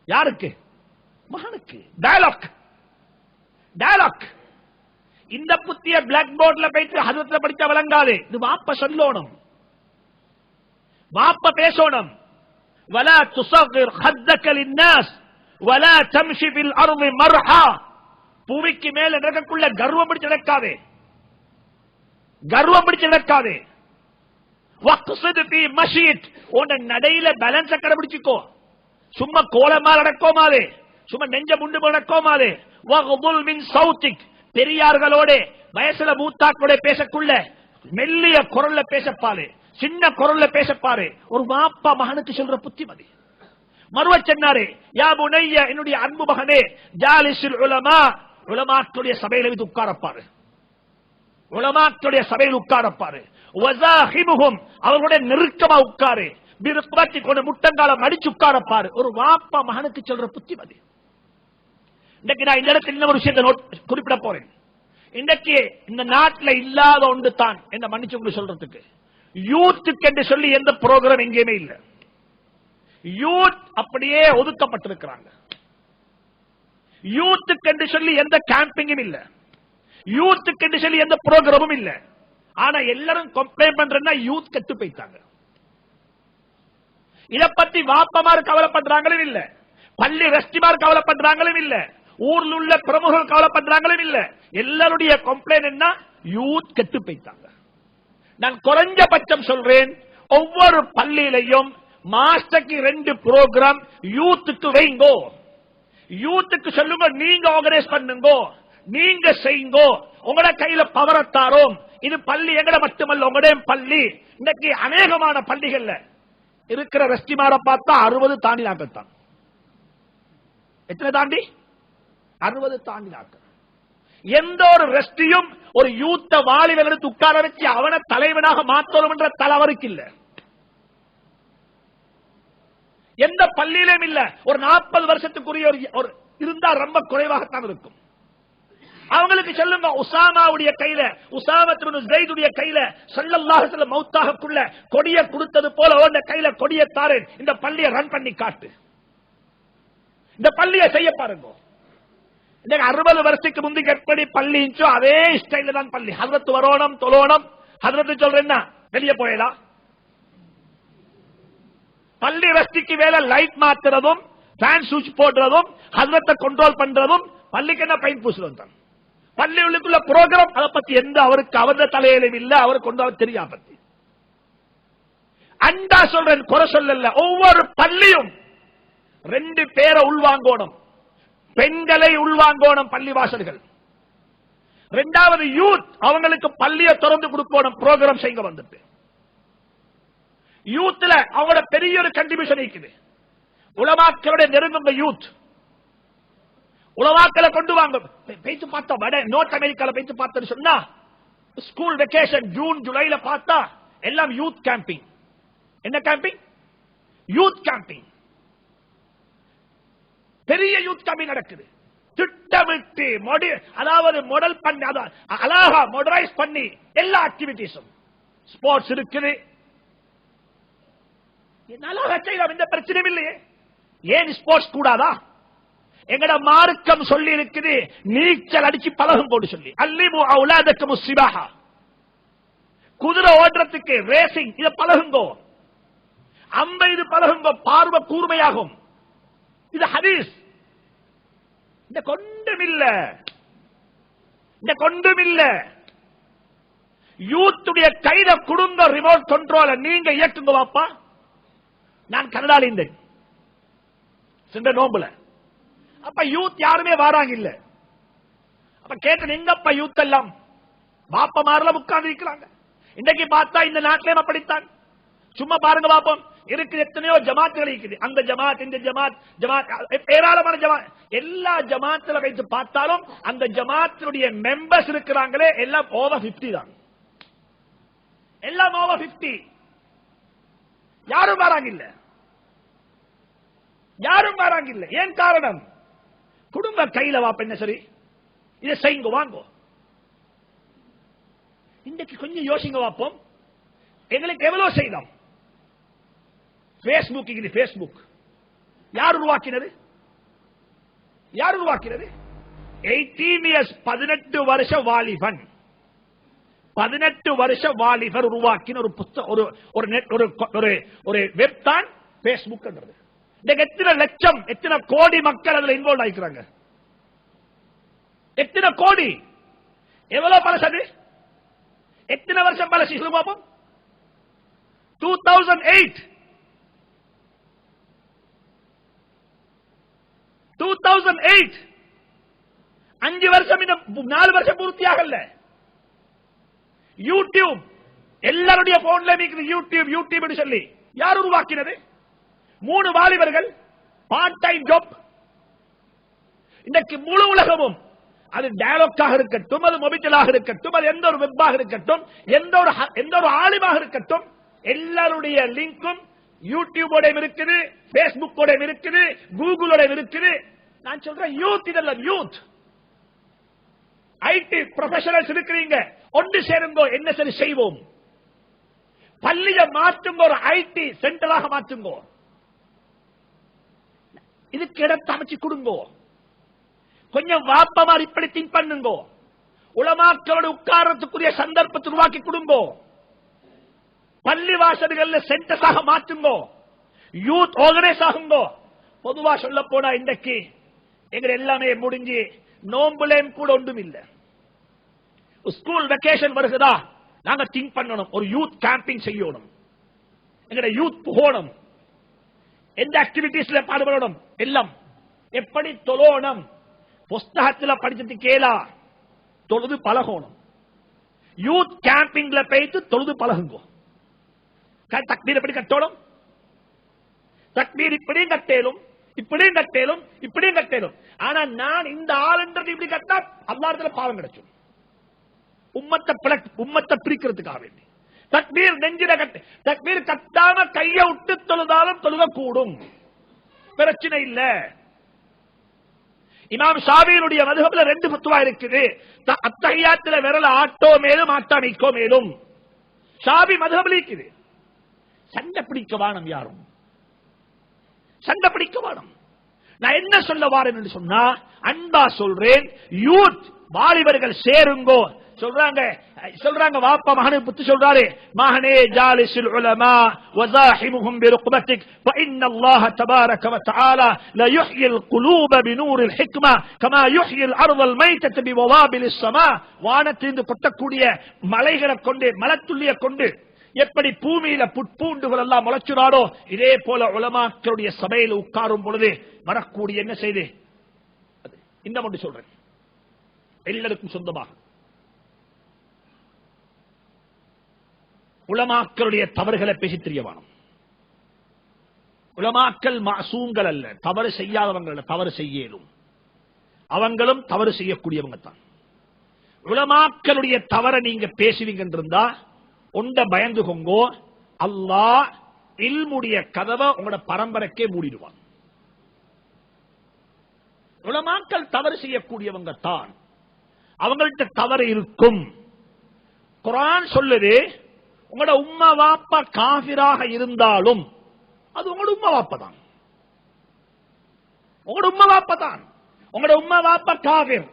யாருக்கு? மகனுக்கு. Dialogue, dialogue. இந்த புத்திய பிளாக் போர்ட்ல போயிட்டு ஹதரத்ல படிச்சா விளங்காது. இது வாப்ப சொல்லணும், வாப்ப பேசணும். ولا تصغر خدك للناس ولا تمشي في الارض مرحا, பூமிக்கு மேல நடக்கக்குள்ள கர்வம் பிடிச்சு நடக்காதே, கர்வம் பிடிச்சு நடக்காதே. வக்ஸித் ஃபீ மஷீத், உன் நடையில பேலன்ஸ் கடைபிடிச்சுக்கோ. சும்மா கோலமா நடக்கோமாதே, சும்மா நெஞ்ச முண்டு நடக்கோமாதே. வக்துல் மின் சௌத்திக், பெரியார்களோட வயசுல மூத்தாக்களோட பேசக்குள்ள மெல்லிய குரல்ல பேசப்பாலே, சின்ன குரல்ல பேசப்பாரு. ஒரு வாப்பா மகனுக்கு சொல்ற புத்திமதி. மறுவ சொன்னாரு, யா புனைய என்னுடைய அன்பு மகனே, ஜாலிஸுல் உலமா, உலமாக்களுடைய சபையில வந்து உட்காரப்பாரு, உலமாக்களுடைய சபையில் உட்காரப்பாரு. வஸாஹிமுஹும், அவர்களுடைய நெருக்கமா உட்காரு. பிருக்பத்தி கொண்டு முட்டங்கால மடிச்சு உட்காரப்பாரு. ஒரு வாப்பா மகனுக்கு சொல்ற புத்திமதி. இன்னைக்கு நான் இந்த இடத்துல இன்னொரு விஷயத்தை குறிப்பிட போறேன். இன்னைக்கு இந்த நாட்டில் இல்லாத ஒன்று தான் என்ன மன்னிச்சு உங்களுக்கு சொல்றதுக்கு, யூத்துக்கு என்று சொல்லி எந்த புரோகிராம் எங்கேயுமே இல்ல. யூத் அப்படியே ஒதுக்கப்பட்டிருக்கிறாங்க. யூத்துக்கு என்று சொல்லி எந்த கேம்பிங்கும் இல்ல, யூத்துக்கு என்று சொல்லி எந்த புரோகிராமும் இல்ல. ஆனா எல்லாரும் கம்ப்ளைண்ட் பண்றேன்னா யூத் கெட்டு போயிட்டாங்க. இத பத்தி வாப்பமார் கவலைப்படுறாங்களும் இல்ல, பள்ளி ரெஸ்டிமார் கவலைப்படுறாங்களும் இல்ல, ஊர்ல உள்ள பிரமுகர்கள் கவலைப்படுறாங்களும் இல்ல. எல்லாருடைய கம்ப்ளைண்ட் என்ன? யூத் கெட்டு போயிட்டாங்க. நான் குறைஞ்சபட்சம் சொல்றேன், ஒவ்வொரு பள்ளியிலையும் மாஸ்டருக்கு 2 புரோகிராம் யூத்துக்கு வைங்கோ. யூத்துக்கு சொல்லுங்க, நீங்க ஆர்கனைஸ் பண்ணுங்க, நீங்க செய்யுங்க, உங்களோட கையில பவரத்தாரோம். இது பள்ளி எங்கட மட்டுமல்ல, உங்களுடைய பள்ளி. இன்னைக்கு அநேகமான பள்ளிகள்ல இருக்கிற ரெஸ்டிமார பார்த்தா 60 தாண்டி நாட்கள். எத்தனை தாண்டி? 60 தாண்டி நாட்கள். எந்த ஒரு ரெஸ்டியும் ஒரு யூத்த வாலிபர்களுக்கு உட்கார வச்சு அவனை தலைவனாக மாற்றணும் என்ற தலைவருக்கு இல்ல. எந்த பள்ளியிலும் இல்ல. ஒரு 40 வருஷத்துக்குரிய இருந்தா ரொம்ப குறைவாகத்தான் இருக்கும். அவங்களுக்கு சொல்லுங்க, உசாமாவுடைய கையில, உசாமா இப்னு ஸைதுடைய கையில ஸல்லல்லாஹு அலைஹி வஸல்லம் மௌத்தாகக்குள்ள கொடிய கொடுத்தது போல உன்ன கையில கொடிய தாரேன், இந்த பள்ளியை ரன் பண்ணி காட்டு, இந்த பள்ளியை செய்ய பாருங்க. இந்த 60 வருஷத்துக்கு முந்தைக்கு எப்படி பள்ளி இருந்துச்சோ அதே ஸ்டைல தான் பள்ளி. ஹஜ்ரத் வரோணம் தொழோணம். ஹஜ்ரத் சொல்றேன்னா வெளியே போயலாம். பள்ளி ரஸ்டிக்கு வேலை லைட் மாத்துறதும், ஃபேன் சுவிட்ச் போடுறதும், ஹஜ்ரத்தை கண்ட்ரோல் பண்றதும், பள்ளிக்கு என்ன பெயிண்ட் பூசுறதும் தான். பள்ளி உள்ளுக்குள்ள புரோகிராம் அதை பத்தி எந்த அவருக்கு அவரது தலையிலும் இல்ல, அவருக்கு கொண்டு தெரியா பத்தி. அண்டா சொல்றேன், குறை சொல்லல. ஒவ்வொரு பள்ளியும் 2 பேரை உள்வாங்கோணும், பெண்களை உள்வாங்கோணும் பள்ளிவாசல்கள். 2வது யூத், அவங்களுக்கு பள்ளியை திறந்து கொடுக்கணும், புரோகிராம் செய்ய வந்துட்டு. யூத்ல அவங்களோட பெரிய ஒரு கண்டிபியூஷன் இருக்குது. உலமாக்களுடைய நெருங்குங்க யூத். உலமாக்களை கொண்டு வாங்க. பேச்சு பார்த்தா வட நோர்த் அமெரிக்கால பேச்சு பார்த்தா சொன்னா, ஸ்கூல் வெக்கேஷன் ஜூன் ஜூலைல பார்த்தா எல்லாம் யூத் கேம்பிங். என்ன கேம்பிங்? Youth camping. பெரிய யூத் கேம்பிங் நடக்குது. திட்டமிட்டு அதாவது மாடல் பண்ணி, அழகா மாடரைஸ் பண்ணி எல்லா ஆக்டிவிட்டிஸும். ஸ்போர்ட்ஸ் இருக்குது, நல்லா செய்யலாம், எந்த பிரச்சனையும் இல்லையே. ஏன் ஸ்போர்ட்ஸ் கூடாதா? எங்கட மார்க்கம் சொல்லி இருக்குது, நீச்சல் அடிச்சு பழகும் போட்டு சொல்லி. அல்லிமு அவுலாதக்கும் சிபாஹா, குதிரை ஓடுறதுக்கு ரேசிங், இத பழகுங்கோ. அம்பை இது பழகுங்கோ, பார்வை கூர்மையாகும். இது ஹதீஸ். இந்த கொண்டுமில்ல, இந்த கொண்டுமில்ல. யூத்துடைய கையில குடும்ப ரிமோட் கண்ட்ரோல நீங்க இயக்குங்க வாப்பா. நான் கனடால இருந்தேன் சென்ற நோம்புல. அப்ப யூத் யாருமே வராங்க இல்ல. அப்ப கேட்டேன், எங்கப்பா யூத் எல்லாம்? பாப்பா மாறல உட்கார்ந்து இருக்கிறாங்க. இன்னைக்கு பார்த்தா இந்த நாட்டிலே அப்படித்தான். சும்மா பாருங்க பாப்போம், இருக்கு எத்தனையோ ஜமாத்துகள் இருக்குது. அந்த ஜமாத், இந்த ஜமாத், ஏராளமான ஜமாத். எல்லா ஜமாத்துல வைத்து பார்த்தாலும் அந்த ஜமாத்தினுடைய மெம்பர்ஸ் இருக்கிறாங்களே எல்லாம் ஓவர் 50 தான். எல்லாம் ஓவர் 50. யாரும் வராங்க இல்ல, யாரும் வராங்க இல்ல. ஏன் காரணம்? குடும்ப கையில வாப்ப என்ன சரி, இதை செய்யுங்க வாங்கோ. இன்னைக்கு கொஞ்சம் யோசிங்க வாப்போம், எங்களுக்கு எவ்வளவு செய்யலாம். பேஸ்புக், இது பேஸ்புக் யார் உருவாக்கினது? யார் உருவாக்கினது? 18 இயர்ஸ், 18 வருஷ வாலிபன், 18 வருஷ வாலிபர் உருவாக்கின ஒரு புத்தகம், ஒரு வெப் தான் பேஸ்புக். எத்தனை லட்சம், எத்தனை கோடி மக்கள் அதுல இன்வால்வ் ஆகிக்கிறாங்க. எத்தனை கோடி, எவ்வளவு பழசது? எத்தனை வருஷம் பழசு சொல்லுங்க பாப்போம். 2008 5 வருஷம், இந்த 4 வருஷம் பூர்த்தியாகல. யூடியூப் எல்லாருடைய போன்ல யூடியூப் யூடியூப் சொல்லி யார் உருவாக்கினது? 3 வாலிபர்கள், பார்ட் டைம் ஜாப். இன்னைக்கு முழு உலகமும், அது டயலாக்காக இருக்கட்டும், அது மொபைலாக இருக்கட்டும், அது எந்த ஒரு வெப்பாக இருக்கட்டும், எந்த ஒரு ஆலிமாக இருக்கட்டும், எல்லாருடைய லிங்கும் யூடியூபோட இருக்குது, பேஸ்புக்கோட இருக்குது, கூகுளோட இருக்குது. நான் சொல்றேன் யூத், இதெல்லாம் யூத். ஐடி ப்ரொஃபஷனல்ஸ் இருக்கிறீங்க, ஒன்று சேருங்கோ, என்ன சரி செய்வோம். பள்ளியை மாற்றுங்க, ஒரு ஐடி சென்டராக மாற்றுங்கோ. இதுக்கு இடத்தை அமைச்சு கொடுங்கோ. கொஞ்சம் வாப்பமார் இப்படி திங்க் பண்ணுங்கோ. உலமாக்களோட உட்காரத்துக்குரிய சந்தர்ப்பத்தை உருவாக்கி கொடுங்கோ. பள்ளி வாசல்கள் சென்டர்ஸாக மாற்றுங்கோ. Youth organise ஆகுங்கோ. பொதுவா சொல்ல போனா இன்றைக்கு எங்க எல்லாமே முடிஞ்சு நோம்புலேயும் கூட ஒன்றும் இல்ல. ஸ்கூல் வெக்கேஷன் வருகிறதா, நாங்க திங்க் பண்ணணும், ஒரு யூத் கேம்பிங் செய்யணும், எங்கட யூத் போகணும், எந்த ஆக்டிவிட்டிஸ்ல பாடுபடணும், எல்லாம் எப்படி தொழணும், புஸ்தகத்தில் படிச்சது கேளா, தொழுது பழகணும். யூத் கேம்பிங்ல போயிட்டு தொழுது பழகுங்க. தக்பீர் எப்படி கட்டணும், தக்பீர் இப்படியும் கட்டேலும், இப்படியும் கட்டேலும், இப்படியும் கட்டேலும். ஆனா நான் இந்த ஆளுன்றது இப்படி கட்டா அல்லாஹ்விடத்துல பாவம் கிடைக்கும். உம்மத்தை பிரிக்கிறதுக்காக வேண்டி தக்பீர் நெஞ்சில கட்டு, தக்பீர் கட்டாம கையை விட்டு தொழுதாலும் தொழுக கூடும், பிரச்சனை இல்ல. இமாம் ஷாஃபியினுடைய மதுஹப்ல 2 ஃபத்வா இருக்குது. அத்தஹியாத்துல விரல ஆட்டோ மேலும் ஆட்டாமிக்கோ மேலும் ஷாஃபி மதுஹப்ல இருக்குது. சண்டை பிடிக்க வானம், யாரும் சண்டை பிடிக்க வானம். நான் என்ன சொல்ல வாரேன் என்று சொன்னா, அன்பா சொல்றேன், யூத் வாலிபர்கள் சேருங்கோ. சொல்றாங்க வாப்பா மகனுக்கு புத்தி சொல்றாரு, மகனே ஜாலிஸுல் உலமா வஸாஹிமுஹும் பிருக்பத்திக் ஃபஇன்னல்லாஹ தபாரக வ தஆலா லா யுஹ்யில் குலூப பினூரில் ஹிக்மா கமா யுஹ்யில் அர்தல் மைத்தத பிவவாபிலிஸ் ஸமா. வானத்திலிருந்து கொட்டக்கூடிய மலைகளை கொண்டு, மலத்துள்ளியை கொண்டு எப்படி பூமியில புட்பூண்டுகள் எல்லாம் முளைச்சுறாரோ, இதே போல உலமாக்களுடைய சபையில் உட்காரும் பொழுது வரக்கூடிய என்ன செய்து, இன்னும் ஒன்று சொல்றேன், எல்லாருக்கும் சொந்தமாக உலமாக்களுடைய தவறுகளை பேசி தெரியவானும். உலமாக்கள் மாசூங்கள் அல்ல, தவறு செய்யாதவங்க, தவறு செய்யலும், அவங்களும் தவறு செய்யக்கூடியவங்க தான். உலமாக்களுடைய தவறை நீங்க பேசுவீங்க இருந்தா உண்ட பயந்துகோங்கோ, அல்லாஹ் இல்முடைய கதவை உங்களோட பரம்பரைக்கே மூடிடுவான். உலமாக்கள் தவறு செய்யக்கூடியவங்க தான், அவங்கள்ட்ட தவறு இருக்கும். குர்ஆன் சொல்லுது, உங்களோட உம்மா வாப்பா காஃபிராக இருந்தாலும் அது உங்களோட உம்மா வாப்பா தான், உங்களோட உம்மா வாப்பா தான். உங்களோட உம்மா வாப்பா காஃபிர்,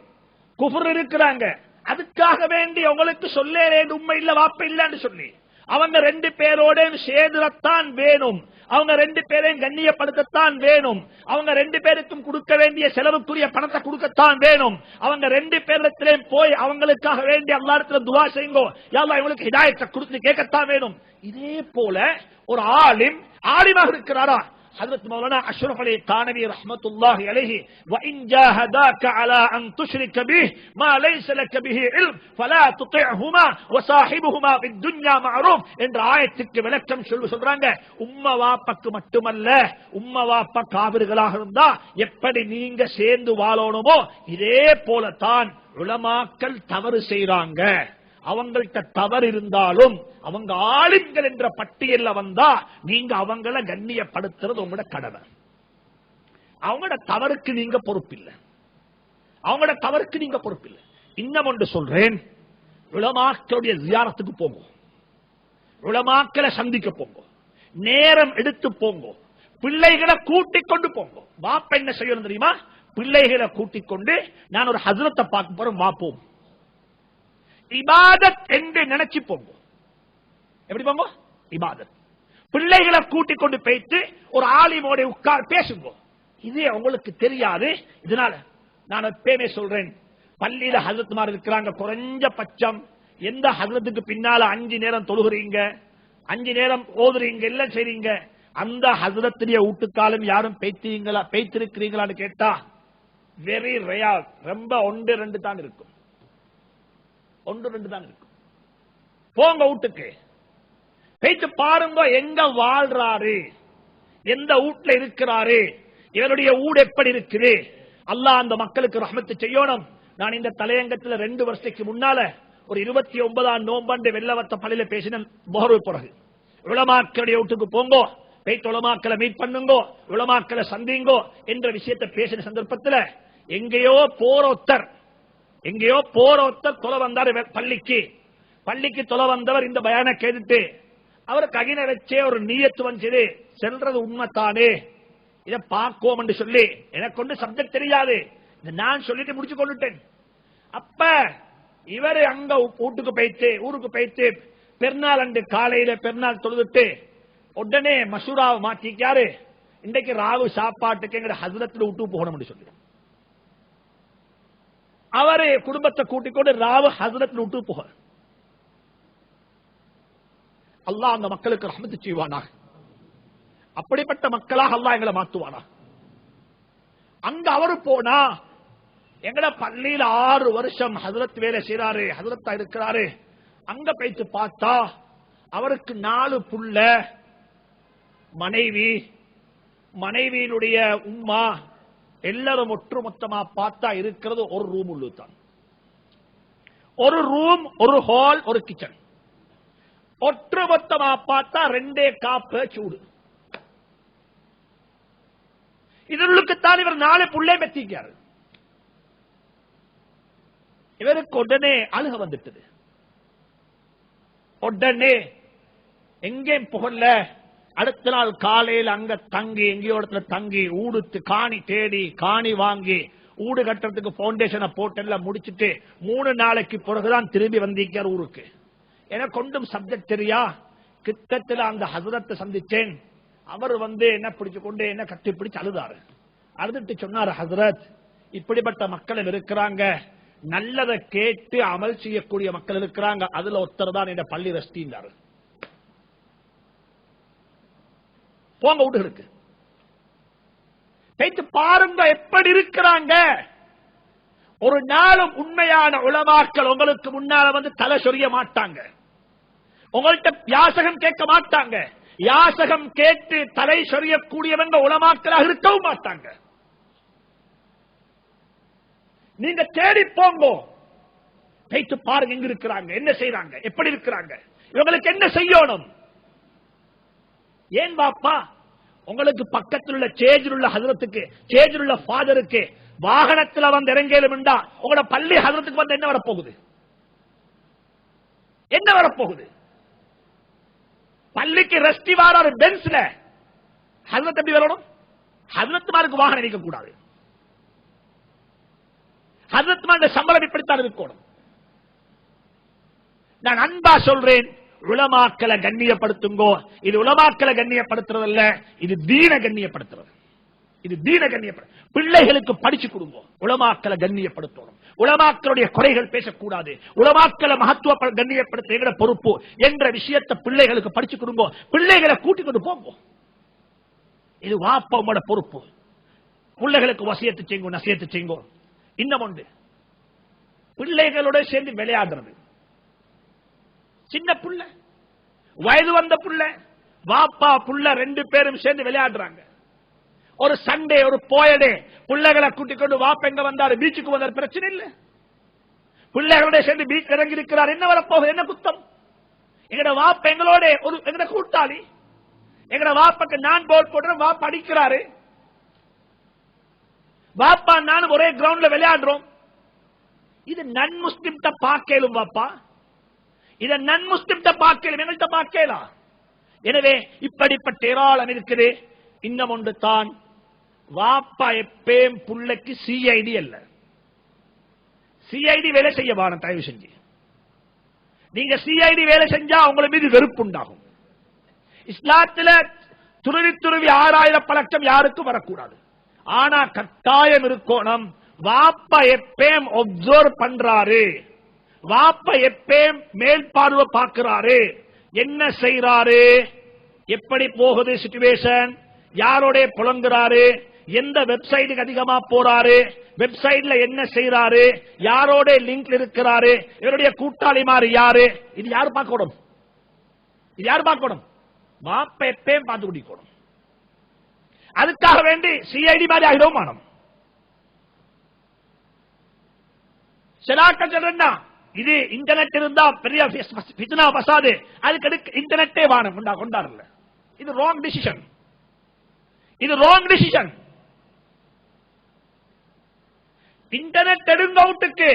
குஃப்ர் இருக்கிறாங்க, அதுக்காக வேண்டி உங்களுக்கு சொல்ல வேண்டும் உண்மை இல்ல வாப்ப இல்லன்னு சொல்லி அவங்க 2 பேரோட சேதுரத்தான் வேணும், அவங்க 2 பேரையும் கண்ணியப்படுத்தத்தான் வேணும், அவங்க 2 பேருக்கும் கொடுக்க வேண்டிய செலவுக்குரிய பணத்தை கொடுக்கத்தான் வேணும், அவங்க 2 பேரிடத்திலேயும் போய் அவங்களுக்காக வேண்டி அல்லாஹ்விடத்துல துஆ செய்யுங்க, யா அல்லாஹ் இவங்களுக்கு ஹிதாயத்தை கொடுத்து கேட்கத்தான் வேணும். இதே போல ஒரு ஆலிமாக இருக்கிறாரா, حضرت مولانا اشرف علي تانوی رحمت الله علیہ وان جاهداك على ان تشرك به ما ليس لك به علم فلا تطعهما وصاحبهما في الدنيا معروف என்ற ஆயத்துக்கு விளக்கம் சொல்றாங்க. உம்மா வாப்பாக்கு மட்டுமல்ல, உம்மா வாப்பா காபிர்களாக இருந்தா எப்படி நீங்க சேர்ந்து வாழணுமோ இதே போல தான் உலமாக்கள் தவறு செய்றாங்க. அவங்கள்ட்ட தவறு இருந்தாலும் அவங்க ஆளுங்கள் என்ற பட்டியல்ல வந்தா நீங்க அவங்களை கண்ணியப்படுத்துறது உங்களோட கடமை. அவங்களோட தவறுக்கு நீங்க பொறுப்பில்லை, அவங்களோட தவறுக்கு நீங்க பொறுப்பில்லை. இன்னும் ஒன்று சொல்றேன், உலமாக்களுடைய ஜியாரத்துக்கு போங்க, உலமாக்களை சந்திக்க போங்க, நேரம் எடுத்து போங்க, பிள்ளைகளை கூட்டிக் கொண்டு போங்க. வாப்ப என்ன செய்யணும் தெரியுமா, பிள்ளைகளை கூட்டிக் கொண்டு நான் ஒரு ஹஸ்ரத்தை பார்க்க போறேன், வாப்போம் இபாதத் என்று நினைச்சு போங்க. எப்படி போங்க, இபாதத். பிள்ளைகளை கூட்டிக் கொண்டு போயிட்டு ஒரு ஆலிமோட உட்கார் பேசுங்க. இது உங்களுக்கு தெரியாது. இதனால நான் எப்பயுமே சொல்றேன், பள்ளியில ஹஜரத்மார் இருக்கிறாங்க, குறைஞ்ச பட்சம் எந்த ஹஜரத்துக்கு பின்னால 5 நேரம் தொழுகிறீங்க, 5 நேரம் ஓதுறீங்க, எல்லாம் செய்றீங்க, அந்த ஹஜரத்துடைய வீட்டுக்காலும் யாரும் பேய்த்திருக்கிறீங்களான்னு கேட்டா வெரி ரேர், ரொம்ப 1-2 தான் இருக்கும், 1-2 தான் இருக்கும். போங்க வீட்டுக்கு போயிட்டு பாருங்க, எங்க வாழ்றாரு, எந்த வீட்டுல இருக்கிறாரு, இவருடைய ஊடு எப்படி இருக்குது. அல்லாஹ் அந்த மக்களுக்கு ரஹ்மத்து செய்யணும். நான் இந்த தலையங்கத்தில் 2 வருஷத்துக்கு முன்னால ஒரு 29ஆம் நோம்பாண்டு வெள்ளவத்த பள்ளியில பேசின முகர்வு பிறகு, உலமாக்களுடைய வீட்டுக்கு போங்கோ, போயிட்டு உலமாக்களை மீட் பண்ணுங்கோ, உலமாக்களை சந்திங்கோ என்ற விஷயத்தை பேசின சந்தர்ப்பத்தில் எங்கேயோ போற ஒருத்தர் தொலை வந்தார் பள்ளிக்கு தொலை வந்தவர் இந்த பயான கேட்டுட்டு அவருக்கு அகின வச்சே ஒரு நீயத்து வந்து செல்றது உண்மைத்தானே, இதை பார்ப்போம் என்று சொல்லி எனக்கு ஒன்று சப்ஜெக்ட் தெரியாது, நான் சொல்லிட்டு முடிச்சு கொண்டுட்டேன். அப்ப இவரு அங்க ஊருக்கு போயிட்டு பெருநாள் அன்று காலையில பெருநாள் தொழுதுட்டு உடனே மசூராவை மாற்றிக்காரு, இன்றைக்கு ராவு சாப்பாட்டுக்கு எங்க ஹசரத்துல விட்டு போகணும் சொல்லி அவரே குடும்பத்தை கூட்டிக் கொண்டு ராவ ஹசரத் விட்டு போக. அல்லாஹ் அந்த மக்களுக்கு ரஹ்மத் செய்வானா. அப்படிப்பட்ட மக்களாக அல்லாஹ் எங்களை மாத்துவானா. அங்க அவரு போனா எங்கட பள்ளியில் 6 வருஷம் ஹசரத் வேலை செய்யறாரு, ஹசரத்தா இருக்கிறாரு. அங்க போயிட்டு பார்த்தா அவருக்கு 4 புள்ள, மனைவி, மனைவியினுடைய உம்மா, எல்லாரும் ஒற்று மொத்தமா பார்த்தா இருக்கிறது ஒரு ரூம் உள்ளுதான். ஒரு ரூம், ஒரு ஹால், ஒரு கிச்சன். ஒற்று மொத்தமா பார்த்தா 2 காப்பு சூடு. இதற்குத்தான் இவர் 4 புள்ளை பெற்றிருக்காரு. இவருக்கு உடனே அழுக வந்துட்டது. உடனே எங்கேயும் புகழ. அடுத்த நாள் காலையில் அங்க தங்கி, எங்கேயோ இடத்துல தங்கி, ஊடுத்து காணி தேடி, காணி வாங்கி, ஊடு கட்டுறதுக்கு பவுண்டேஷனை போட்டு எல்லாம் முடிச்சுட்டு 3 நாளைக்கு பிறகுதான் திரும்பி வந்திருக்கார் ஊருக்கு. எனக்கு ஒன்றும் சப்ஜெக்ட் தெரியா. கிட்டத்தில் அந்த ஹசரத்தை சந்திச்சேன். அவர் என்ன பிடிச்சு கொண்டு என்ன கட்டி பிடிச்சு அழுதாரு. அழுதுட்டு சொன்னார், ஹசரத், இப்படிப்பட்ட மக்கள் இருக்கிறாங்க, நல்லதை கேட்டு அமல் செய்யக்கூடிய மக்கள் இருக்கிறாங்க, அதுல ஒருத்தர் தான் இந்த பள்ளி ரஸ்தின்றாரு. போங்க வீட்டுக்கு போயிட்டு பாருங்க எப்படி இருக்கிறாங்க. ஒரு நாளும் உண்மையான உலமாக்கள் உங்களுக்கு முன்னால தலை சொரிய மாட்டாங்க. உங்கள்கிட்ட யாசகம் கேட்க மாட்டாங்க. யாசகம் கேட்டு தலை சொரியக்கூடியவங்க உலமாக்களாக இருக்கவும் மாட்டாங்க. நீங்க தேடி போங்க, போயிட்டு பாருங்க எங்க இருக்கிறாங்க, என்ன செய்யறாங்க, எப்படி இருக்கிறாங்க, இவங்களுக்கு என்ன செய்யணும். ஏன் பாப்பா, உங்களுக்கு பக்கத்தில் உள்ள சேஜில் உள்ள ஹசரத்துக்கு, சேஜில் உள்ள ஃபாதருக்கு வாகனத்தில் இறங்கலும் உங்களோட பள்ளி ஹசரத்துக்கு என்ன வரப்போகுது? என்ன வரப்போகுது? பள்ளிக்கு ரெஸ்டி வாராரு பென்ஸ்ல, ஹசரத் எப்படி வரணும்? ஹசரத்மாருக்கு வாகனம் நிற்க கூடாது. ஹசரத்மாருடைய சம்பளம் இப்படித்தான் இருக்கணும். நான் அன்பா சொல்றேன், உலமாக்களை கண்ணியப்படுத்துங்கோ. இது உலமாக்களை கண்ணியப்படுத்துறதல்ல, இது தீன கண்ணியப்படுத்துறது. இது தீன கண்ணியப்படுத்த பிள்ளைகளுக்கு படிச்சு கொடுங்க. உலமாக்களை கண்ணியப்படுத்தணும். உலமாக்களுடைய குறைகள் பேசக்கூடாது. உலமாக்களை மகத்துவ கண்ணியப்படுத்த எங்கட பொறுப்பு என்ற விஷயத்தை பிள்ளைகளுக்கு படிச்சு கொடுங்க. பிள்ளைகளை கூட்டிக் கொண்டு போங்க. இது வாப்பாவோட பொறுப்பு. பிள்ளைகளுக்கு வசியத்து செய்யுங்க, நசியத்து செய்யுங்க. இன்னும் ஒன்று, பிள்ளைகளோட சேர்ந்து விளையாடுறது. சின்ன புள்ள, வயது வந்த புள்ள, வாப்பா புள்ள 2 பேரும் சேர்ந்து விளையாடுறாங்க. ஒரு சண்டே, ஒரு போயடே, பிள்ளைகளை கூட்டிக் கொண்டு வாப்ப எங்க வந்தாரு, பீச்சுக்கு வந்தாரு, பிரச்சனை இல்ல. பிள்ளைகளோட சேர்ந்து பீச் இறங்கி இருக்கிறார், என்ன வரப்போகுது, என்ன குத்தம்? எங்கட வாப்ப எங்களோட ஒரு எங்கட கூட்டாளி. எங்கட வாப்பாக்கு நான் போல் போடுறேன், வாப்பா அடிக்கிறாரு. வாப்பா நானும் ஒரே கிரவுண்ட்ல விளையாடுறோம். இது நன் முஸ்லிம் பார்க்கலும் வாப்பா, இதை நன் முஸ்லிம் பார்க்கலும், எங்கள்கிட்ட பார்க்கலாம். எனவே இப்படிப்பட்ட ஏராளம் இருக்குது. இன்னும் ஒன்று தான், வாப்பா எப்பயும் புள்ளைக்கு சிஐடி அல்ல. சிஐடி வேலை செய்ய வாரம் தயவு செஞ்சு. நீங்க சிஐடி வேலை செஞ்சா உங்களை மீது வெறுப்பு உண்டாகும். இஸ்லாத்தில் துருவி துருவி 6000 பழக்கம் யாருக்கும் வரக்கூடாது. ஆனா கட்டாயம் இருக்கணும், வாப்பா எப்பயும் ஒப்சர்வ் பண்றாரு, வாப்பா எப்பயும் மேல் பார்வை பார்க்கிறாரு, என்ன செய்யறாரு, எப்படி போகுது சிச்சுவேஷன், யாரோட புலங்குறாரு, எந்த வெப்சைட்டுக்கு அதிகமா போறாரு, வெப்சைட்ல என்ன செய்யறாரு, யாரோட லிங்க் இருக்கிறாரு, இவருடைய கூட்டாளி மாதிரி யாரு, இது யாரு பார்க்கணும்? இது யாரு பார்க்கணும்? வாப்பா எப்பயும் பார்த்து குடிக்கணும். அதுக்காக வேண்டி சிஐடி மாதிரி ஆகிடும் மானம். சொல்றா, இது இன்டர்நெட் இருந்தா பெரிய பித்னா பசாது, அதுக்கு இன்டர்நெட்டே வானம் கொண்டாடல. இது ராங் டிசிஷன். இது ராங் டிசிஷன். இன்டர்நெட் எடுங்க அவுட்டுக்கு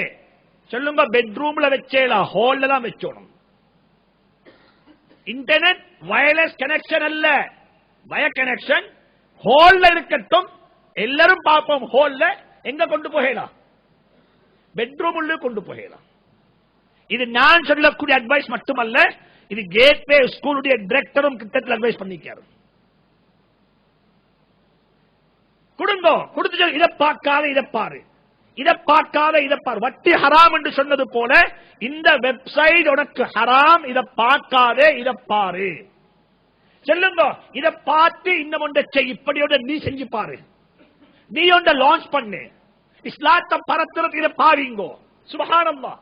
சொல்லுங்க, பெட்ரூம்ல வச்சேலாம், ஹால்ல தான் வச்சோணும். இன்டர்நெட் வயர்லெஸ் கனெக்ஷன் அல்ல, வயர் கனெக்ஷன். ஹால்ல இருக்கட்டும், எல்லாரும் பார்ப்போம். ஹால்ல எங்க கொண்டு போகலாம்? பெட்ரூம் உள்ள கொண்டு போகலாம். இது நான் சொல்லக்கூடிய அட்வைஸ் மட்டுமல்ல, இது கேட்வே ஸ்கூலுடைய டைரக்டரும் கிட்டத்தில் அட்வைஸ் பண்ணிக்காரு. கொடுங்கோ, கொடுத்து இதை பார்க்காத, இதை பாரு. இதை பார்க்காத இதை பார். வட்டி ஹராம் என்று சொன்னது போல இந்த வெப்சைட் உனக்கு ஹராம், இதை பார்க்காதே, இதை பாரு. சொல்லுங்க, இதை பார்த்து இன்னும் ஒன்றை செய், இப்படியோட நீ செஞ்சு பாரு, நீ ஒன்றை லான்ச் பண்ணு, இஸ்லாத்தை பரத்துறது, இதை பாவீங்கோ. சுப்ஹானல்லாஹ்.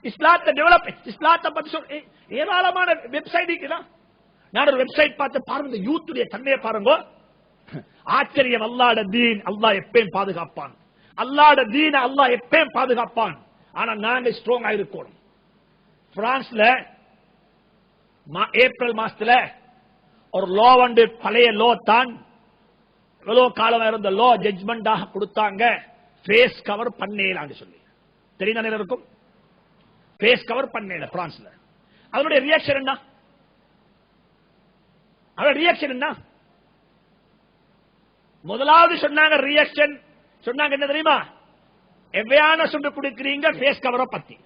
இஸ்லாத்தை டெவலப், இஸ்லாத்தை பத்தி சொல்ல ஏராளமான வெப்சைட் இருக்குதா. நான் ஒரு வெப்சைட் பார்த்து பாருங்க, இந்த யூத்துடைய தன்மையை பாருங்க. ஆச்சரியம். அல்லாஹ்வுடைய தீன் அல்லாஹ் எப்பயும் பாதுகாப்பான், அல்லாஹ்வுடைய தீன அல்லாஹ் எப்பயும் பாதுகாப்பான். ஆனா நாங்க ஸ்ட்ராங்கா இருக்கணும். பிரான்ஸ்ல ஏப்ரல் மாசத்துல ஒரு லோ வந்து, பழைய லோ தான், எவ்வளவு காலம் இருந்த லோ ஜட்ஜ்மெண்டாக கொடுத்தாங்க, ஃபேஸ் கவர் பண்ணேலான்னு சொல்லி. தெரியுதானே இருக்கும், ஃபேஸ் கவர் பண்ணேல பிரான்ஸ்ல. அதனுடைய ரியாக்ஷன் என்ன? அதோட ரியாக்ஷன் என்ன? முதலாவது சொன்னாங்க ரியாக்ஷன், சொன்னாங்க என்ன தெரியுமா? எவ்வையான சொல்லி கொடுக்கிறீங்க ஃபேஸ் கவரை பத்தி,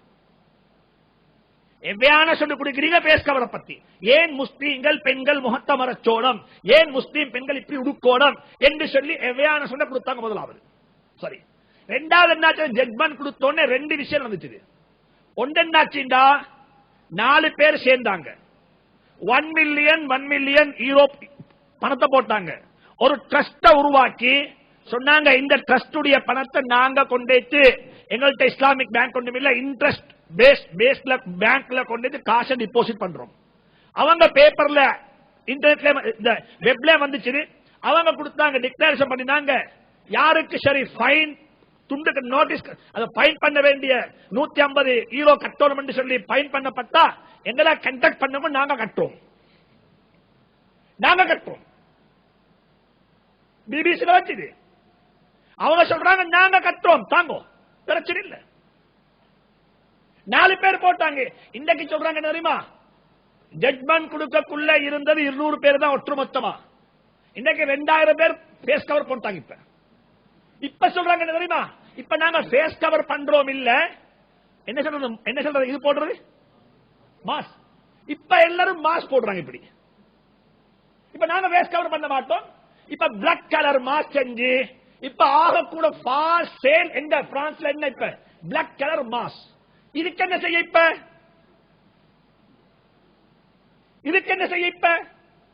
எவ்வையான சொல்லி கொடுக்கிறீங்க ஃபேஸ் கவரை பத்தி. ஏன் முஸ்லீம்கள் பெண்கள் முகத்தை மறைச்சோடம், ஏன் முஸ்லீம் பெண்கள் இப்படி உடுக்கோடம் என்று சொல்லி எவ்வையான சொல்ல கொடுத்தாங்க முதலாவது. சரி. ரெண்டாவது என்னாச்சு? ஜட்மெண்ட் கொடுத்தோன்னே ரெண்டு விஷயம் வந்துச்சு. ஒன்று என்னாச்சுண்டா, 4 பேர் சேர்ந்தாங்க, 1 மில்லியன் யூரோ பணத்தை போட்டாங்க, ஒரு ட்ரஸ்ட உருவாக்கி சொன்னாங்க, இந்த ட்ரஸ்டுடைய பணத்தை நாங்க கொண்டு எங்கள்கிட்ட இஸ்லாமிக் பேங்க் ஒன்றும் இல்ல, இன்ட்ரெஸ்ட் பேஸ்ல பேங்க்ல கொண்டு காசை டிபாசிட் பண்றோம். அவங்க பேப்பர்ல இன்டர்நெட்ல இந்த வெப்ல வந்துச்சு, அவங்க கொடுத்தாங்க, டிக்ளரேஷன் பண்ணினாங்க, யாருக்கு சரி ஃபைன் துண்டுக்கு நோட்டீஸ், அதை ஃபைன் பண்ண வேண்டிய 150 யூரோ கட்டணும் என்று சொல்லி ஃபைன் பண்ணப்பட்டா எங்களை கண்டக்ட் பண்ணவும் நாங்க கட்டுறோம், நாங்க கட்டுறோம். பிபிசில வச்சுது, அவங்க சொல்றாங்க நாங்க கட்டுறோம், தாங்கோ, பிரச்சனை இல்ல. 4 பேர் போட்டாங்க. இன்றைக்கு சொல்றாங்க என்ன தெரியுமா? ஜட்மெண்ட் கொடுக்கக்குள்ள இருந்தது 200 பேர் தான் ஒட்டுமொத்தமா. இன்னைக்கு 2000 பேர் ஃபேஸ் கவர் போட்டாங்க. இப்ப சொல்றாங்க என்ன தெரியுமா? இப்ப நாங்க ஃபேஸ் கவர் பண்றோம் இல்ல, என்ன சொல்றது, இது போடுறது மாஸ். இப்ப எல்லாரும் மாஸ் போடுறாங்க. இப்படி இப்ப நாங்க ஃபேஸ் கவர் பண்ண மாட்டோம். இப்ப பிளாக் கலர் மாஸ் செஞ்சு இப்ப ஆக கூட ஃபாஸ்ட் சேல் எங்க பிரான்ஸ்ல என்ன இப்ப பிளாக் கலர் மாஸ். இதுக்கு என்ன செய்ய இப்ப? இதுக்கு என்ன செய்ய இப்ப?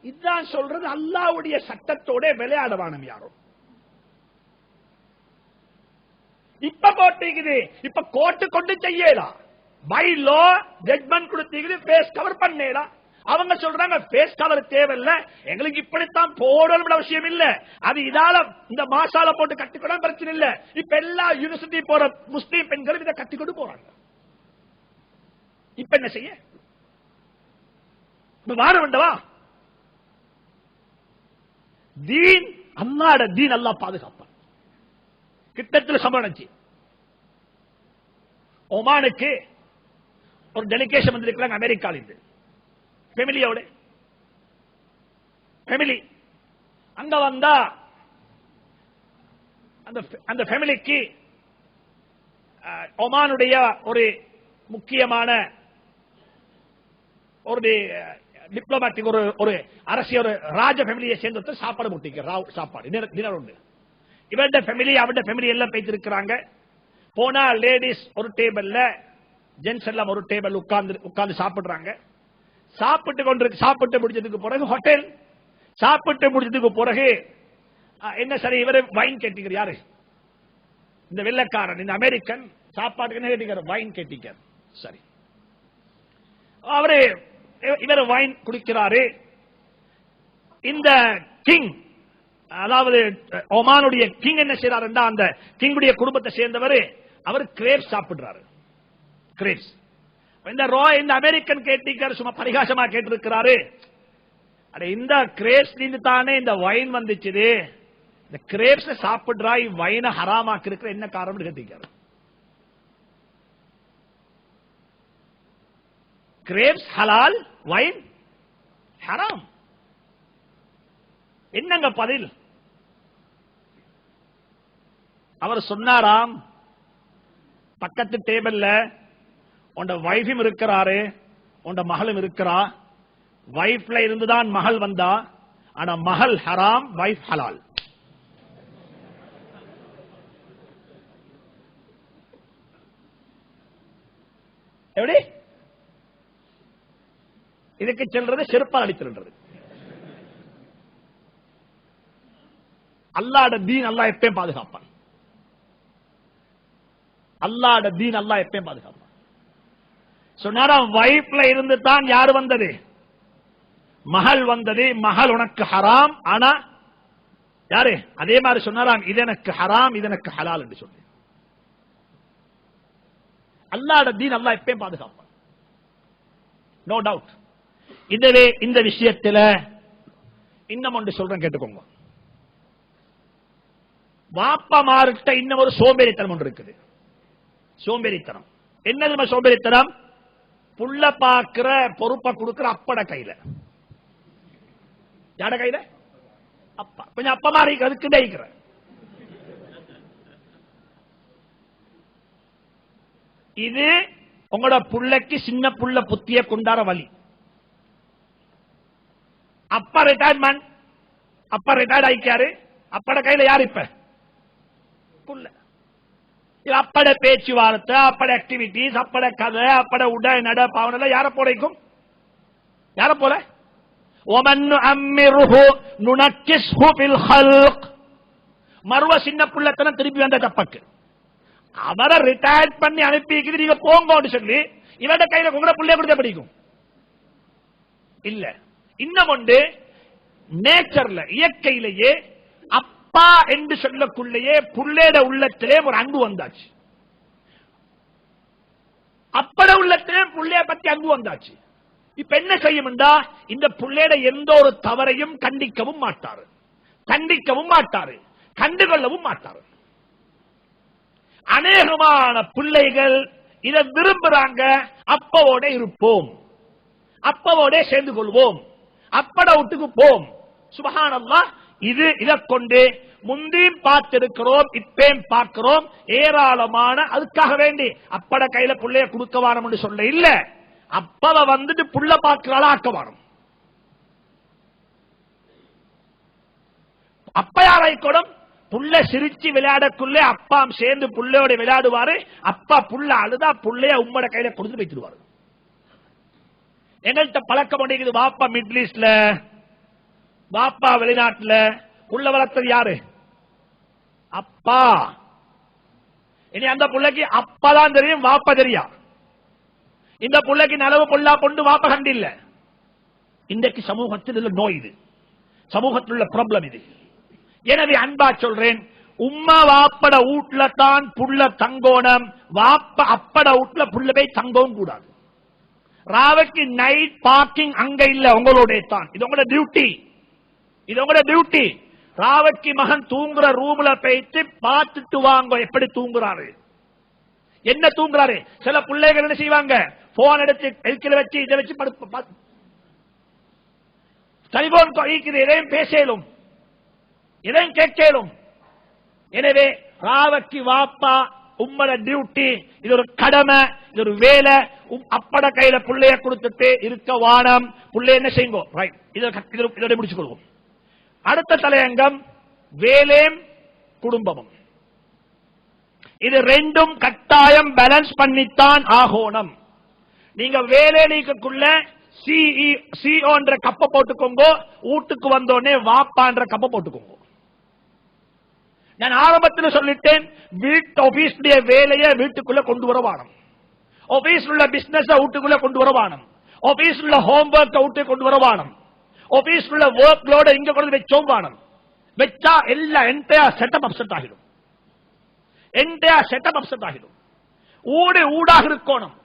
இதுதான் சொல்றது, அல்லாஹ்வுடைய சட்டத்தோட விளையாடவானம் யாரும். இப்ப போட்டீங்க, இப்ப கோர்ட்டு கொண்டு செய்யலாம், பை லா ஜட்மெண்ட் கொடுத்தீங்க, ஃபேஸ் கவர் பண்ணலாம். அவங்க சொல்றாங்க ஃபேஸ் கவர் தேவையில்லை, எங்களுக்கு இப்படித்தான் போடணும் அவசியம் இல்ல, அது இதால இந்த மாசால போட்டு கட்டிக்கொள்ள பிரச்சனை இல்ல. இப்ப எல்லா யூனிவர்சிட்டி போற முஸ்லீம் பெண்களும் இதை கட்டிக்கொண்டு போறாங்க. இப்ப என்ன செய்ய? மாற வேண்டவா? தீன் அல்லாஹ்வுடைய தீன் அல்லாஹ் பாதுகாப்பான். கிட்டத்தில் சம்பளம் ஒமானுக்கு ஒரு டெலிகேஷன் வந்திருக்கிறாங்க அமெரிக்கால இருந்து, ஃபேமிலியோட ஃபேமிலி அங்க வந்தா அந்த ஃபேமிலிக்கு ஒமானுடைய ஒரு முக்கியமான ஒரு டிப்ளமேட்டிக் ஒரு அரசியல் ராஜ ஃபேமிலியை சேர்ந்து சாப்பாடு முட்டிக்க சாப்பாடு டினர் உண்டு. இவருடைய ஃபேமிலி அவருடைய ஃபேமிலி எல்லாம் பேசிருக்கிறாங்க. போனா லேடிஸ் ஒரு டேபிள்ல, ஜென்ஸ் எல்லாம் ஒரு டேபிள் உட்கார்ந்து சாப்பிடுறாங்க. சாப்பிட்டு முடிச்சதுக்கு பிறகு ஹோட்டல் சாப்பிட்டு முடிச்சதுக்கு பிறகு என்ன சரி, இவரு வைன் கேட்டீங்க. யாரு? இந்த வெள்ளக்காரன், இந்த அமெரிக்கன் சாப்பாட்டுக்கு என்ன கேட்டீங்க? வைன் கேட்டீங்க. சரி, அவரு இவர் வைன் குடிக்கிறாரு. இந்த கிங், அதாவது ஒமானுடைய கிங் என்ன செய்யறாரு, அந்த கிங்குடைய குடும்பத்தை சேர்ந்தவர், அவர் கிரேப்ஸ் சாப்பிடுறாரு. கிரேப்ஸ். இந்த அமெரிக்கன் கேட்டீங்க, சும்மா பரிகாசமா கேட்டிருக்கிறாரு, இந்த கிரேப்ஸ் தானே இந்த வைன் வந்துச்சு, இந்த கிரேப்ஸ் சாப்பிடுறாய், வைனை ஹராமாக்கு இருக்கிற என்ன காரணம் கேட்டீங்க? கிரேப்ஸ் ஹலால், வைன் ஹராம். என்னங்க பதில்? அவர் சொன்னாராம், பக்கத்து டேபிள்ல உண்ட வைஃபும் இருக்கிறாரு, உண்ட மகளும் இருக்கிறா. வைஃப்ல இருந்துதான் மகள் வந்தா, ஆனா மகள் ஹராம், வைஃப் ஹலால். எப்படி இதுக்கு செல்றது செருப்பால் அடித்திருந்தது. அல்லாஹ்வுடைய தீன் அல்லாஹ் எப்பயும் பாதுகாப்பான். அல்லாஹ்வுடைய தீன் அல்லாஹ் எப்பயும் பாதுகாப்பான். சொன்னாரா வைஃப்ல இருந்து தான் யார் வந்தது? மகள் வந்தது. மகள் உனக்கு ஹராம். ஆனா யாரு அதே மாதிரி சொன்னாராம் இது எனக்கு ஹராம் இது எனக்கு ஹலால் என்று சொல்லி. அல்லாஹ்வுடைய தீன் அல்லாஹ் எப்பயும் பாதுகாப்பான். No doubt. இதுவே இந்த விஷயத்தில் இன்னும் ஒன்று சொல்றேன் கேட்டுக்கோங்க. வாப்பமார்கிட்ட இன்னும் ஒரு சோம்பேறித்தனம் ஒன்று இருக்குது. சோம்பேறித்தனம் என்னது? சோம்பேறித்தனம் புள்ள பாக்குற பொறுப்பை கொடுக்கிற அப்பட கையில. யார கையில? அப்பா. கொஞ்சம் அப்பமா அதுக்கு டேய்க்கிற. இது உங்களோட புள்ளைக்கு சின்ன புள்ள புத்திய கொண்டாட வழி. அப்பா ரிட்டையர்மெண்ட், அப்பா ரிட்டையர்ட் ஆயிக்காரு. அப்பட கையில யாரு இப்ப? புள்ள. அப்பட பேச்சுவார்த்தை, அப்பட ஆக்டிவிட்டிஸ், அப்பட கதை, அப்பட உடை நட பாவனை யார போலைக்கும்? யார போல? மறுவ சின்ன புள்ளத்தனம் திருப்பி வந்த தப்பக்கு அவரை ரிட்டையர்ட் பண்ணி அனுப்பிக்கிறது. நீங்க போங்க சொல்லி இவட கையில உங்களோட புள்ளைய கொடுத்த பிடிக்கும் இல்ல. இன்னும் ஒன்று நேச்சர்ல இயற்கையிலேயே அப்பா என்று சொல்லக்குள்ளேயே புள்ளேட உள்ளத்திலே ஒரு அன்பு வந்தாச்சு. அப்பட உள்ளத்திலே புள்ளைய பத்தி அன்பு வந்தாச்சு. இப்ப என்ன செய்யும்டா இந்த புள்ளேட எந்த ஒரு தவறையும் கண்டிக்கவும் மாட்டாரு, கண்டிக்கவும் மாட்டாரு, கண்டுகொள்ளவும் மாட்டாரு. அநேகமான பிள்ளைகள் இதை விரும்புறாங்க. அப்பவோட இருப்போம், அப்பவோட சேர்ந்து கொள்வோம், அப்பட விட்டுக்கு போம். சுப்ஹானல்லாஹ். இது இதை கொண்டு முந்தியும் பார்த்திருக்கிறோம், இப்பேம் பார்க்கிறோம். ஏராளமான அதுக்காக வேண்டி அப்பட கையில புள்ளைய கொடுக்க வாரம் சொல்ல இல்ல. அப்பவ வந்துட்டு புள்ள பார்க்கிறாள ஆக்க வாரம். அப்ப யாராய்க்கூடும் புள்ள சிரிச்சு விளையாடக்குள்ளே அப்பாம் சேர்ந்து புள்ளையோட விளையாடுவாரு. அப்பா புள்ள அழுதா புள்ளைய உம்மட கையில கொடுத்து வைத்துருவாரு. எங்கள்கிட்ட பழக்கம் முடியுது. வாப்பா மிடில் ஈஸ்ட்ல, வாப்பா வெளிநாட்டுல, புள்ள வளர்த்தது யாரு? அப்பா. இனி அந்த புள்ளைக்கு அப்பாதான் தெரியும், வாப்பா தெரியா. இந்த புள்ளைக்கு நலவு பொல்லா கொண்டு வாப்பா கண்டு இல்ல. இன்றைக்கு சமூகத்தில் உள்ள நோய் இது, சமூகத்தில் உள்ள ப்ராப்ளம் இது. எனவே அன்பா சொல்றேன், உம்மா வாப்பட வீட்டுல தான் புள்ள தங்கோணம், வாப்ப அப்பட வீட்டுல புள்ள போய் தங்கவும் கூடாது. ராவுக்கு நைட் பார்க்கிங் அங்க இல்ல, உங்களோட தான். இது உங்களோட டியூட்டி, இது உங்களோட டியூட்டி. ராவுக்கு மகன் தூங்குற ரூம்ல போயிட்டு பார்த்துட்டு வாங்க எப்படி தூங்குறாரு, என்ன தூங்குறாரு. சில பிள்ளைகள் என்ன செய்வாங்க, போன் எடுத்து எல்கில வச்சு இதை வச்சு டெலிபோன் இதையும் பேசலும், இதையும் கேட்கலும். எனவே ராவுக்கு வாப்பா உம்மட டியூட்டி, இது ஒரு கடமை, இது ஒரு வேலை. அப்பட கையில புள்ளைய கொடுத்துட்டு இருக்க வானம். புள்ளைய என்ன செய்யுங்க, ரைட், இதோட முடிச்சுக் கொள்வோம். அடுத்த தலையங்கம் வேலையும் குடும்பமும். இது ரெண்டும் கட்டாயம் பேலன்ஸ் பண்ணித்தான் ஆகணும். நீங்க வேலை நீக்கக்குள்ள சிஓ என்ற கப்ப போட்டுக்கோங்க, வீட்டுக்கு வந்தோடனே வாப்பான்ற கப்ப போட்டுக்கோங்க. நான் ஆரம்பத்தில் சொல்லிட்டேன், வீட்டு ஆபீஸ் வேலையை வீட்டுக்குள்ள கொண்டு வர வானம், ஆபீஸ் உள்ள பிசினஸ் வீட்டுக்குள்ள கொண்டு வர வானம், ஆபீஸ் உள்ள ஹோம்வொர்க் வீட்டுக்கு கொண்டு வர வானம், ஆபீஸ் உள்ள ஒர்க் லோட இங்க கொண்டு வச்சோம் வானம். வச்சா எல்லா என்டையர் செட்டப் அப்செட் ஆகிடும், என்டையர் செட்டப் அப்செட் ஆகிடும். ஊடாக இருக்கணும்.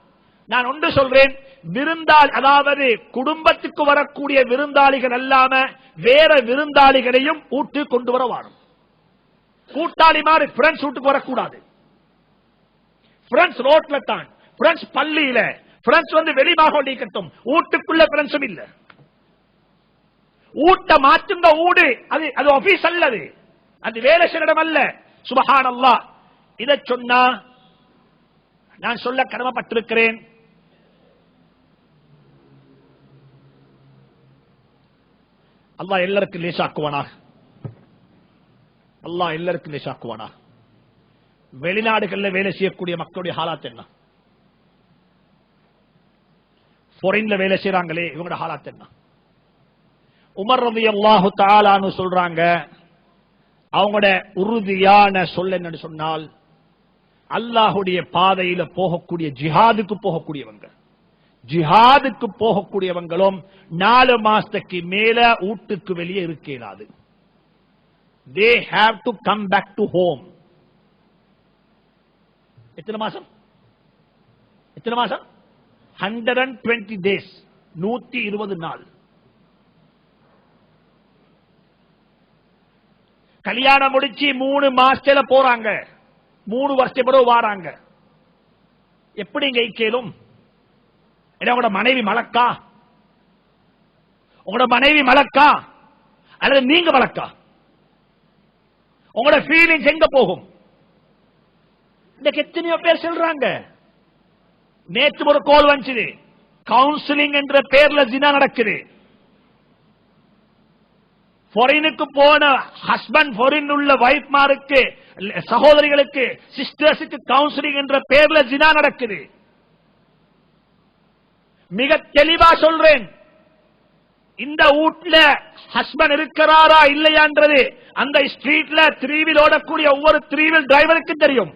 நான் ஒன்று சொல்றேன், விருந்தாளி, அதாவது குடும்பத்துக்கு வரக்கூடிய விருந்தாளிகள் அல்லாம வேற விருந்தாளிகளையும் ஊட்டு கொண்டு வர வாணும். கூட்டாளி மாதிரி பிரெண்ட்ஸ் வீட்டுக்கு வரக்கூடாது. பிரெண்ட்ஸ் ரோட்ல தான், பிரெண்ட்ஸ் பள்ளியில, பிரெண்ட்ஸ் வந்து வெளிமாக நீக்கட்டும், வீட்டுக்குள்ள பிரெண்ட்ஸும் இல்ல. ஊட்ட மாற்றுங்க. ஊடு அது ஆபீஸ் அல்லது, அது வேலை செய்யிடம் அல்ல. சுப்ஹானல்லாஹ். இதை சொன்னா நான் சொல்ல கடமைப்பட்டிருக்கிறேன். அல்லாஹ் எல்லாருக்கும் லேசாக்குவானாக, அல்லாஹ் எல்லாருக்கும் லேசாக்குவானாக. வெளிநாடுகளில் வேலை செய்யக்கூடிய மக்களுடைய ஹாலாத் என்ன? ஃபாரின்ல வேலை செய்றாங்களே இவங்களோட ஹாலாத் என்ன? உமர் ரலியல்லாஹு தஆலா அன்ஹு சொல்றாங்க, அவங்களோட உறுதியான சொல் என்னன்னு சொன்னால், அல்லாஹ்வுடைய பாதையில போகக்கூடிய ஜிஹாதுக்கு போகக்கூடியவங்க, ஜிஹாதுக்கு போகக்கூடியவங்களும் 4 மாசத்துக்கு மேல வீட்டுக்கு வெளியே இருக்க இயலாது. They have to come back to home. எத்தனை மாசம்? 120 days, 120 நாள். கல்யாணம் முடிச்சு 3 மாசத்துல போறாங்க, 3 வருஷம் பிறகு வாராங்க. எப்படி இங்க ஐக்கியலும்? உங்களோட மனைவி மலக்கா? உங்களோட மனைவி மலக்கா அல்லது நீங்க மலக்கா? உங்களோட ஃபீலிங்ஸ் எங்க போகும்? இன்னைக்கு எத்தனையோ பேர் சொல்றாங்க. நேற்று ஒரு கோல் வந்துச்சு, கவுன்சிலிங் என்ற பேர்ல ஜினா நடக்குது. ஃபாரினுக்கு போன ஹஸ்பண்ட், ஃபாரின் உள்ள வைஃப்மாருக்கு, சகோதரிகளுக்கு, சிஸ்டர்ஸுக்கு கவுன்சிலிங் என்ற பேர்ல ஜினா நடக்குது. மிக தெளிவா சொல்றேன், இந்த வீட்ல ஹஸ்பண்ட் இருக்கிறாரா இல்லையான்றது அந்த ஸ்ட்ரீட்ல 3 வீல் ஓடக்கூடிய ஒவ்வொரு 3 வீல் டிரைவருக்கு தெரியும்,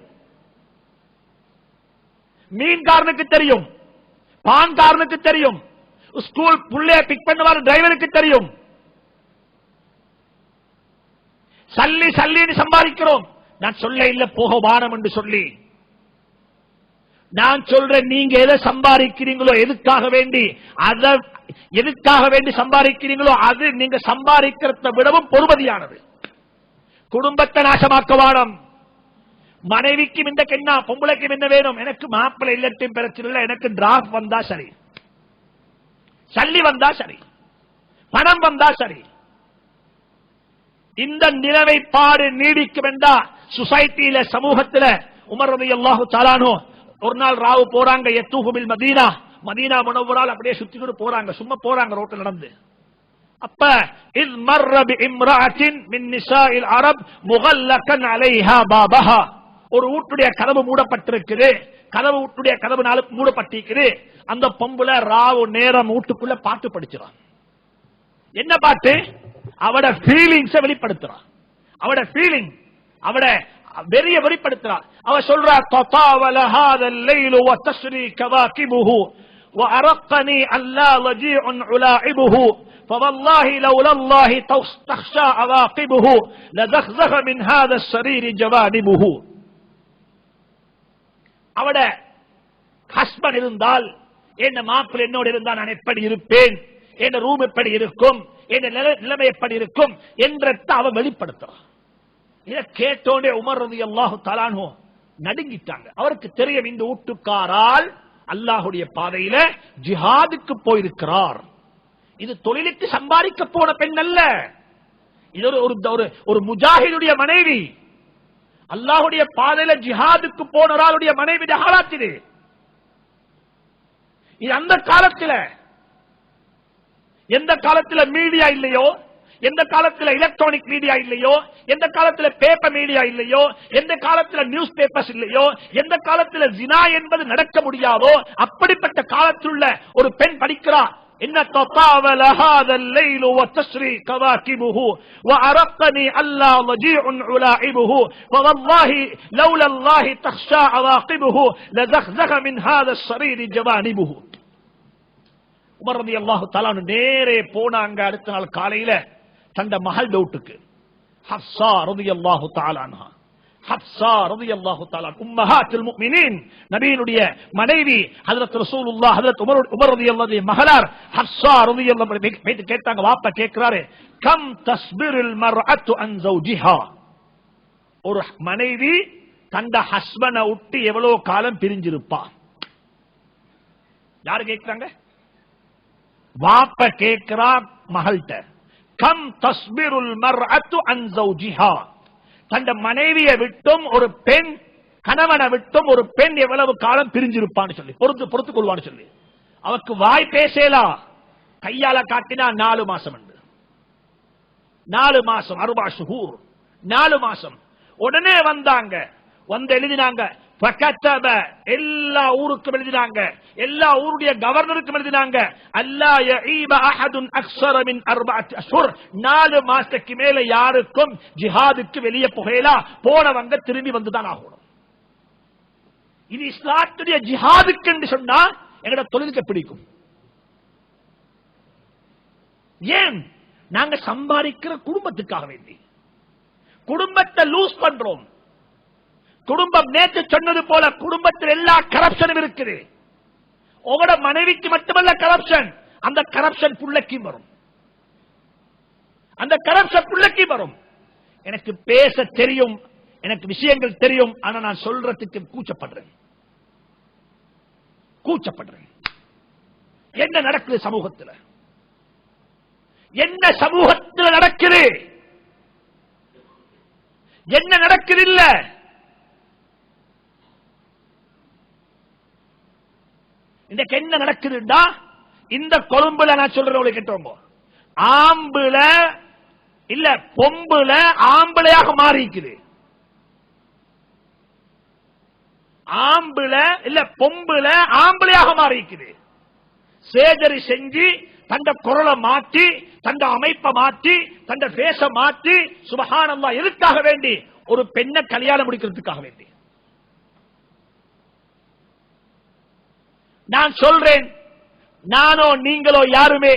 மீன்காரனுக்கு தெரியும், பான்காரனுக்கு தெரியும், ஸ்கூல் புள்ளைய பிக் பண்ணுவார் டிரைவருக்கு தெரியும். சல்லின்னு சம்பாதிக்கிறோம். நான் சொல்ல இல்ல போக வானம் என்று சொல்லி, நான் சொல்றேன், நீங்க எதை சம்பாதிக்கிறீங்களோ, எதுக்காக வேண்டி சம்பாதிக்கிறீங்களோ அது நீங்க சம்பாதிக்கிறத விடவும் பொறுமதியானது. குடும்பத்தை நாசமாக்க வானம். மனைவிக்கும் இந்த கென்னா, பொம்பளைக்கும் என்ன வேணும்? எனக்கு மாப்பிள்ளை இல்லட்டும் பிரச்சனை இல்லை, எனக்கு டிராஃப்ட் வந்தா சரி, சல்லி வந்தா சரி, பணம் வந்தா சரி. இந்த நிலைமைப்பாடு நீடிக்கும் என்றா சொசைட்டியில, சமூகத்தில் உமர் ரலியல்லாஹு தஆலா அன்ஹு ஒரு நாள் ராவு போறாங்க, யத்தூஃபு பில் மதீனா, மதீனா முனவ்வரால் அப்படியே சுத்திட்டு போறாங்க, சும்மா போறாங்க ரோட்ல நடந்து. அப்ப இஸ் மர்ர பி இம்ராஅத்தின் மின் நிசாஇல் அரப் முகல்லகன் அலைஹா பாபஹா, ஒரு வீட்டுடைய கதவு மூடப்பட்டிருக்குது, வீட்டுடைய கதவுனால மூடப்பட்டிருக்குது. அந்த பொம்புல ராவு நேரம் வீட்டுக்குள்ள பாட்டு படிச்சுறான். என்ன பாட்டு? அவட ஃபீலிங்ஸ் வெளிப்படுத்துறான், அவட ஃபீலிங், அவட வெறிய வெளிப்படுத்துறான். அவ சொல்றா, ததாவல ஹாதல் லைலு வ தஸ்ரி கவாகிபுஹு வ அரقني அல்லா லஜீஉ உலாஇபுஹு فوالله لولا الله تخشى عواقبه لزخزخ من هذا السرير جوانبه. அவட ஹஸ்பண்ட் இருந்தால், என்ன மாப்பிள்ளை என்னோட இருந்தால் நான் எப்படி இருப்பேன், என்ன ரூம் எப்படி இருக்கும், என்ன நிலைமை எப்படி இருக்கும் என்றத அவ வெளிப்படுத்துறான். இதை கேட்டோனே உமர் ரலியல்லாஹு தஆலா அன்ஹு நடுங்கிட்டாங்க. அவருக்கு தெரியும், இந்த வீட்டுக்காரால் அல்லாஹ்வுடைய பாதையில ஜிஹாதுக்கு போயிருக்கிறார். இது தொழிலுக்கு சம்பாதிக்க போன பெண் அல்ல, இது ஒரு முஜாஹிதுடைய மனைவி, அல்லாஹ்வுடைய பாதையில ஜிஹாதுக்கு போனவருடைய மனைவி ஹாலாத் இது. இது அந்த காலத்தில், எந்த காலத்தில் மீடியா இல்லையோ, எந்த காலத்தில் எலக்ட்ரானிக் மீடியா இல்லையோ, எந்த காலத்தில் பேப்பர் மீடியா இல்லையோ, எந்த காலத்தில் நியூஸ் பேப்பர்ஸ் இல்லையோ, எந்த காலத்தில் ஜினா என்பது நடக்க முடியாதோ அப்படிப்பட்ட காலத்தில் உள்ள ஒரு பெண் படிக்கிறார். என்ன ததாவல ஹாதல் லைலு வ தஸ்ரி கவாகிபுஹு வ அரقني அல்லா லஜீஉ உலாஇபுஹு ஃபவல்லாஹி லௌலா அல்லாஹி தக்ஷா அவாகிபுஹு லஸக்ஸக மின் ஹாதா ஸரீர் ஜவானிபுஹு. உமர் ரலியல்லாஹு தஆலா நேரே போனாங்க. அடுத்த நாள் காலையில தந்த மகள் டவுட்டுக்கு, ஹப்ஸா ரலியல்லாஹு தஆலா அன்ஹா, ஹப்ஸா ரலியல்லாஹு தஆலா உம்மஹாத்துல் முஃமினீன், நபியினுடைய மனைவி ஹஜ்ரத் ரசூலுல்லாஹ், ஹஜ்ரத் உமர் ரலியல்லாஹு மகளார் ஹப்ஸா ரலியல்லாஹு அன்ஹா கேட்டாங்க. வாப்பா கேக்குறாரு, கம் தஸ்பிருல் மர்அத்து அன் ஜௌஜிஹா, ஒரு மனைவி தந்த ஹஸ்பண்ட விட்டு எவ்வளவு காலம் பிரிஞ்சிருப்பா? யாரு கேக்குறாங்க? வாப்ப கேக்குறா மகள்கிட்ட, கம் தஸ்பிருல் மர்அத்து அன் ஜௌஜிஹா, தந்த மனைவியை விட்டும் ஒரு பெண், கணவனை விட்டும் ஒரு பெண் எவ்வளவு காலம் பிரிஞ்சிருப்பான்னு சொல்லி, பொறுத்து கொள்வான்னு சொல்லி. அவருக்கு வாய் பேசலா, கையால காட்டினா 4 மாசம் என்று, 4 மாசம், 4 ஷுஹூர், 4 மாசம். உடனே வந்தாங்க, வந்து எழுதினாங்க, எல்லா ஊருக்கும் எழுதினாங்க, எல்லா ஊருடைய கவர்னருக்கும் எழுதினாங்க, அல்லா யஈப அஹதுன் அக்ஸர மின் 4 அஷ்ஹுர், 4 மாசத்துக்கு மேல யாருக்கும் ஜிஹாதுக்கு வெளியே புகையலா, போனவங்க திரும்பி வந்துதான் ஆகணும். இது இஸ்லாத்துடைய ஜிஹாதுக்கு என்று சொன்னா எங்கட தொழிலுக்கு பிடிக்கும். ஏன்? நாங்க சம்பாதிக்கிற குடும்பத்துக்காக வேண்டி குடும்பத்தை லூஸ் பண்றோம். குடும்பம் நேற்று சொன்னது போல குடும்பத்தில் எல்லா கரப்ஷனும் இருக்குது. உங்களோட மனைவிக்கு மட்டுமல்ல கரப்ஷன், அந்த கரப்ஷன் புள்ளைக்கு வரும், அந்த கரப்ஷன் புள்ளைக்கு வரும். எனக்கு பேச தெரியும், எனக்கு விஷயங்கள் தெரியும், ஆனா நான் சொல்றதுக்கு கூச்சப்படுறேன். என்ன நடக்குது சமூகத்தில்? என்ன சமூகத்தில் நடக்குது? என்ன நடக்குது? இல்ல இன்னைக்கு என்ன நடக்குதுன்னா, இந்த கொழும்புல நான் சொல்றேன் கேட்டோங்க, ஆம்புல இல்ல பொம்புல ஆம்பளையாக மாறிக்குது, ஆம்புல இல்ல பொம்புல ஆம்பளையாக மாறிக்குது. சேஜரி செஞ்சு தந்த குரலை மாற்றி, தந்த அமைப்பை மாற்றி, தந்த பேச மாற்றி, சுபஹானல்லாஹ், எதுக்காக வேண்டி? ஒரு பெண்ணை கல்யாணம் முடிக்கிறதுக்காக வேண்டி. நான் சொல்றேன், நானோ நீங்களோ யாருமே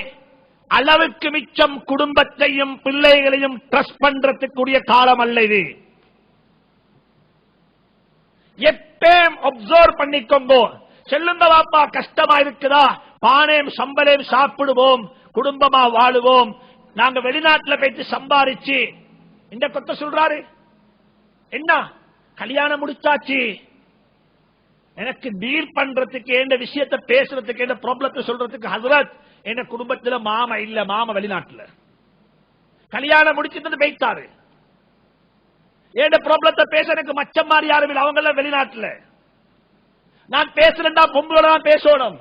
அளவுக்கு மிச்சம் குடும்பத்தையும் பிள்ளைகளையும் ட்ரஸ்ட் பண்றதுக்குரிய காலம் அல்ல இது. எப்பயும் அப்சர்வ் பண்ணிக்கோங்க. செல்லுங்க வாப்பா, கஷ்டமா இருக்குதா, பானையும் சம்பளையும் சாப்பிடுவோம், குடும்பமா வாழுவோம். நாங்க வெளிநாட்டுல போயிட்டு சம்பாரிச்சு இந்த கொத்த சொல்றாரு என்ன, கல்யாணம் முடிச்சாச்சு, எனக்கு டீல் பண்றதுக்கு, எந்த விஷயத்தை பேசுறதுக்கு, எந்த ப்ராப்ளத்தை சொல்றதுக்கு ஹசரத் என் குடும்பத்துல மாமா இல்ல, மாமா வெளிநாட்டுல கல்யாணம் முடிச்சுட்டு போயிட்டாரு. என் ப்ராப்ளத்தை பேச எனக்கு மச்சம் மாதிரி யாரும் இல்லை, அவங்க வெளிநாட்டுல. நான் பேசுறேன்டா பொம்பளை தான் பேசணும்.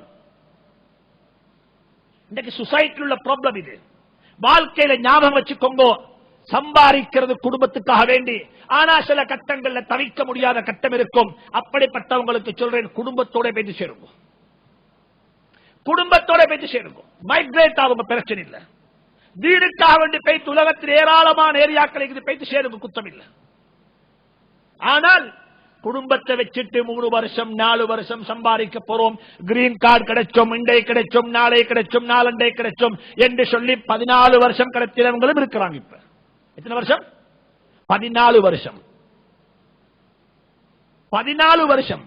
இன்னைக்கு சொசைட்டியில் உள்ள ப்ராப்ளம் இது. வாழ்க்கையில ஞாபகம் வச்சுக்கோங்க, சம்பாதிக்கிறது குடும்பத்துக்காக வேண்டி, ஆனா சில கட்டங்கள்ல தவிக்க முடியாத கட்டம் இருக்கும். அப்படிப்பட்டவங்களுக்கு சொல்றேன், குடும்பத்தோட போயிட்டு சேருங்க, குடும்பத்தோட போயிட்டு சேருங்க. மைக்ரேட் ஆகும், பிரச்சனை இல்லை. வீடுக்காக வேண்டி போயிட்டு உலகத்தில் ஏராளமான ஏரியாக்களுக்கு போயிட்டு சேருங்க, குத்தம் இல்லை. ஆனால் குடும்பத்தை வச்சுட்டு 3 வருஷம் 4 வருஷம் சம்பாதிக்க போறோம், கிரீன் கார்டு கிடைச்சோம், இண்டை கிடைச்சோம், நாளை கிடைச்சோம், நாளண்டை கிடைச்சோம் என்று சொல்லி 14 வருஷம் கிடைத்தவங்களும் இருக்கிறாங்க. இப்ப எத்தனை வருஷம்? 14 வருஷம். 14 வருஷம்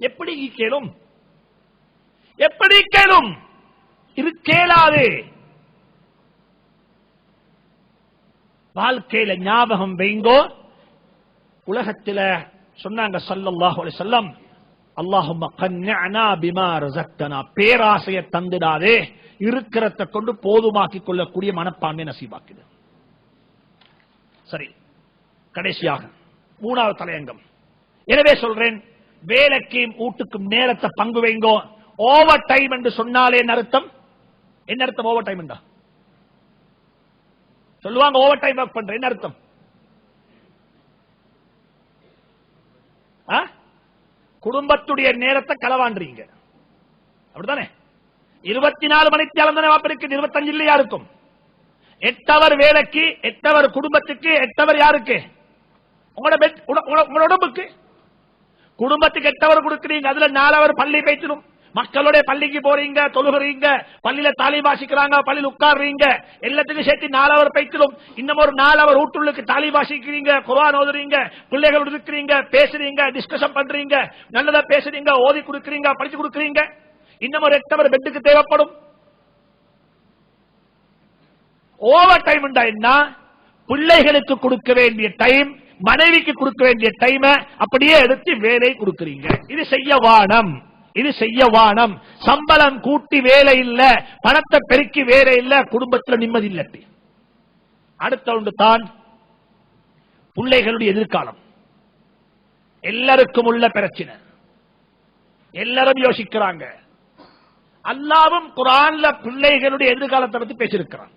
எப்படி கேளும்? எப்படி கேளும்? இது கேளாது. வாழ்க்கையில ஞாபகம் வைங்கோ. உலகத்தில் சொன்னாங்க ஸல்லல்லாஹு அலைஹி வஸல்லம், அல்லாஹும்ம கன்னிஅனா பிமா ரஸக்தனா, பேராசையை தந்துடாதே, இருக்கிறத கொண்டு போதுமாக்கிக் கொள்ளக்கூடிய மனப்பான்மை நசீபாக்குது. சரி, கடைசியாக 3வது தலையங்கம். எனவே சொல்றேன், வேலைக்கும் வீட்டுக்கும் நேரத்தை பங்கு வைங்கோ. ஓவர் டைம் என்று சொன்னாலே என்ன அர்த்தம்? என்ன அர்த்தம் ஓவர் டைம் என்றா? சொல்லுவாங்க ஓவர் டைம் ஒர்க் பண்ற, என்ன அர்த்தம்? குடும்பத்துடைய நேரத்தை களவாண்டுறீங்க, அப்படித்தானே? 24 மணித்தியாலம் தானே வாப்ப இருக்கு, 25 இல்லையா இருக்கும்? 8 ஹவர் வேலைக்கு, 8 ஹவர் குடும்பத்துக்கு, 8 ஹவர் யாருக்கு? உங்களோட உடம்புக்கு. குடும்பத்துக்கு 8 ஹவர் கொடுக்குறீங்க, அதுல 4 ஹவர் பள்ளி பேசணும், மக்களோட பள்ளிக்கு போறீங்க, தொழுகிறீங்க, பள்ளியில தாலீம் வாசிக்கிறாங்க, பள்ளியில் உட்கார்றீங்க, எல்லாத்துக்கும் சேர்த்து 4 ஹவர் பைக்கணும். இன்னும் ஒரு 4 ஹவர் வீட்டுள்ளுக்கு தாலீம் வாசிக்கிறீங்க, குர்ஆன் ஓதுறீங்க, பிள்ளைகளோடு இருக்கிறீங்க, பேசுறீங்க, டிஸ்கஷன் பண்றீங்க, நல்லதா பேசுறீங்க, ஓதி கொடுக்குறீங்க, படிச்சு கொடுக்குறீங்க. இன்னும் ஒரு 8 ஹவர் பெட்டுக்கு தேவைப்படும். ஓவர் டைம் என்ன? பிள்ளைகளுக்கு கொடுக்க வேண்டிய டைம், மனைவிக்கு கொடுக்க வேண்டிய டைம் அப்படியே எடுத்து வேலை கொடுக்கிறீங்க. இது செய்ய வானம், இது செய்ய வானம். சம்பளம் கூட்டி வேலை இல்ல, பணத்தை பெருக்கி வேலை இல்ல, குடும்பத்தில் நிம்மதி இல்லை. அடுத்த ஒன்று தான் பிள்ளைகளுடைய எதிர்காலம். எல்லாருக்கும் உள்ள பிரச்சனை, எல்லாரும் யோசிக்கிறாங்க. அல்லாவும் குர்ஆன்ல பிள்ளைகளுடைய எதிர்காலத்தை பத்தி பேசியிருக்கிறான்.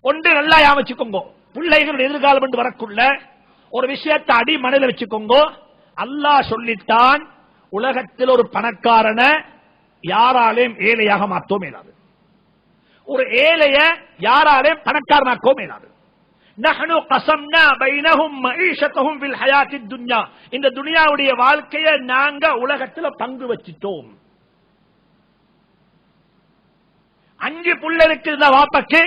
ஒன்று நல்லா ஞாபகம் வச்சுக்கோங்க, பிள்ளைகளுடைய எதிர்காலம் என்று வரக்குள்ள ஒரு விஷயத்தை அடி மனதில் வச்சுக்கோங்க. அல்லாஹ் சொல்லித்தான், உலகத்தில் ஒரு பணக்காரனை யாராலையும் ஏழையாக மாற்றவும் இயலாது, ஒரு ஏழைய யாராலையும் பணக்காரனாக்கவும் இயலாது. நஹ்னு கஸம்னா பைனஹும் மஈஷத்தஹும் ஃபில் ஹயாத்தித் துன்யா, இந்த துனியாவுடைய வாழ்க்கையை நாங்க உலகத்துல பங்கு வச்சிட்டோம். 5 புள்ள இருக்கிற வாப்பக்கு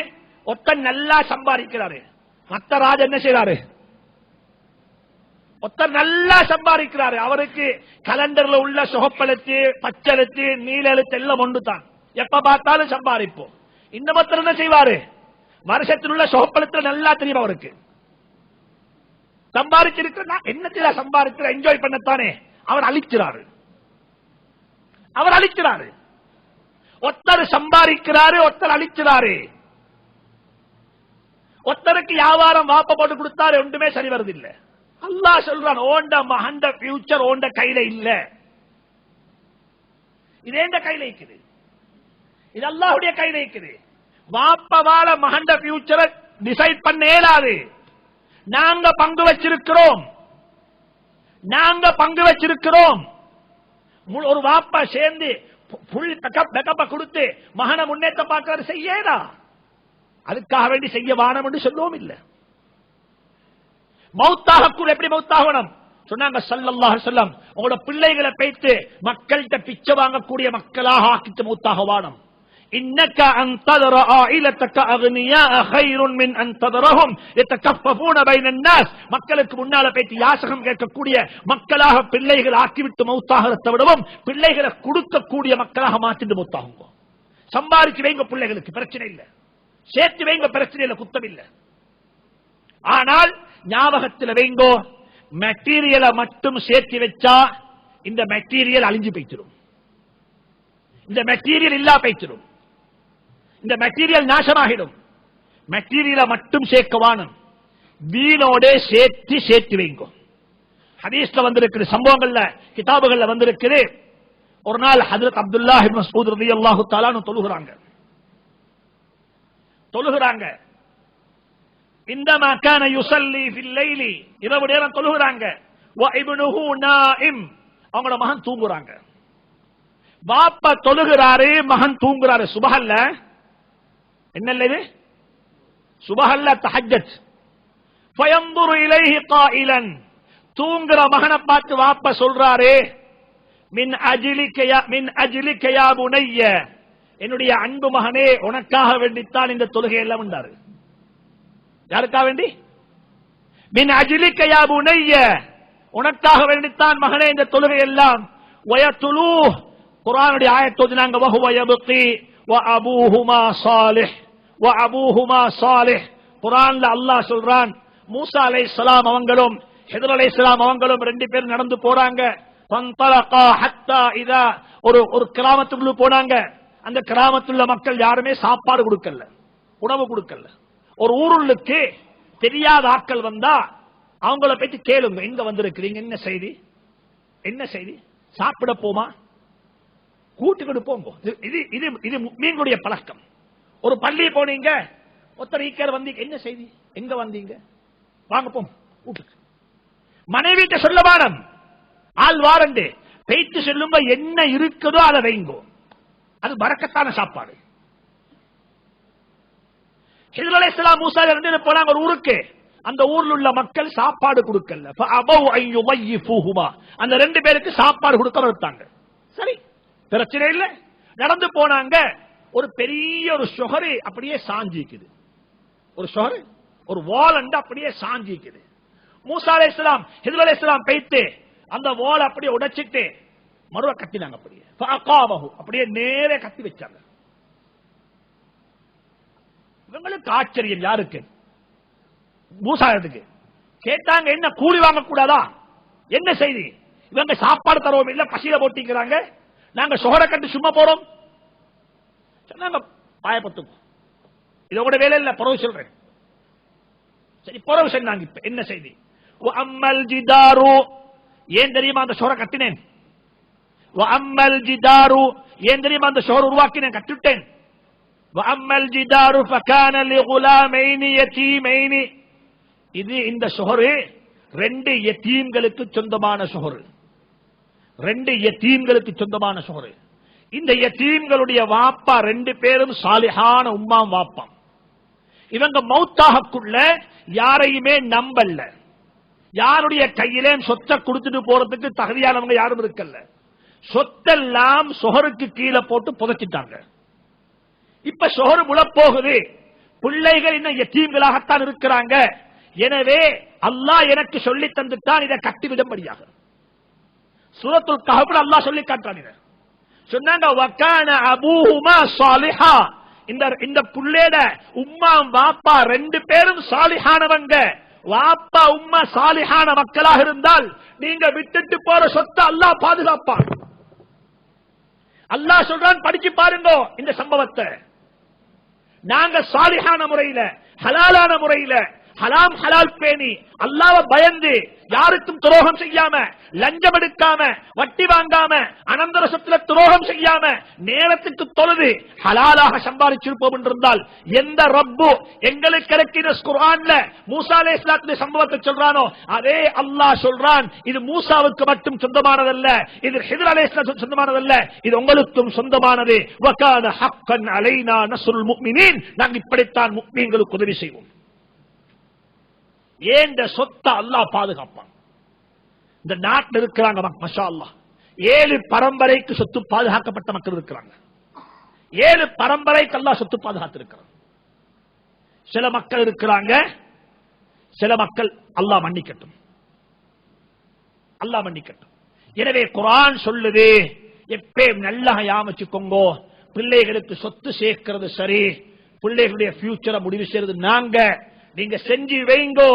ஒருத்தன் நல்லா சம்பாதிக்கிறாரு, மத்த ராஜா என்ன செய்யறாரு? ஒருத்தர் நல்லா சம்பாதிக்கிறாரு, அவருக்கு கலண்டர்ல உள்ள சுகப்பெழுத்து பச்செழுத்து நீல எழுத்து எல்லாம் ஒன்று தான், எப்ப பார்த்தாலும் சம்பாதிப்போம். இந்த மத்தர் என்ன செய்வாரு? வருஷத்தில் உள்ள சுகப்பெழுத்துல நல்லா தெரியும் அவருக்கு, சம்பாதிச்சிருக்க என்னத்தில சம்பாதிக்கிற என்ஜாய் பண்ணத்தானே அவர் அழிக்கிறாரு. ஒருத்தர் சம்பாதிக்கிறாரு, ஒருத்தர் அழிக்கிறாரு. ஒருத்தருக்கு வியாபாரம் வாப்ப போட்டு கொடுத்தாரு, ஒன்றுமே சரி வருதில்லை. அல்லாஹ் சொல்றான், ஓண்ட மகண்ட ஃபியூச்சர் ஓண்ட கையில இல்ல, இது எந்த கையில இருக்குது? இது அல்லாஹ்வுடைய கையில இருக்குது. வாப்பவால மகண்ட ஃபியூச்சரை டிசைட் பண்ண இயலாது. நாங்க பங்கு வச்சிருக்கிறோம். ஒரு வாப்பா சேர்ந்து கொடுத்து மகன முன்னேற்ற பார்க்கிறாரு, செய்யடா, அதுக்காக வேண்டி செய்ய வானம் என்று சொல்லவும் இல்லை. மௌத்தாக கூட எப்படி மௌத்தாகணும் சொன்னாங்க ஸல்லல்லாஹு அலைஹி வஸல்லம், உங்களோட பிள்ளைகளை பேத்து மக்கள்கிட்ட பிச்சை வாங்கக்கூடிய மக்களாக ஆக்கிட்டு மௌத்தாக வானம். இன்னக அன் ததர ஆயிலத்தக அக்னியா கைருன் மின் அன் ததரஹும் யதகஃபஃபூன பைன الناس, மக்களுக்கு முன்னால பேத்தி யாசகம் கேட்கக்கூடிய மக்களாக பிள்ளைகள் ஆக்கிவிட்டு மௌத்தாகிறதை விடவும் பிள்ளைகளை கொடுக்கக்கூடிய மக்களாக மாற்றிட்டு மௌத்தாகுங்க. சம்பாதிச்சு வைங்க, பிள்ளைகளுக்கு பிரச்சனை இல்லை, சேர்த்து வைங்க, பிரச்சனை இல்லை, குத்தம் இல்லை. ஆனால் ஞாபகத்தில் வைங்கோ, மெட்டீரியலை மட்டும் சேர்த்து வச்சா இந்த மெட்டீரியல் அழிஞ்சு போய்ச்சிடும், இந்த மெட்டீரியல் இல்லா போய்ச்சிடும், இந்த மெட்டீரியல் நாசமாகிடும். மெட்டீரியலை மட்டும் சேர்க்கவானும், வீணோட சேர்த்து வைங்கோ. ஹதீஸ்ல வந்திருக்கிற சம்பவங்கள்ல கிதாபுகள்ல வந்திருக்குது. ஒரு நாள் ஹஜ்ரத் அப்துல்லாஹ் இப்னு மஸ்ஊத் ரலியல்லாஹு தஆலா அன்ஹு தொழுகிறாங்க. இந்தமா கான யுஸல்லி ஃபில் லைலி, இரவு நேரம் தொழுகிறாங்க. வ இப்னுஹு நாயிம், அவங்களோட மகன் தூங்குறாங்க. பாப்பா தொழுகிறாரு, மகன் தூங்குறாரு. சுபஹல்ல, என்னல்ல இது? சுபஹல்ல தஹஜ்ஜத். ஃபயன்துரு இலைஹி காயிலன், தூங்குற மகனை பார்த்து வாப்பா சொல்றாரு, மின் அஜ்லிக யா புனைய, என்னுடைய அன்பு மகனே, உனக்காக வேண்டித்தான் இந்த தொழுகை எல்லாம் உண்டாரு. யாருக்காக வேண்டி? மின் அஜ்லிக யா புனைய, உனக்காக வேண்டித்தான் மகனே இந்த தொழுகை எல்லாம். வயதுலூ, குர்ஆனுடைய ஆயத் ஓதினாங்க. வஹுவ யப்கி வ அபூஹுமா சாலிஹ், வ அபூஹுமா சாலிஹ். குர்ஆன்ல அல்லாஹ் சொல்றான், மூசா அலைஹிஸ்ஸலாம் அவங்களும் ஹித்ர் அலைஹிஸ்ஸலாம் அவங்களும் 2 பேரும் நடந்து போறாங்க. ஃபந்தலகா ஹத்தா இதா, ஒரு கிராமத்துக்குள்ள போனாங்க. அந்த கிராமத்துள்ள மக்கள் யாருமே சாப்பாடு கொடுக்கல, உணவு கொடுக்கல. ஒரு ஊருளுக்கு தெரியாத ஆட்கள் வந்தா அவங்கள பத்தி கேளுங்க, எங்க வந்திருக்கிறீங்க, என்ன செய்தி, சாப்பிட போமா, கூட்டுக்கிட்டு போங்க. இது மீன்களுடைய பழக்கம். ஒரு பள்ளி போனீங்க, ஒருத்தர் ஈக்கர் வந்தீங்க, என்ன செய்தி, எங்க வந்தீங்க, வாங்க போம் வீட்டுக்கு. மனைவிட்ட சொல்ல வாரம், ஆள் வாரண்டு பேச்சு சொல்லுங்க, என்ன இருக்குதோ அதை வைங்கோ, அது பரக்கத்தான சாப்பாடு. ஹித்ர் அலைஹிஸ்ஸலாம் மூசா இருந்து போனாங்க ஒரு ஊருக்கு. அந்த ஊர்ல உள்ள மக்கள் சாப்பாடு கொடுக்கல. அந்த 2 பேருக்கு சாப்பாடு கொடுக்க மறுத்தாங்க. சரி, பிரச்சனை இல்ல, நடந்து போனாங்க. ஒரு பெரிய ஒரு ஷொஹரு அப்படியே சாஞ்சிக்குது, ஒரு வால் அப்படியே சாஞ்சிக்குது. மூசா அலைஹிஸ்ஸலாம் ஹித்ர் அலைஹிஸ்ஸலாம் பேய்த்து அந்த வால் அப்படியே உடைச்சிட்டு மறுவ கத்தினாங்க. அப்படியே நேரே கத்தி வச்சாங்க. இவங்களுக்கு ஆச்சரியம், யாருக்கு? மூசாவுக்கு. கேட்டாங்க, என்ன கூலி வாங்க கூடாதா, என்ன செய்தி, இவங்க சாப்பாடு தருவோம் இல்ல, பசியில போட்டிக்கிறாங்க, நாங்க சொகர கட்டு சும்மா போறோம் சொன்னாங்க. பாயப்பத்தும் இதோட வேலை இல்ல, பரவு சொல்றேன். சரி, பரவு சொன்னாங்க. இப்ப என்ன செய்தி? அம்மல் ஜிதாரு, ஏன் தெரியுமா அந்த சொகர கட்டினேன்? அம்மல் ஜிதாரு, ஏன் தெரியுமா அந்த சொகர உருவாக்கினேன், கட்டுட்டேன். وَأَمَّا الْجِدَارُ فَكَانَ لِغُلَامَيْنِ يَتِيمَيْنِ, இது இந்த ஷொஹரு 2 யதீம்களுக்கு சொந்தமான சுஹர், 2 யதீம்களுக்கு சொந்தமான சுஹர். இந்த யதீம்களுடைய வாப்பா 2 பேரும் சாலிஹான உம்மாம் வாப்பாம். இவங்க மௌத்தாகக்குள்ள யாரையுமே நம்பல்ல, யாருடைய கையிலே சொத்தை கொடுத்துட்டு போறதுக்கு தகுதியானவங்க யாரும் இருக்கல்ல. சொத்தெல்லாம் சுஹருக்கு கீழே போட்டு புதைச்சிட்டாங்க. இப்ப சுஹர் முழப்போகுது, பிள்ளைகள் இன்னும் யதீம்களாகத்தான் இருக்கிறாங்க. எனவே அல்லாஹ் எனக்கு சொல்லி தந்துட்டான் இதை கட்டிவிடும்படியாக. சூரத்துல் கஹ்ஃப்ல அல்லாஹ் சொல்லி காட்டான். இத சொன்னாங்க, வகான அபூஹுமா சாலிஹா. இந்த புள்ளையோட உம்மா வாப்பா 2 பேரும் சாலிஹானவங்க. வாப்பா உம்மா சாலிஹான மக்களாக இருந்தால் நீங்க விட்டுட்டு போற சொத்தை அல்லாஹ் பாதுகாப்பான். அல்லாஹ் சொல்றான், படிச்சு பாருங்க இந்த சம்பவத்தை. நாங்க சாலிஹான முறையில, ஹலாலான முறையில, ஹலாம் ஹலால் பேணி, அல்லாஹ்வை பயந்து, யாருக்கும் துரோகம் செய்யாம, லஞ்சம் எடுக்காம, வட்டி வாங்காம, அனந்தர சொத்துல துரோகம் செய்யாம, நேரத்துக்கு தொழுது ஹலாலாக சம்பாதிச்சிருப்போம் என்றிருந்தால், எந்த ரப்பு எங்களுக்கு கிடைக்கிற குர்ஆன்ல மூசா அலைஹிஸ்ஸலாத்துடைய சம்பவத்தை சொல்றானோ அதே அல்லாஹ் சொல்றான், இது மூசாவுக்கு மட்டும் சொந்தமானதல்ல, இது ஹித்ர் அலைஹிஸ்ஸலாத்துக்கு சொந்தமானதல்ல, இது உங்களுக்கும் சொந்தமானது. வகான ஹக்கன் அலைனா நஸ்ருல் முஃமினீன். நாங்கள் இப்படித்தான் முஃமின்களுக்கு உதவி செய்வோம். ஏன் சொத்தை அல்லாஹ் பாதுகாப்பான். இந்த நாட்டில் இருக்கிறாங்க மாஷா அல்லாஹ் 7 பரம்பரைக்கு சொத்து பாதுகாக்கப்பட்ட மக்கள் இருக்கிறாங்க. 7 பரம்பரைக்கு அல்லாஹ் சொத்து பாதுகாத்து இருக்கிறாங்க. சில மக்கள் இருக்கிறாங்க, சில மக்கள் அல்லாஹ் மன்னிக்கட்டும், அல்லாஹ் மன்னிக்கட்டும். எனவே குர்ஆன் சொல்லுது, எப்பயும் நல்லா யாமச்சுக்கோங்க, பிள்ளைகளுக்கு சொத்து சேர்க்கிறது சரி, பிள்ளைகளுடைய ஃபியூச்சரை முடிவு செய்யறது நாங்க. நீங்க செஞ்சு வைங்கோ,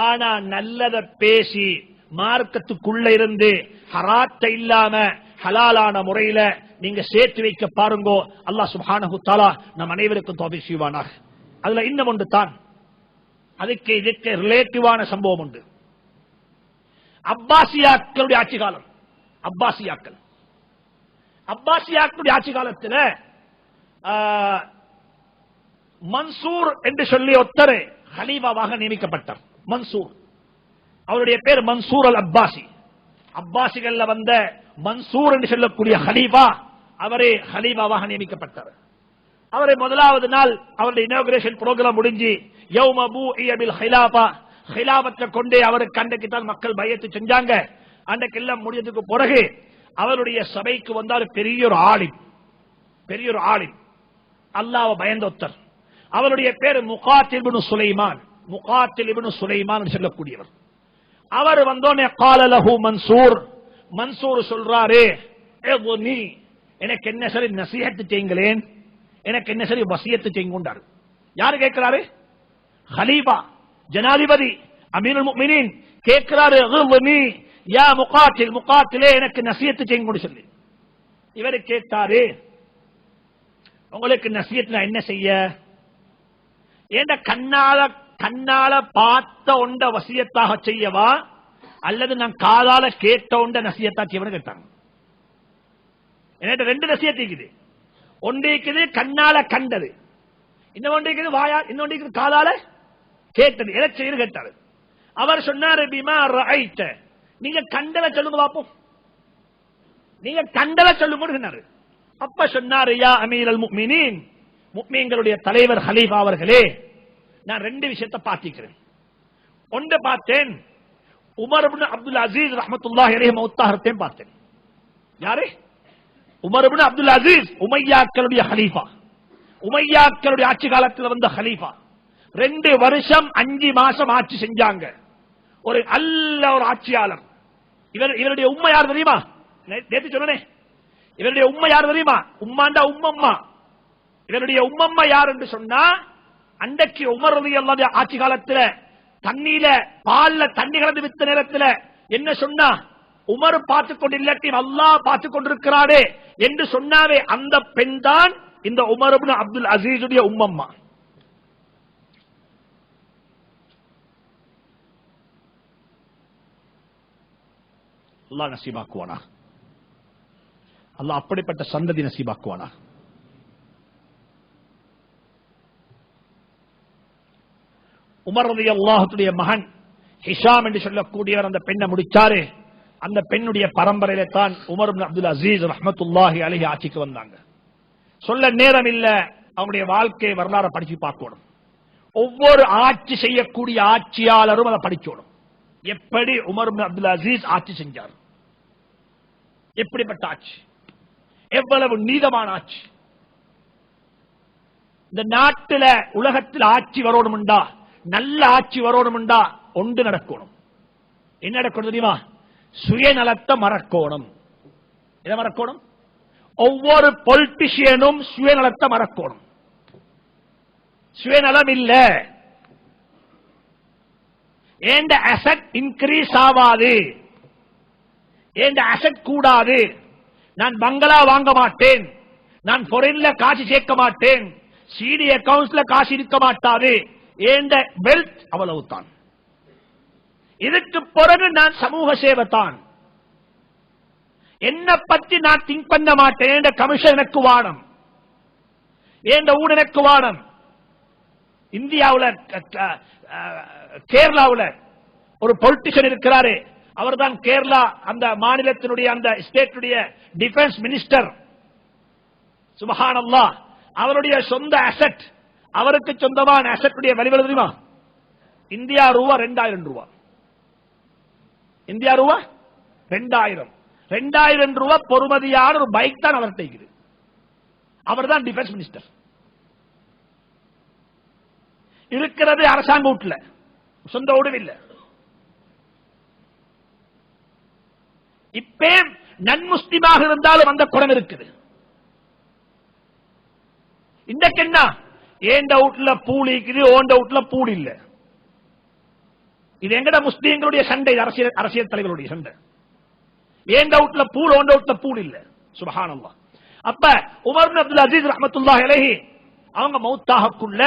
ஆனா நல்லத பேசி மார்க்கத்துக்குள்ள இருந்து ஹராத்தை இல்லாம ஹலாலான முறையில நீங்க சேர்த்து வைக்க பாருங்கோ. அல்லாஹ் சுப்ஹானஹு தஆலா நம் அனைவருக்கும் தௌஃபீக் செய்வானாக. அதுல இன்னும் ஒன்று தான், அதுக்கு இதுக்கு ரிலேட்டிவான சம்பவம் உண்டு. அப்பாசியாக்களுடைய ஆட்சி காலம். அப்பாசியாக்களுடைய ஆட்சி காலத்தில் மன்சூர் என்று சொல்லி ஒருத்தர் ஹலீஃபாவாக நியமிக்கப்பட்டார். மன்சூர், அவருடைய பேர் மன்சூர் அல் அப்பாசி. அப்பாசிகள் வந்த மன்சூர் என்று சொல்லக்கூடிய ஹலீஃபா, அவரே ஹலீஃபாவாக நியமிக்கப்பட்டார். அவரை முதலாவது நாள் அவருடைய இனாகுரேஷன் புரோகிராம் முடிஞ்சு யௌம பூஇய பில் ஹிலாஃபா, ஹிலாஃபத்தை கொண்டே அவருக்கு அன்றைக்கு தான் மக்கள் பையத்து செஞ்சாங்க. அன்றைக்கு எல்லாம் முடிஞ்சதுக்கு பிறகு அவருடைய சபைக்கு வந்தால் பெரிய ஒரு ஆலிம், அல்லாஹ்வை பயந்தொத்தர். அவருடைய பேர் முகாத்தில் இப்னு சுலைமான். முகாத்தில் இப்னு சுலைமான் சொல்லக்கூடியவர். அவர் வந்தோனே கால லஹு மன்சூர், மன்சூர் சொல்றாரு, நீ எனக்கு என்ன சரி நசீஹத் செய்யுங்களேன், எனக்கு என்ன சரி வசியத்து செய்யுங்கொண்டார். யாரு கேட்கிறாரு? ஹலீஃபா, ஜனாதிபதி, அமீருல் முஃமினீன் கேட்கிறாரு, நீ யா முகாத்தில், முகாத்திலே எனக்கு நசீஹத் செய்யுங்க சொல்லி. இவரு கேட்டாரு, உங்களுக்கு நசீஹத் நான் என்ன செய்ய? ஏண்ட கண்ணால பார்த்த ஒண்ட வசியத்தாக செய்யவா, அல்லது நான் காதால கேட்ட ஒண்ட நசியத்தா செய்வனு கேட்டாங்க. என்கிட்ட 2 நசியத்து இருக்குது. ஒன்று இருக்குது கண்ணால கண்டது, இன்னொன்று இருக்குது வாயா, இன்னொன்று காதால கேட்டது. எதை செய்து கேட்டாரு. அவர் சொன்னாரு, பிமா ரஅய்த, நீங்க கண்டல சொல்லுங்க பாப்போம், நீங்க கண்டல சொல்லுங்க. அப்ப சொன்னாரு, யா அமீரல் முஃமினீன், முஃமின்களுடைய தலைவர் ஹலீஃபா அவர்களே, நான் 2 விஷயத்தை பார்த்திருக்கிறேன். ஒன்று பார்த்தேன், உமர் இப்னு அப்துல் அசீஸ் ரஹ்மத்துல்லாஹி அலைஹி மௌத்தாஹத்தையும் பார்த்தேன். யாரு? உமர் இப்னு அப்துல் அசீஸ், உமையாக்களுடைய ஹலீஃபா, உமையாக்களுடைய ஆட்சி காலத்தில் வந்த ஹலீஃபா. 2 வருஷம் 5 மாசம் ஆட்சி செஞ்சாங்க. ஒரு ஒரு ஆட்சியாளர். இவருடைய உம்மை யார் தெரியுமா? நேற்று சொன்னே, இவருடைய உம்மை யார் தெரியுமா? உம்மாண்டா உம்மம்மா. இவருடைய உம்மம்மா யார் என்று சொன்னா, அன்றைக்கு உமர் ரலியல்லாஹு ஆட்சி காலத்தில் தண்ணீர பால்ல தண்ணி கலந்து வித்த நேரத்தில் என்ன சொன்னா, உமர் பார்த்துக் கொண்டு இல்லாட்டி அல்லாஹ் பார்த்துக் கொண்டிருக்கிறாரே என்று சொன்னாவே அந்த பெண் தான் இந்த உமர் இப்னு அப்துல் அசீஸுடைய உம்மம்மா. அல்லாஹ் நசீபாக்குவானா, அல்லாஹ் அப்படிப்பட்ட சந்ததி நசீபாக்குவானா. உமர் ரலியல்லாஹுடைய மகன் ஹிஷாம் என்று சொல்லக்கூடியவர் அந்த பெண்ணை முடிச்சாரு. அந்த பெண்ணுடைய பரம்பரையில தான் உமர் இப்னு அப்துல் அசீஸ் ரஹ்மத்துல்லாஹி அலைஹி ஆட்சிக்கு வந்தாங்க. சொல்ல நேரம் இல்ல, அவங்களுடைய வாழ்க்கை வரலாறு படிச்சு பார்க்கணும். ஒவ்வொரு ஆட்சி செய்யக்கூடிய ஆட்சியாளரும் அதை படிக்கணும். எப்படி உமர் இப்னு அப்துல் அசீஸ் ஆட்சி செஞ்சார், எப்படிப்பட்ட ஆட்சி, எவ்வளவு நீதமான ஆட்சி. இந்த நாட்டில் உலகத்தில் ஆட்சி வரணும்டா, நல்ல ஆட்சி வரணும்டா ஒன்று நடக்கணும். என்ன நடக்கணும் தெரியுமா? சுயநலத்தை மறக்கணும். எதை மறக்கணும்? ஒவ்வொரு பொலிட்டிஷியனும் சுயநலத்தை மறக்கணும். சுயநலம் இல்ல, ஏண்ட அசெட் இன்கிரீஸ் ஆகாது, ஏண்ட அசெட் கூடாது, நான் பங்களா வாங்க மாட்டேன், நான் ஃபாரின்ல காசு சேர்க்க மாட்டேன், சிடி அக்கவுண்ட்ஸ்ல காசு இருக்க மாட்டாது, ஏண்ட வெல்த் அவ்வளவுதான். இதுக்கு பிறகு நான் சமூக சேவைத்தான், என்ன பத்தி நான் திங்க் பண்ண மாட்டேன், ஏண்ட கமிஷன் எனக்கு வானம், ஏண்ட ஊட எனக்கு வானம். இந்தியாவில் கேரளாவில் ஒரு பொலிட்டிஷியன் இருக்கிறாரு, அவர் தான் கேரளா அந்த மாநிலத்தினுடைய அந்த ஸ்டேட்டுடைய டிஃபென்ஸ் மினிஸ்டர். சுப்ஹானல்லாஹ், அவருடைய சொந்த அசெட், அவருக்கு சொந்தமான அசெட் உடைய வரி தெரியுமா? இந்தியா ரூபா 2000 ரூபாய். இந்தியா ரூபா 2000 ரூபாய் பொறுமதியான ஒரு பைக் தான் அவர் செய்கிறது. அவர் தான் டிஃபென்ஸ் மினிஸ்டர். இருக்கிறது அரசாங்க வீட்டில், சொந்த வீடு இல்ல. இப்பே நன்முஸ்லிமாக இருந்தாலும் அந்த குணம் இருக்குது. இன்றைக்கு என்ன, ஏண்ட வீட்டுல பூல் இருக்குது, ஓண்ட வீட்டுல பூல் இல்ல. இது எங்கட முஸ்லீம்களுடைய சண்டை, அரசியல் தலைவருடைய சண்டை. ஏண்ட வீட்டுல பூல், ஓண்ட வீட்டுல பூல் இல்ல. சுப்ஹானல்லாஹ். அப்ப உமர் இப்னு அப்துல் அசீஸ் ரஹ்மத்துல்லாஹி அலைஹி அவங்க மௌத்தாகக்குள்ள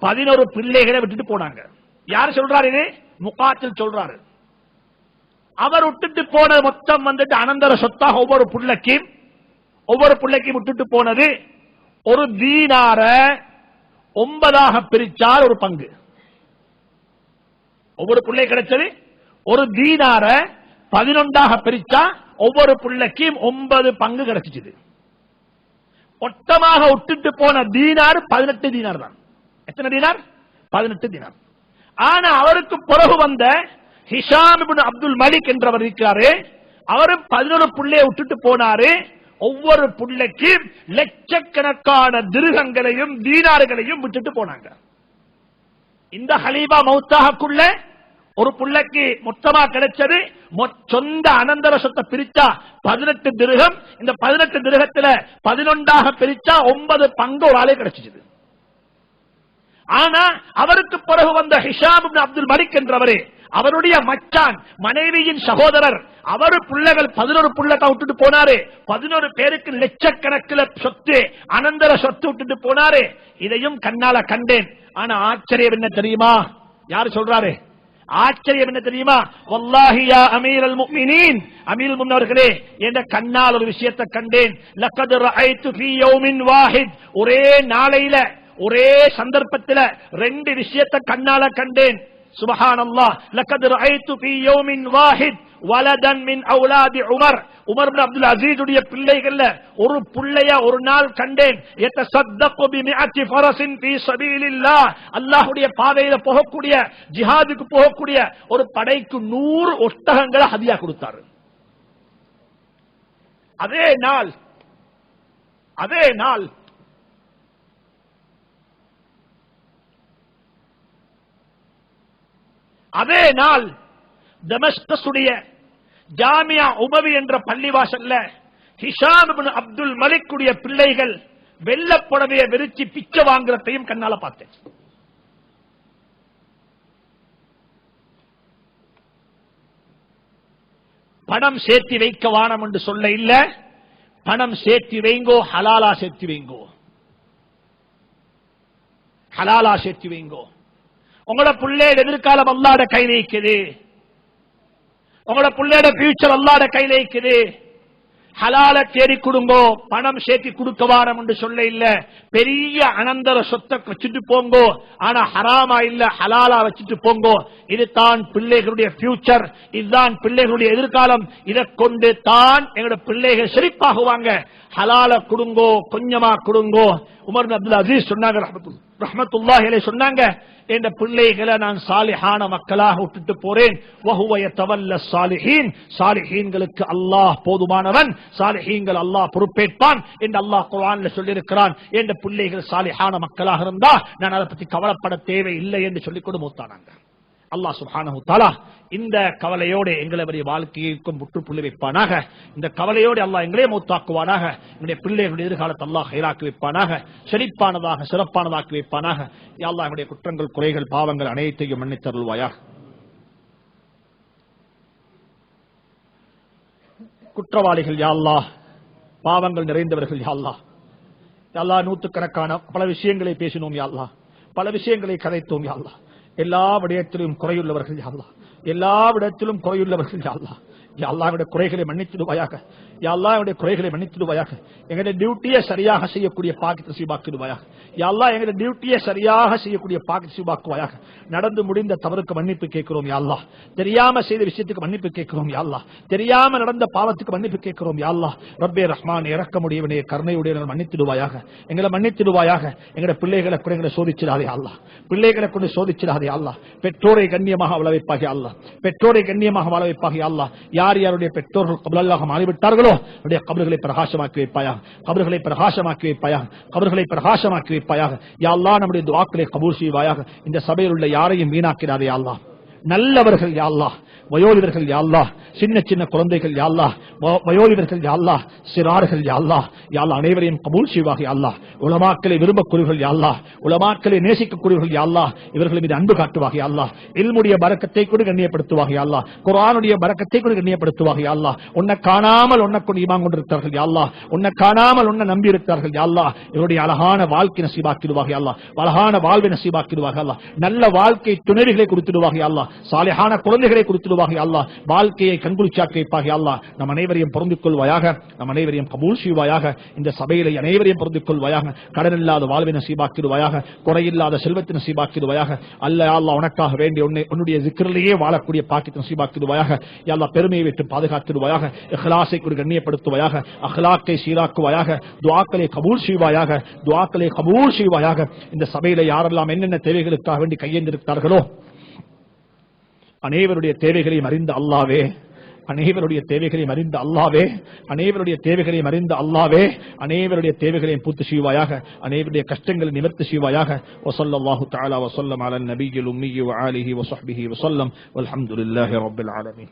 11 பிள்ளைகளை விட்டுட்டு போனாங்க. யாரு சொல்றாரு? இது முகாத்தில் சொல்றாரு. அவர் விட்டுட்டு போன மொத்தம் வந்துட்டு அனந்தர சொத்தாக ஒவ்வொரு பிள்ளைக்கும் விட்டுட்டு போனது ஒரு தீனார 9 பிரிச்சார் ஒரு பங்கு. ஒவ்வொரு பிள்ளை கிடைச்சது ஒரு தீனார 11 பிரிச்சா ஒவ்வொரு பிள்ளைக்கும் 9 பங்கு கிடைச்சிச்சு. மொத்தமாக விட்டுட்டு போன தீனார் 18 தீனார் தான். எத்தனை தீனார்? 18 தீனார். ஆனா அவருக்கு பிறகு வந்த ஹிஷாம் இப்னு அப்துல் மலிக் என்றவர் இருக்கிறாரு, அவரும் 11 பிள்ளையை விட்டுட்டு போனாரு. ஒவ்வொரு பிள்ளைக்கு லட்சக்கணக்கான திருகங்களையும் தீனார்களையும் விட்டுட்டு போனாங்க. இந்த ஹலீபா மௌத்தாகக்குள்ள ஒரு பிள்ளைக்கு மொத்தமா கிடைச்சது சொந்த அனந்தர சொத்தை பிரிச்சா 18 திருகம். இந்த 18 திருகத்துல 11 பிரிச்சா 9 பங்கு ஒரு ஆளே கிடைச்சிச்சு. ஆனா அவருக்கு பிறகு வந்த ஹிஷாம் இப்னு அப்துல் மலிக் என்றவரே, அவருடைய மச்சான் மனைவியின் சகோதரர், அவரு பிள்ளைகள் 11 பிள்ளைதான் விட்டுட்டு போனாரு. 11 பேருக்கு லட்சக்கணக்கில் சொத்து, அனந்தர சொத்து விட்டுட்டு போனாரு. இதையும் கண்ணால கண்டேன். ஆனா ஆச்சரியம் என்ன தெரியுமா? யாரு சொல்றாரு? ஆச்சரியம் என்ன தெரியுமா? வல்லாஹி யா அமீரல் முஃமினீன், அமீருல் முஃமினீன் அவர்களே, என்ற கண்ணால் ஒரு விஷயத்தை கண்டேன். லக்கத் ரஅய்து ஃபீ யௌமின் வாஹித், ஒரே நாளையில ஒரே சந்தர்ப்பத்தில் 2 விஷயத்தை கண்ணால கண்டேன். சுப்ஹானல்லாஹ். லக்கத் ரஅய்து ஃபீ யௌமின் வாஹித் வலதன் மின் அவுலாதி Umar, Umar ibn Abdul Azeez உடைய பிள்ளைகள்ல ஒரு பிள்ளைய ஒரு நாள் கண்டேன். யதஸத்தகு பிமிஅத்தி ஃபரஸின் ஃபீ ஸபீலில்லாஹ், அல்லாஹ்வுடைய பாதையில போகக்கூடிய, ஜிஹாதுக்கு போகக்கூடிய ஒரு படைக்கு 100 ஒட்டகங்களை ஹதியா கொடுத்தார். அதே நாள் தமஸ்கஸுடைய ஜாமியா உமவி என்ற பள்ளிவாசல்ல ஹிஷாம் இப்னு அப்துல் மலிக் உடைய பிள்ளைகள் வெள்ளப்புடவையை விரிச்சு பிச்சை வாங்குறதையும் கண்ணால பார்த்தேன். பணம் சேர்த்து வைக்க வானம் என்று சொல்ல இல்ல, பணம் சேர்த்து வைங்கோ, ஹலாலா சேர்த்து வைங்கோ, ஹலாலா சேர்த்து வைங்கோ. உங்களோட பிள்ளையோட எதிர்காலம் அல்லாஹ்வுடைய கையில இருக்குது. உங்களோட பிள்ளையோட ஃபியூச்சர் அல்லாஹ்வுடைய கையில இருக்குது. ஹலால தேடி கொடுங்கோ, பணம் சேர்த்தி கொடுக்க வாரம் என்று சொல்ல இல்ல. பெரிய அனந்தர சொத்தை வச்சுட்டு போங்கோ, ஆனா ஹராமா இல்ல ஹலாலா வச்சுட்டு போங்கோ. இதுதான் பிள்ளைகளுடைய ஃபியூச்சர், இதுதான் பிள்ளைகளுடைய எதிர்காலம். இதை கொண்டு தான் எங்களுடைய பிள்ளைகள் செழிப்பாகுவாங்க. ஹலால கொடுங்கோ, கொஞ்சமா கொடுங்கோ. உமர் அப்துல் அசீஸ் சொன்னாங்க ரஹ்மத்துல்லாஹி அலைஹி சொன்னாங்க, என்ற பிள்ளைகளை நான் சாலிஹான மக்களாக விட்டுட்டு போறேன். வஹுவ யதவல்ல ஸாலிஹீன், ஸாலிஹீன்களுக்கு அல்லாஹ் போதுமானவன், ஸாலிஹீன்கள் அல்லாஹ் பொறுப்பேற்பான் என்று அல்லாஹ் குர்ஆன்ல சொல்லி இருக்கிறான். என்ற பிள்ளைகள் சாலிஹான மக்களாக இருந்தா நான் அதை பத்தி கவலைப்பட தேவை இல்லை என்று சொல்லிக் கொண்டு மூத்தானாங்க. அல்லாஹ் சுப்ஹானஹு தஆலா இந்த கவலையோடு எங்களுடைய வாழ்க்கைக்கும் முற்றுப்புள்ளி வைப்பானாக. இந்த கவலையோடு அல்லாஹ் எங்களே மூத்தாக்குவானாக. எங்களுடைய பிள்ளைகளுடைய எதிர்காலத்தை அல்லாஹ் ஹைராக்கி வைப்பானாக, செழிப்பானதாக சிறப்பானதாக்கி வைப்பானாக. யா அல்லாஹ் எங்களுடைய குற்றங்கள் குறைகள் பாவங்கள் அனைத்தையும் மன்னித்தருள்வாயாக. குற்றவாளிகள் யா அல்லாஹ், பாவங்கள் நிறைந்தவர்கள் யா அல்லாஹ். யா அல்லாஹ் நூற்றுக்கணக்கான பல விஷயங்களை பேசினோம் யா அல்லாஹ், பல விஷயங்களை கதைத்தோம் யா அல்லாஹ். எல்லா விடயத்திலும் குறையுள்ளவர்கள் யா அல்லாஹ், எல்லா விடத்திலும் குறையுள்ளவர்கள் யா அல்லாஹ். யா அல்லாஹ் எங்களுடைய குறைகளை மன்னித்திடுவாயாக. யா அல்லாஹ் எங்களுடைய குறைகளை மன்னித்திடுவாயாக. எங்களுடைய டியூட்டியை சரியாக செய்யக்கூடிய பாக்கியத்தை நசீபாக்கிடுவாயாக. யா அல்லாஹ் எங்களுடைய டியூட்டியை சரியாக செய்யக்கூடிய பாக்கியத்தை நசீபாக்குவாயாக. நடந்து முடிந்த தவறுக்கு மன்னிப்பு கேட்கிறோம் யா அல்லாஹ். தெரியாம செய்த விஷயத்துக்கு மன்னிப்பு கேட்கிறோம் யா அல்லாஹ். தெரியாம நடந்த பாவத்துக்கு மன்னிப்பு கேட்கிறோம் யா அல்லாஹ். ரப்பே ரஹ்மான் இரக்கமுடையவனே கருணையுடையவனே மன்னித்திடுவாயாக. எங்களை மன்னித்திடுவாயாக. எங்களுடைய பிள்ளைகளை கூட எங்களை சோதிச்சிடாதே அல்லாஹ், பிள்ளைகளை கொண்டு சோதிச்சிடாதே அல்லாஹ். பெற்றோரை கண்ணியமாக வாழ வைப்பாக அல்லாஹ், பெற்றோரை கண்ணியமாக வாழ வைப்பாக அல்லாஹ். யார் யாருடைய பெற்றோர்கள் கபலாக மாறிவிட்டார்களோ அவருடைய கபர்களை பிரகாசமாக்கி வைப்பாயாக, கபர்களை பிரகாசமாக்கி வைப்பாயாக, கபர்களை பிரகாசமாக்கி வைப்பாயாக. யா அல்லாஹ் நம்முடைய துஆக்களை கபூல் செய்வாயாக. இந்த சபையில் உள்ள யாரையும் வீணாக்கிறாதே யா அல்லாஹ். நல்லவர்கள் யா அல்லாஹ், வயோதிபர்கள் யா அல்லாஹ், சின்ன சின்ன குழந்தைகள் யா அல்லாஹ், வயோதிபர்கள் யா அல்லாஹ், சிறார்கள் யா அல்லாஹ். யா அல்லாஹ் அனைவரையும் கபூல் செய்வாக யா அல்லாஹ். உலமாக்களை விரும்பக்கூடியவர்கள் யா அல்லாஹ், உலமாக்களை நேசிக்கக்கூடியவர்கள் யா அல்லாஹ், இவர்கள் மீது அன்பு காட்டுவாக யா அல்லாஹ். இல்முடைய பரக்கத்தை கூட கண்ணியப்படுத்துவாக யா அல்லாஹ், குர்ஆனுடைய பரக்கத்தை கூட கண்ணியப்படுத்துவாக யா அல்லாஹ். உன்னை காணாமல் உன்னை கொண்டு ஈமான் கொண்டிருக்கிறார்கள் யா அல்லாஹ், உன்னை காணாமல் உன்னை நம்பி இருக்கிறார்கள் யா அல்லாஹ். இவருடைய அழகான வாழ்க்கை நசீபாக்கிடுவாக யா அல்லாஹ், அழகான வாழ்வை நசீபாக்கிடுவாக யா அல்லாஹ். நல்ல வாழ்க்கை துணைவிகளை கொடுத்துடுவாக யா அல்லாஹ், சாலிஹான குழந்தைகளை கொடுத்துடுவாக யா அல்லாஹ். வாழ்க்கையை கண்குளிச்சாக்கி வைப்பாக யா அல்லாஹ். நம் அனைவரையும் பொருந்திக் கொள்வாயாக, நம் அனைவரையும் கபூல் செய்வாயாக. இந்த சபையிலே அனைவரையும் பொருந்திக் கொள்வாயாக. கடன் இல்லாத வாழ்வை நசீபாக்கிடுவாயாக, குறையில்லாத செல்வத்தை நசீபாக்கிடுவாயாக. அல்ல அல்லாஹ் உனக்காக வேண்டிய உன்னுடைய ஜிக்ரிலேயே வாழக்கூடிய பாக்கியத்தை நசீபாக்கிடுவாயாக. யா அல்லாஹ் பெருமையை விட்டு பாதுகாத்திடுவாயாக. இஹ்லாஸை கூட கண்ணியப்படுத்துவாயாக, அக்லாக்கை சீராக்குவாயாக. துஆக்களை கபூல் செய்வாயாக, துஆக்களை கபூல் செய்வாயாக. இந்த சபையிலே யாரெல்லாம் என்னென்ன தேவைகளுக்காக வேண்டி கையேந்திருக்கிறார்களோ அனைவருடைய தேவைகளையும் அறிந்த அல்லாஹ்வே, அனைவருடைய தேவைகளையும் அறிந்த அல்லாஹ்வே, அனைவருடைய தேவைகளையும் அறிந்த அல்லாஹ்வே, அனைவருடைய தேவைகளையும் பூர்த்தி செய்வாயாக, அனைவருடைய கஷ்டங்களை நிவர்த்தி செய்வாயாக. வஸல்லல்லாஹு தஆலா வஸல்லம் அலா நபியில் உம்மி வ ஆலிஹி வ ஸஹ்பிஹி வஸல்லம் வல்ஹம்துலில்லாஹி ரப்பில் ஆலமீன்.